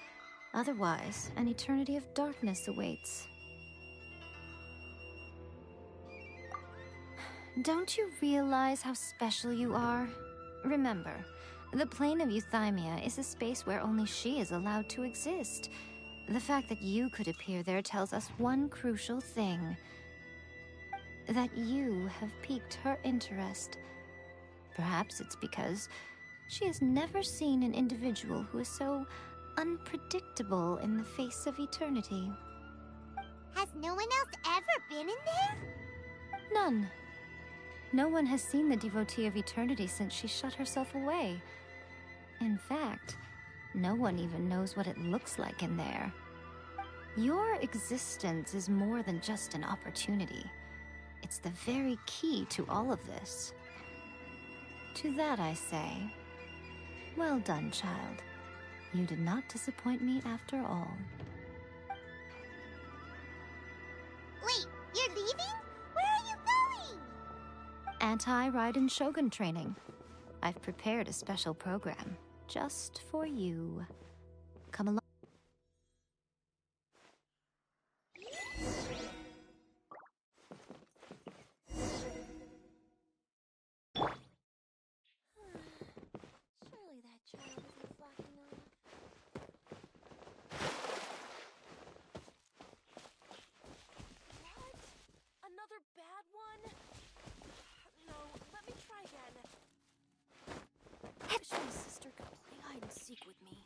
Otherwise, an eternity of darkness awaits. Don't you realize how special you are? Remember, the plane of Euthymia is a space where only she is allowed to exist. The fact that you could appear there tells us one crucial thing. That you have piqued her interest. Perhaps it's because she has never seen an individual who is so unpredictable in the face of eternity. Has no one else ever been in there? None. No one has seen the devotee of eternity since she shut herself away. In fact, no one even knows what it looks like in there. Your existence is more than just an opportunity. It's the very key to all of this. To that I say, well done, child. You did not disappoint me after all. Wait, you're leaving? Where are you going? Anti-Raiden Shogun training. I've prepared a special program just for you. Come along. Surely that child isn't flocking off. What? Another bad one? No, let me try again. I wish my sister could play hide and seek with me.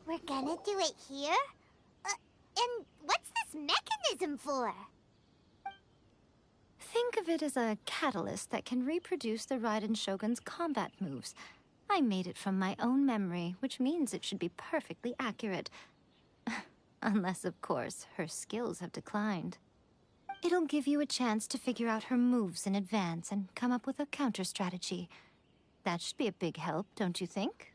We're gonna do it here? And what's this mechanism for? Think of it as a catalyst that can reproduce the Raiden Shogun's combat moves. I made it from my own memory, which means it should be perfectly accurate. Unless, of course, her skills have declined. It'll give you a chance to figure out her moves in advance and come up with a counter-strategy. That should be a big help, don't you think?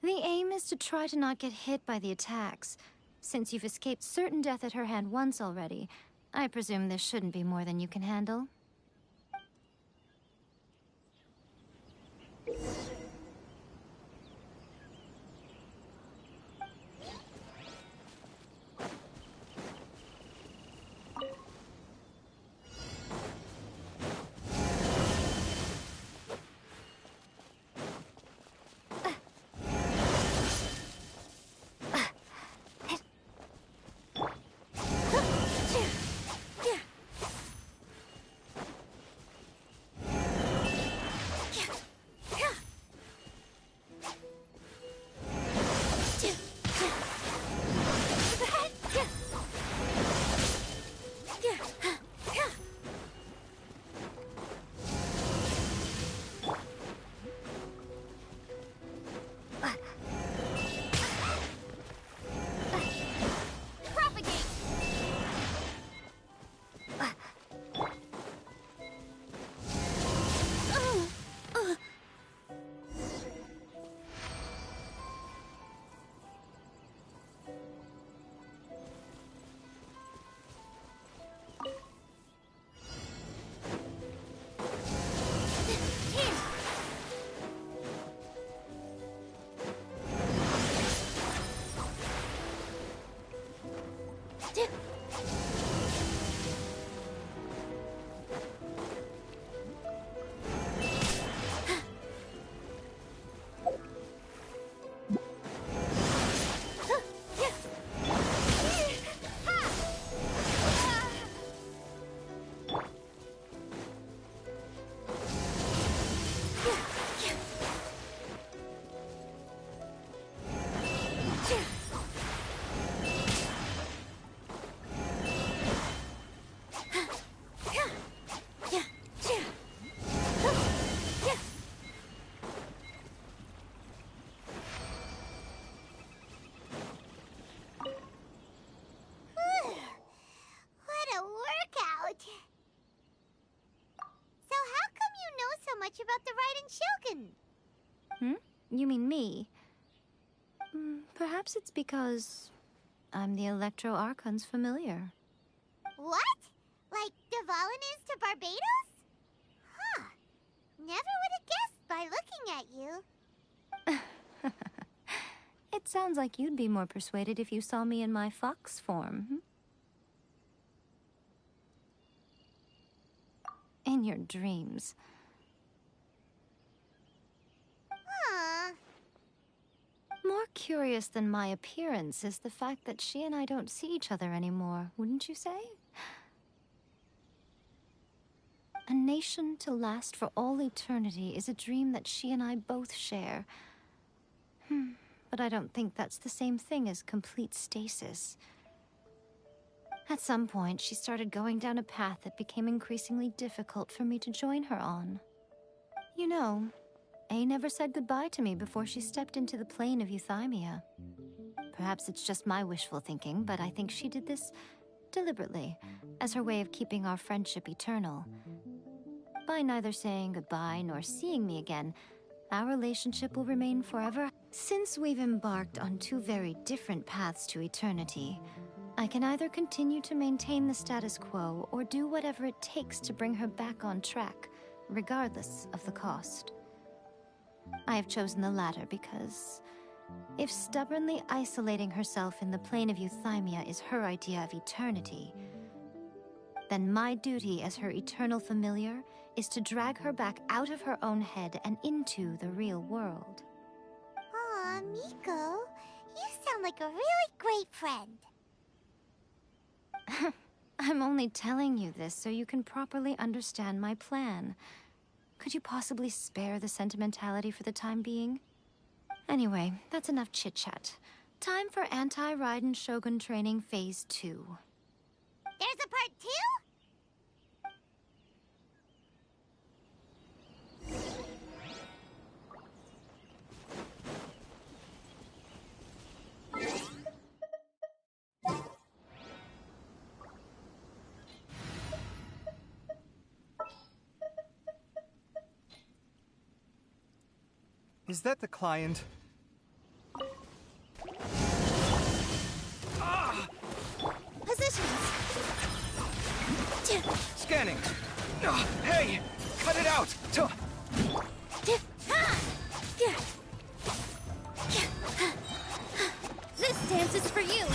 The aim is to try to not get hit by the attacks. Since you've escaped certain death at her hand once already, I presume this shouldn't be more than you can handle. About the Raiden Shogun? You mean me? Perhaps it's because I'm the Electro Archon's familiar. What? Like Dvalin is to Barbados? Huh. Never would have guessed by looking at you. It sounds like you'd be more persuaded if you saw me in my fox form. In your dreams. More curious than my appearance is the fact that she and I don't see each other anymore, wouldn't you say? A nation to last for all eternity is a dream that she and I both share. But I don't think that's the same thing as complete stasis. At some point, she started going down a path that became increasingly difficult for me to join her on. You know, A never said goodbye to me before she stepped into the plane of Euthymia. Perhaps it's just my wishful thinking, but I think she did this deliberately, as her way of keeping our friendship eternal. By neither saying goodbye nor seeing me again, our relationship will remain forever. Since we've embarked on two very different paths to eternity, I can either continue to maintain the status quo or do whatever it takes to bring her back on track, regardless of the cost. I have chosen the latter because if stubbornly isolating herself in the plane of Euthymia is her idea of eternity, then my duty as her eternal familiar is to drag her back out of her own head and into the real world. Aw, Miko, you sound like a really great friend. I'm only telling you this so you can properly understand my plan. Could you possibly spare the sentimentality for the time being? Anyway, that's enough chit-chat. Time for Anti-Raiden Shogun Training Phase 2. There's a part 2? Is that the client? Positions. Scanning. Hey! Cut it out! This dance is for you.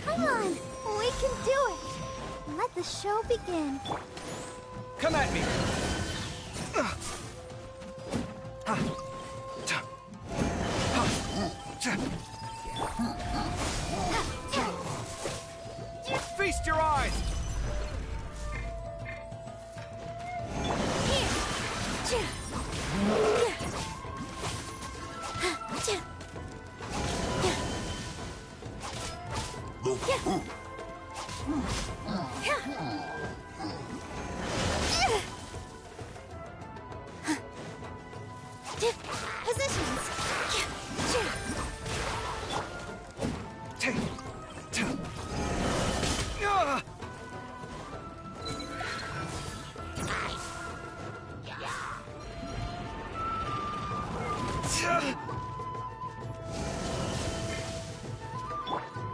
Come on, we can do it. Let the show begin. Come at me! Feast your eyes! Positions.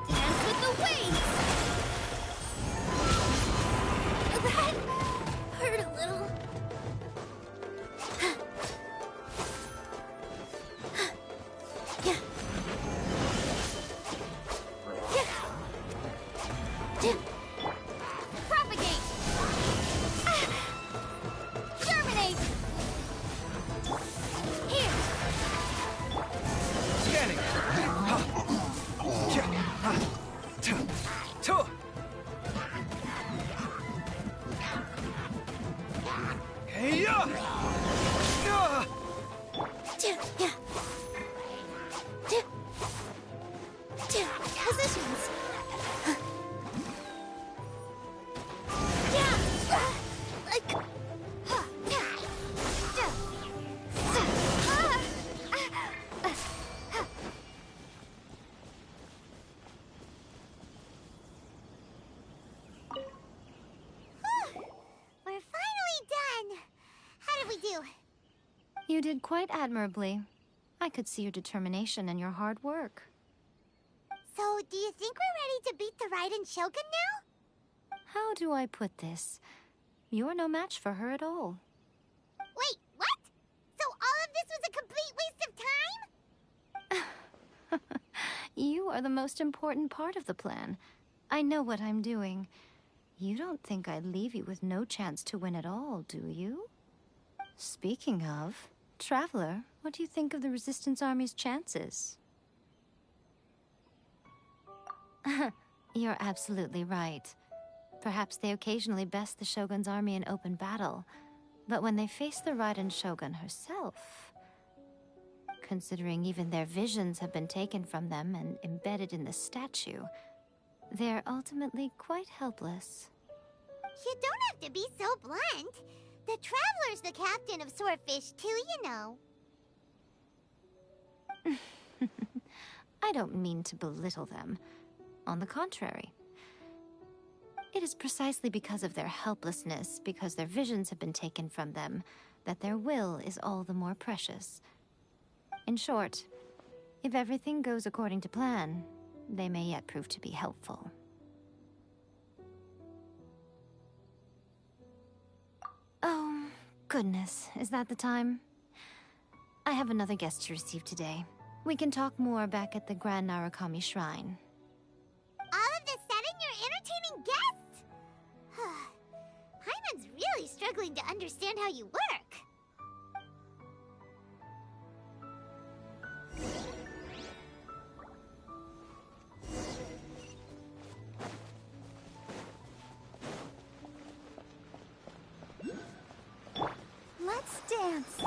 Dance with the waves. That hurt a little. Propagate! Germinate! Here! Scanning! Positions. We're finally done. How did we do? You did quite admirably. I could see your determination and your hard work. So, do you think we're ready to beat the Raiden Shogun now? How do I put this? You're no match for her at all. Wait, what? So all of this was a complete waste of time? You are the most important part of the plan. I know what I'm doing. You don't think I'd leave you with no chance to win at all, do you? Speaking of, Traveler, what do you think of the Resistance Army's chances? You're absolutely right. Perhaps they occasionally best the Shogun's army in open battle, but when they face the Raiden Shogun herself... Considering even their visions have been taken from them and embedded in the statue, they're ultimately quite helpless. You don't have to be so blunt. The Traveler's the captain of Swordfish too, you know. I don't mean to belittle them. On the contrary. It is precisely because of their helplessness, because their visions have been taken from them, that their will is all the more precious. In short, if everything goes according to plan, they may yet prove to be helpful. Oh, goodness, is that the time? I have another guest to receive today. We can talk more back at the Grand Narukami Shrine. All of this sudden, you're entertaining guests? Paimon's really struggling to understand how you work. Let's dance.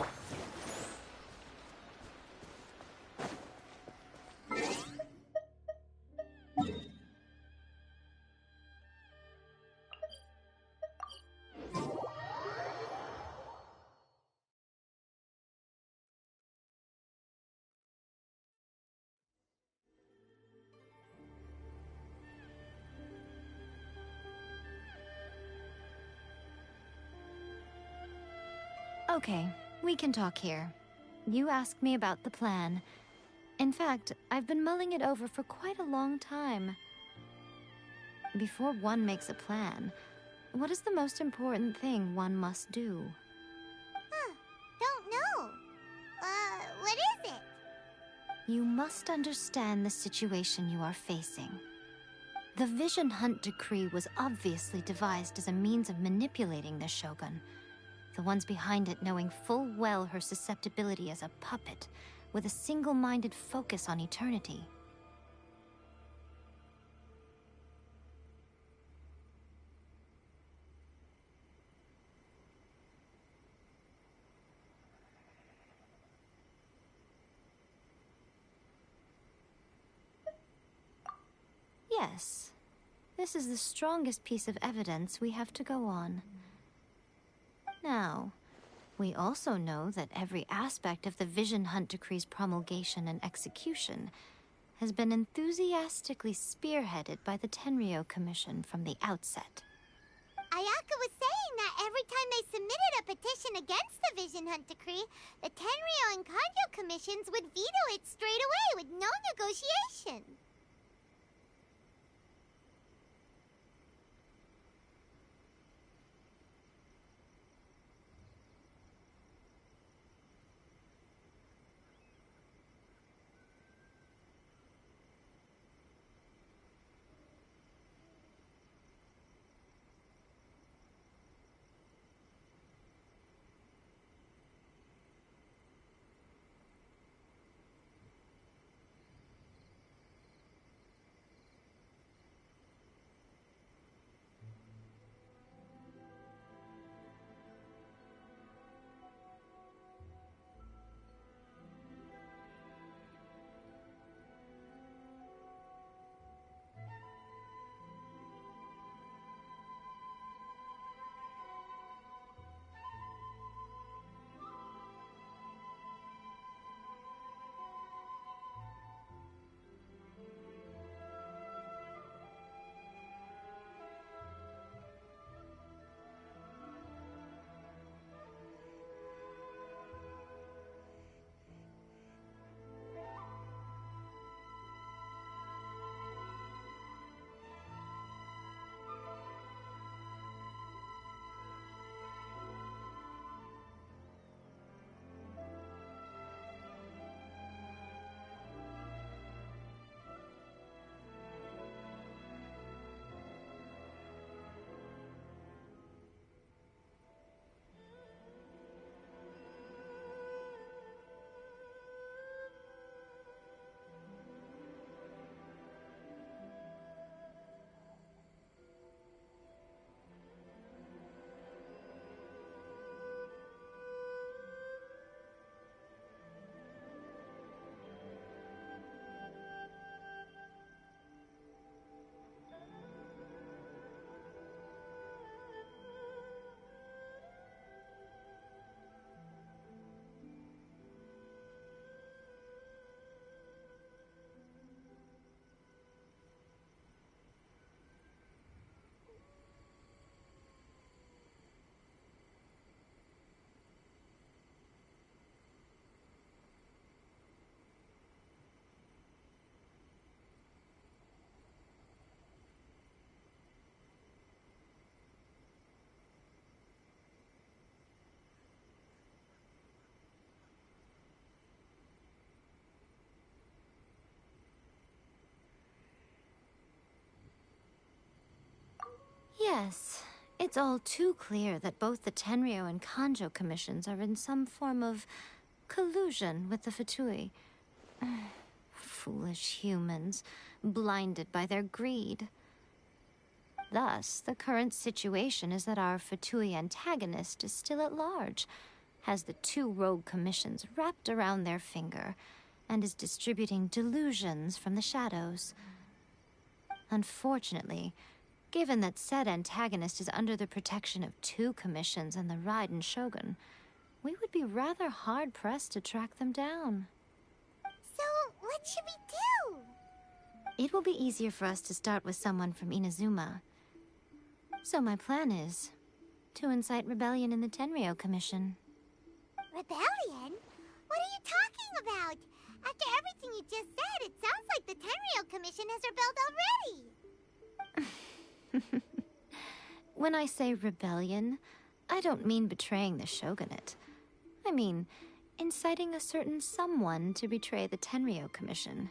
Okay, we can talk here. You asked me about the plan. In fact, I've been mulling it over for quite a long time. Before one makes a plan, what is the most important thing one must do? Don't know. What is it? You must understand the situation you are facing. The Vision Hunt Decree was obviously devised as a means of manipulating the Shogun. The ones behind it knowing full well her susceptibility as a puppet, with a single-minded focus on eternity. Yes, this is the strongest piece of evidence we have to go on. Now, we also know that every aspect of the Vision Hunt Decree's promulgation and execution has been enthusiastically spearheaded by the Tenryo Commission from the outset. Ayaka was saying that every time they submitted a petition against the Vision Hunt Decree, the Tenryo and Kanjo commissions would veto it straight away with no negotiation. Yes, it's all too clear that both the Tenryo and Kanjo commissions are in some form of collusion with the Fatui. Foolish humans, blinded by their greed. Thus, the current situation is that our Fatui antagonist is still at large, has the two rogue commissions wrapped around their finger, and is distributing delusions from the shadows. Unfortunately, given that said antagonist is under the protection of two commissions and the Raiden Shogun, we would be rather hard-pressed to track them down. So, what should we do? It will be easier for us to start with someone from Inazuma. So my plan is to incite rebellion in the Tenryo Commission. Rebellion? What are you talking about? After everything you just said, it sounds like the Tenryo Commission has rebelled already. When I say rebellion, I don't mean betraying the shogunate. I mean inciting a certain someone to betray the Tenryo Commission.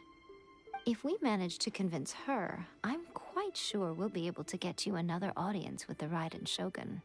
If we manage to convince her, I'm quite sure we'll be able to get you another audience with the Raiden Shogun.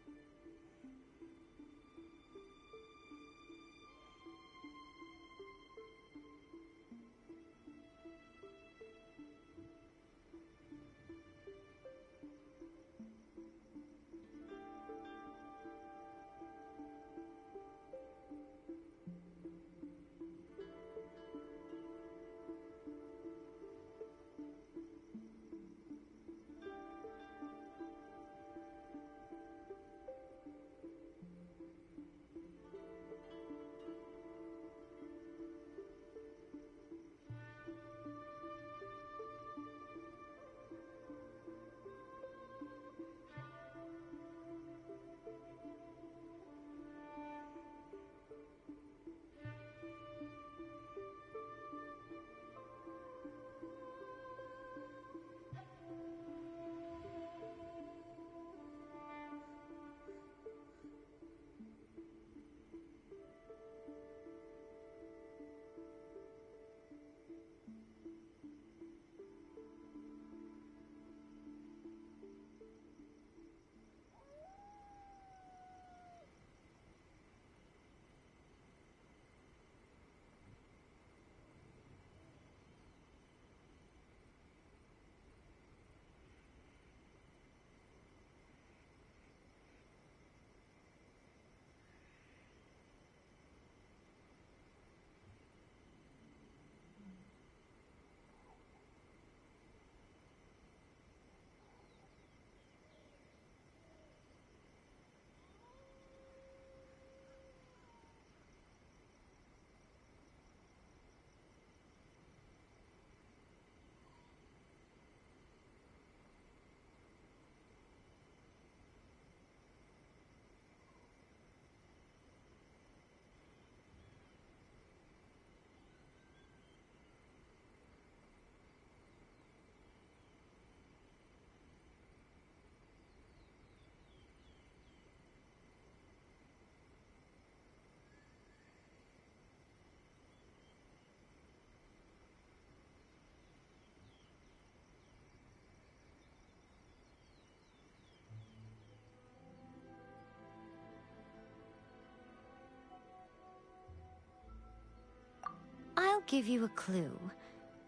I'll give you a clue.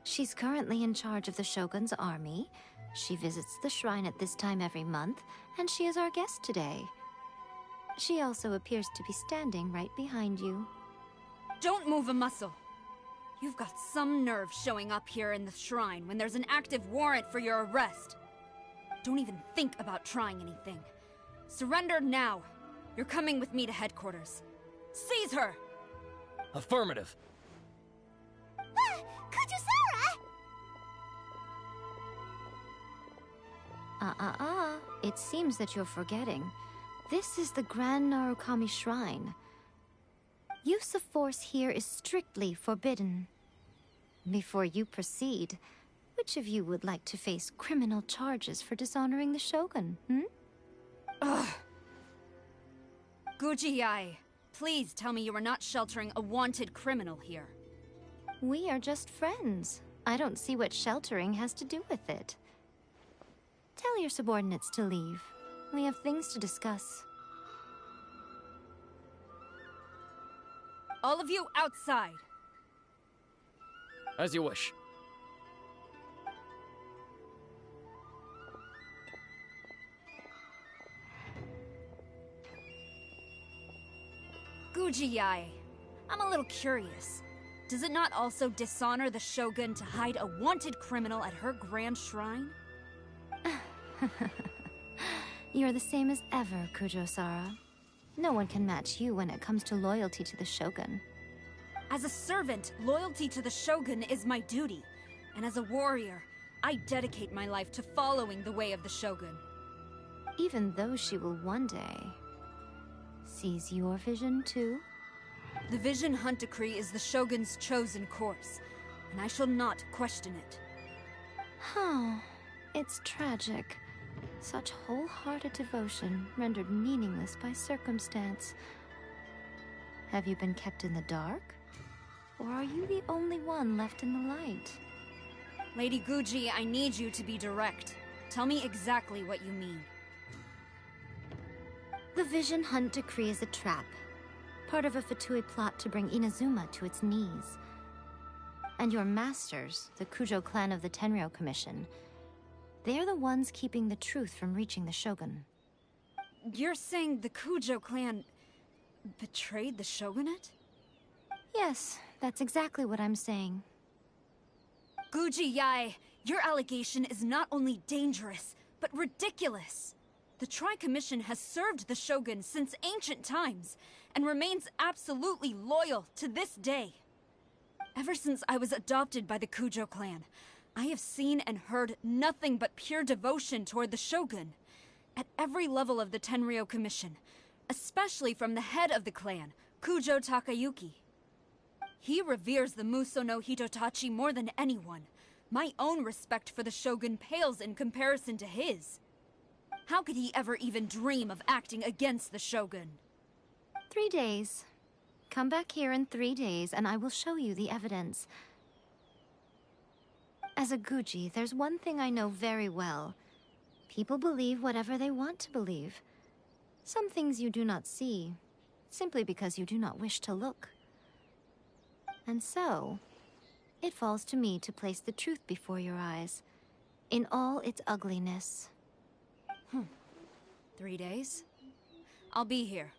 She's currently in charge of the Shogun's army. She visits the shrine at this time every month, and she is our guest today. She also appears to be standing right behind you. Don't move a muscle. You've got some nerve showing up here in the shrine when there's an active warrant for your arrest. Don't even think about trying anything. Surrender now. You're coming with me to headquarters. Seize her! Affirmative. Kujusara! It seems that you're forgetting. This is the Grand Narukami Shrine. Use of force here is strictly forbidden. Before you proceed, which of you would like to face criminal charges for dishonoring the Shogun, Ugh. Guji-ai, please tell me you are not sheltering a wanted criminal here. We are just friends. I don't see what sheltering has to do with it. Tell your subordinates to leave. We have things to discuss. All of you outside. As you wish. Gujiyai, I'm a little curious. Does it not also dishonor the Shogun to hide a wanted criminal at her grand shrine? You're the same as ever, Kujo-Sara. No one can match you when it comes to loyalty to the Shogun. As a servant, loyalty to the Shogun is my duty. And as a warrior, I dedicate my life to following the way of the Shogun. Even though she will one day seize your vision too? The Vision Hunt Decree is the Shogun's chosen course, and I shall not question it. Oh, it's tragic. Such wholehearted devotion rendered meaningless by circumstance. Have you been kept in the dark? Or are you the only one left in the light? Lady Guji, I need you to be direct. Tell me exactly what you mean. The Vision Hunt Decree is a trap. Part of a Fatui plot to bring Inazuma to its knees. And your masters, the Kujo clan of the Tenryou Commission, they're the ones keeping the truth from reaching the Shogun. You're saying the Kujo clan betrayed the Shogunate? Yes, that's exactly what I'm saying. Guji Yae, your allegation is not only dangerous, but ridiculous. The Tri-Commission has served the Shogun since ancient times, and remains absolutely loyal to this day. Ever since I was adopted by the Kujo clan, I have seen and heard nothing but pure devotion toward the Shogun. At every level of the Tenryou Commission, especially from the head of the clan, Kujo Takayuki. He reveres the Muso no Hitotachi more than anyone. My own respect for the Shogun pales in comparison to his. How could he ever even dream of acting against the Shogun? 3 days. Come back here in 3 days and I will show you the evidence. As a Guji, there's one thing I know very well. People believe whatever they want to believe. Some things you do not see, simply because you do not wish to look. And so, it falls to me to place the truth before your eyes, in all its ugliness. 3 days? I'll be here.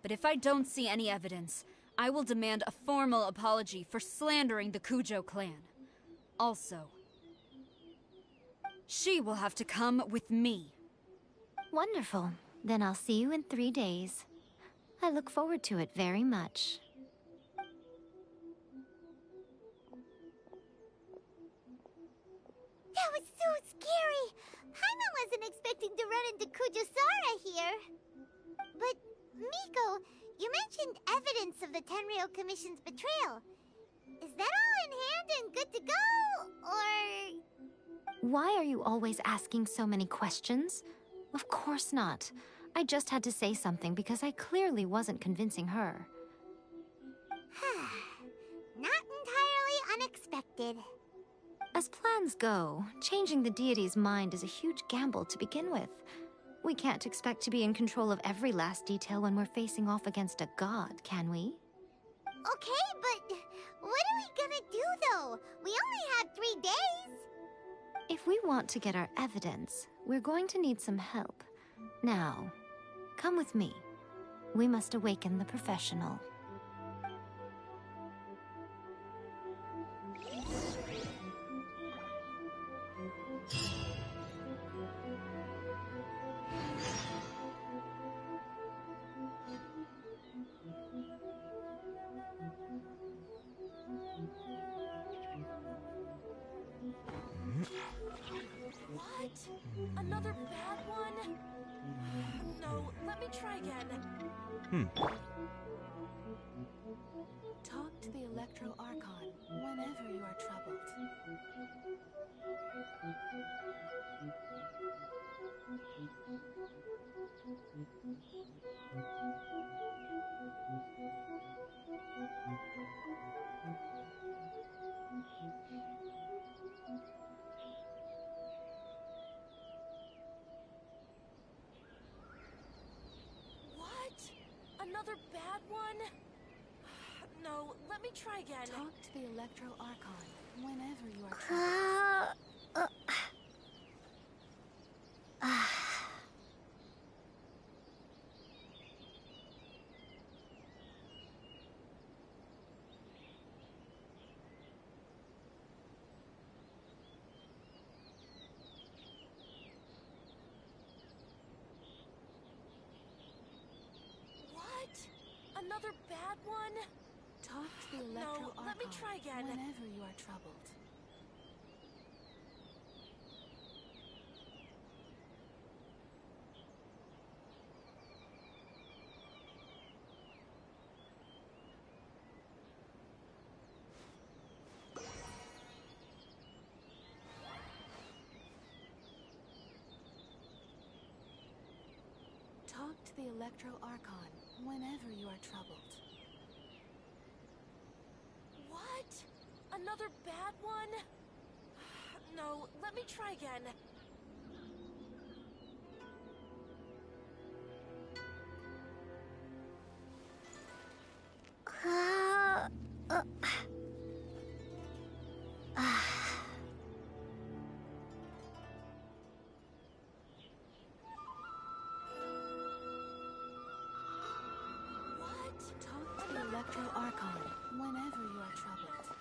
But if I don't see any evidence, I will demand a formal apology for slandering the Kujo clan. Also, she will have to come with me. Wonderful. Then I'll see you in 3 days. I look forward to it very much. That was so scary! Paimon wasn't expecting to run into Kujo-Sara here. But, Miko, you mentioned evidence of the Tenryou Commission's betrayal. Is that all in hand and good to go, or...? Why are you always asking so many questions? Of course not. I just had to say something because I clearly wasn't convincing her. Not entirely unexpected. As plans go, changing the deity's mind is a huge gamble to begin with. We can't expect to be in control of every last detail when we're facing off against a god, can we? Okay, but what are we gonna do, though? We only had 3 days! If we want to get our evidence, we're going to need some help. Now, come with me. We must awaken the professional. What? Another bad one? No, let me try again. Talk to the Electro Archon whenever you are troubled. Another bad one? No, let me try again. Talk to the Electro Archon whenever you are What? Another bad one? Talk to the Electro Archon let me try again. whenever you are troubled. Talk to the Electro Archon whenever you are troubled. What? Another bad one? No, let me try again. Talk to the Electro Archon whenever you are troubled.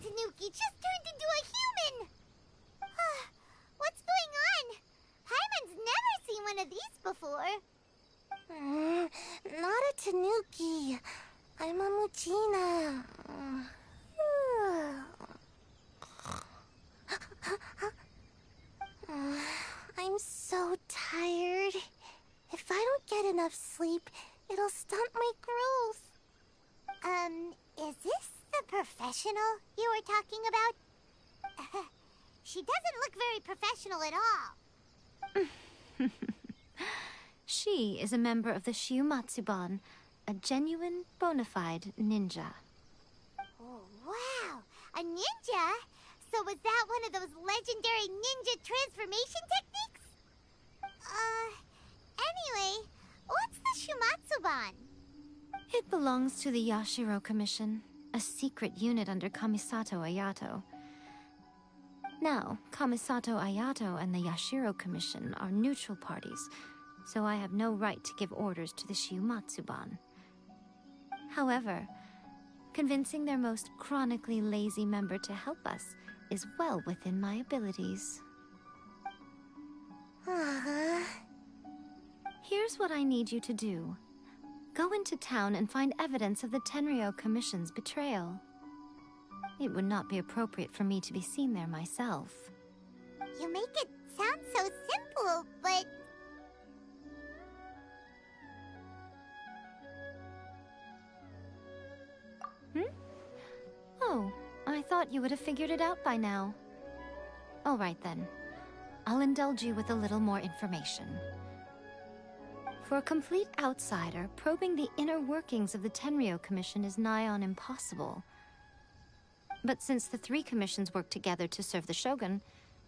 Tanuki just turned into a human! What's going on? Paimon's never seen one of these before. Not a Tanuki. I'm a Muchina. I'm so tired. If I don't get enough sleep, it'll stunt my growth. Is this the professional you were talking about? She doesn't look very professional at all. She is a member of the Shiumatsuban, a genuine, bona fide ninja. Oh, wow! A ninja? So was that one of those legendary ninja transformation techniques? Anyway, what's the Shiumatsuban? It belongs to the Yashiro Commission, a secret unit under Kamisato Ayato. Now, Kamisato Ayato and the Yashiro Commission are neutral parties, so I have no right to give orders to the Shiumatsuban. However, convincing their most chronically lazy member to help us is well within my abilities. Here's what I need you to do. Go into town and find evidence of the Tenryo Commission's betrayal. It would not be appropriate for me to be seen there myself. You make it sound so simple, but... Oh, I thought you would have figured it out by now. All right then. I'll indulge you with a little more information. For a complete outsider, probing the inner workings of the Tenryo Commission is nigh on impossible. But since the three commissions work together to serve the Shogun,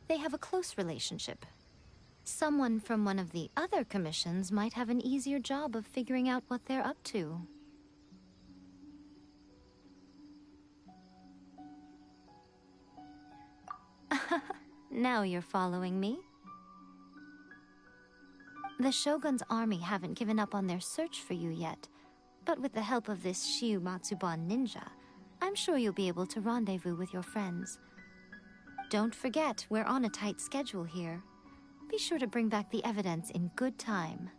they have a close relationship. Someone from one of the other commissions might have an easier job of figuring out what they're up to. Now you're following me. The Shogun's army haven't given up on their search for you yet, but with the help of this Shiumatsuban ninja, I'm sure you'll be able to rendezvous with your friends. Don't forget, we're on a tight schedule here. Be sure to bring back the evidence in good time.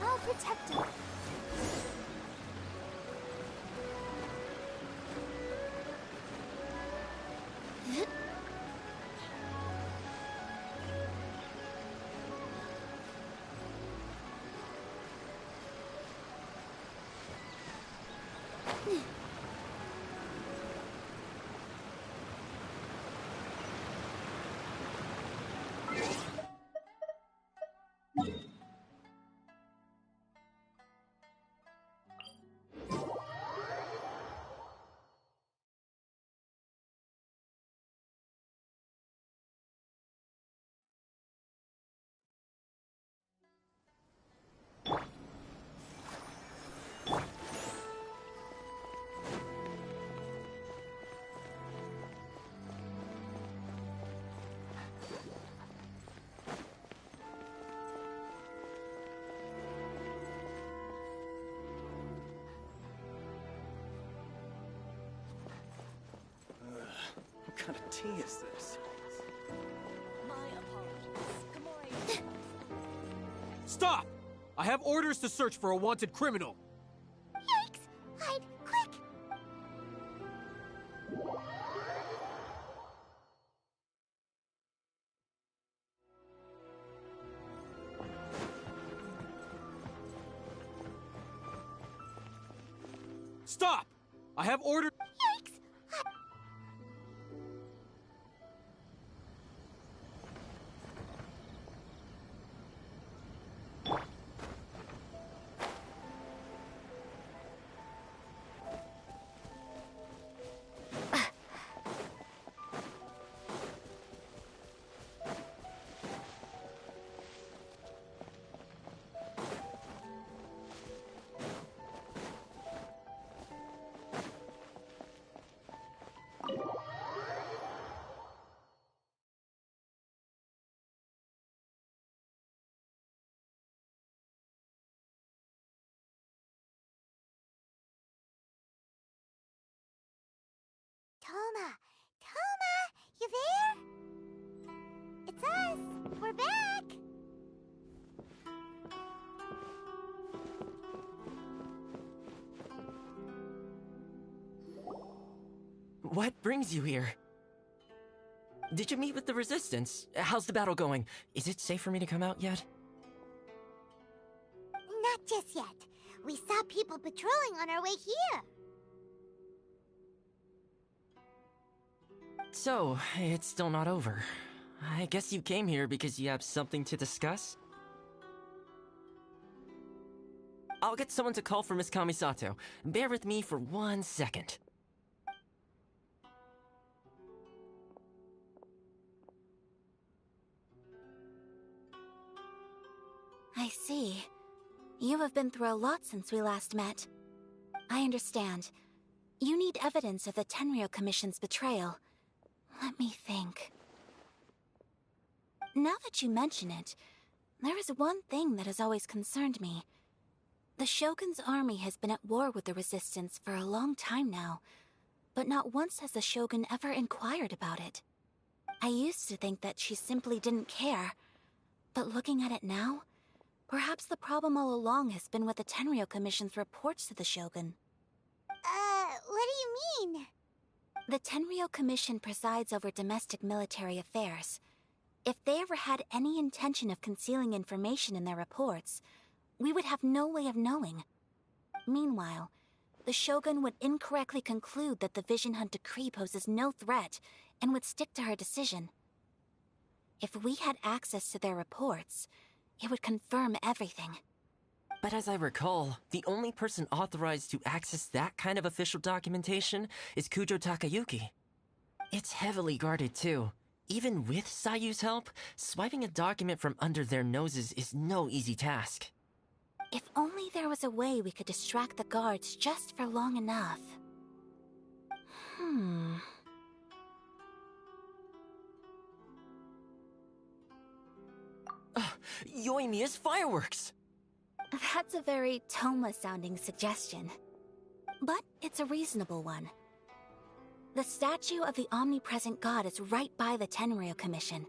I'll protect him. What kind of tea is this? My apologies. Stop! I have orders to search for a wanted criminal. Yikes! Hide, quick! Stop! I have orders. Yikes! Toma! Toma! You there? It's us! We're back! What brings you here? Did you meet with the Resistance? How's the battle going? Is it safe for me to come out yet? Not just yet. We saw people patrolling on our way here. So, it's still not over. I guess you came here because you have something to discuss? I'll get someone to call for Miss Kamisato. Bear with me for 1 second. I see. You have been through a lot since we last met. I understand. You need evidence of the Tenryou Commission's betrayal. Let me think. Now that you mention it, there is one thing that has always concerned me. The Shogun's army has been at war with the Resistance for a long time now, but not once has the Shogun ever inquired about it. I used to think that she simply didn't care, but looking at it now, perhaps the problem all along has been with the Tenryou Commission's reports to the Shogun. What do you mean? The Tenryou Commission presides over domestic military affairs. If they ever had any intention of concealing information in their reports, we would have no way of knowing. Meanwhile, the Shogun would incorrectly conclude that the Vision Hunt decree poses no threat and would stick to her decision. If we had access to their reports, it would confirm everything. But as I recall, the only person authorized to access that kind of official documentation is Kujo Takayuki. It's heavily guarded too. Even with Sayu's help, swiping a document from under their noses is no easy task. If only there was a way we could distract the guards just for long enough. Yoimiya's fireworks! That's a very Toma-sounding suggestion. But it's a reasonable one. The statue of the omnipresent god is right by the Tenryou Commission.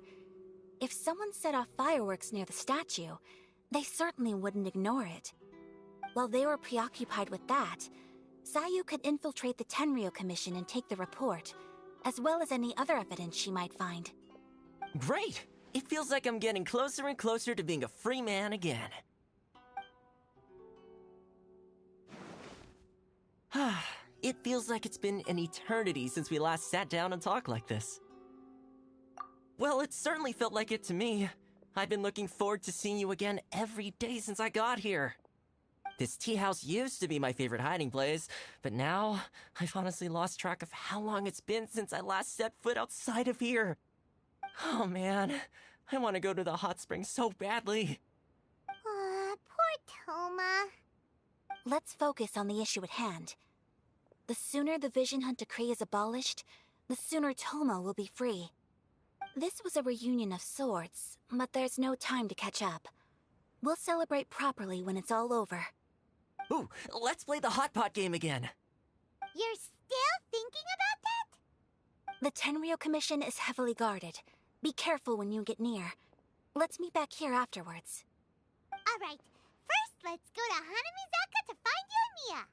If someone set off fireworks near the statue, they certainly wouldn't ignore it. While they were preoccupied with that, Sayu could infiltrate the Tenryou Commission and take the report, as well as any other evidence she might find. Great! It feels like I'm getting closer and closer to being a free man again. It feels like it's been an eternity since we last sat down and talked like this. Well, it certainly felt like it to me. I've been looking forward to seeing you again every day since I got here. This tea house used to be my favorite hiding place, but now I've honestly lost track of how long it's been since I last set foot outside of here. Oh man, I want to go to the hot springs so badly. Poor Toma. Let's focus on the issue at hand. The sooner the Vision Hunt decree is abolished, the sooner Toma will be free. This was a reunion of sorts, but there's no time to catch up. We'll celebrate properly when it's all over. Ooh, let's play the hot pot game again. You're still thinking about that? The Tenryou Commission is heavily guarded. Be careful when you get near. Let's meet back here afterwards. Alright, first let's go to Hanamizaka to find Yoimiya.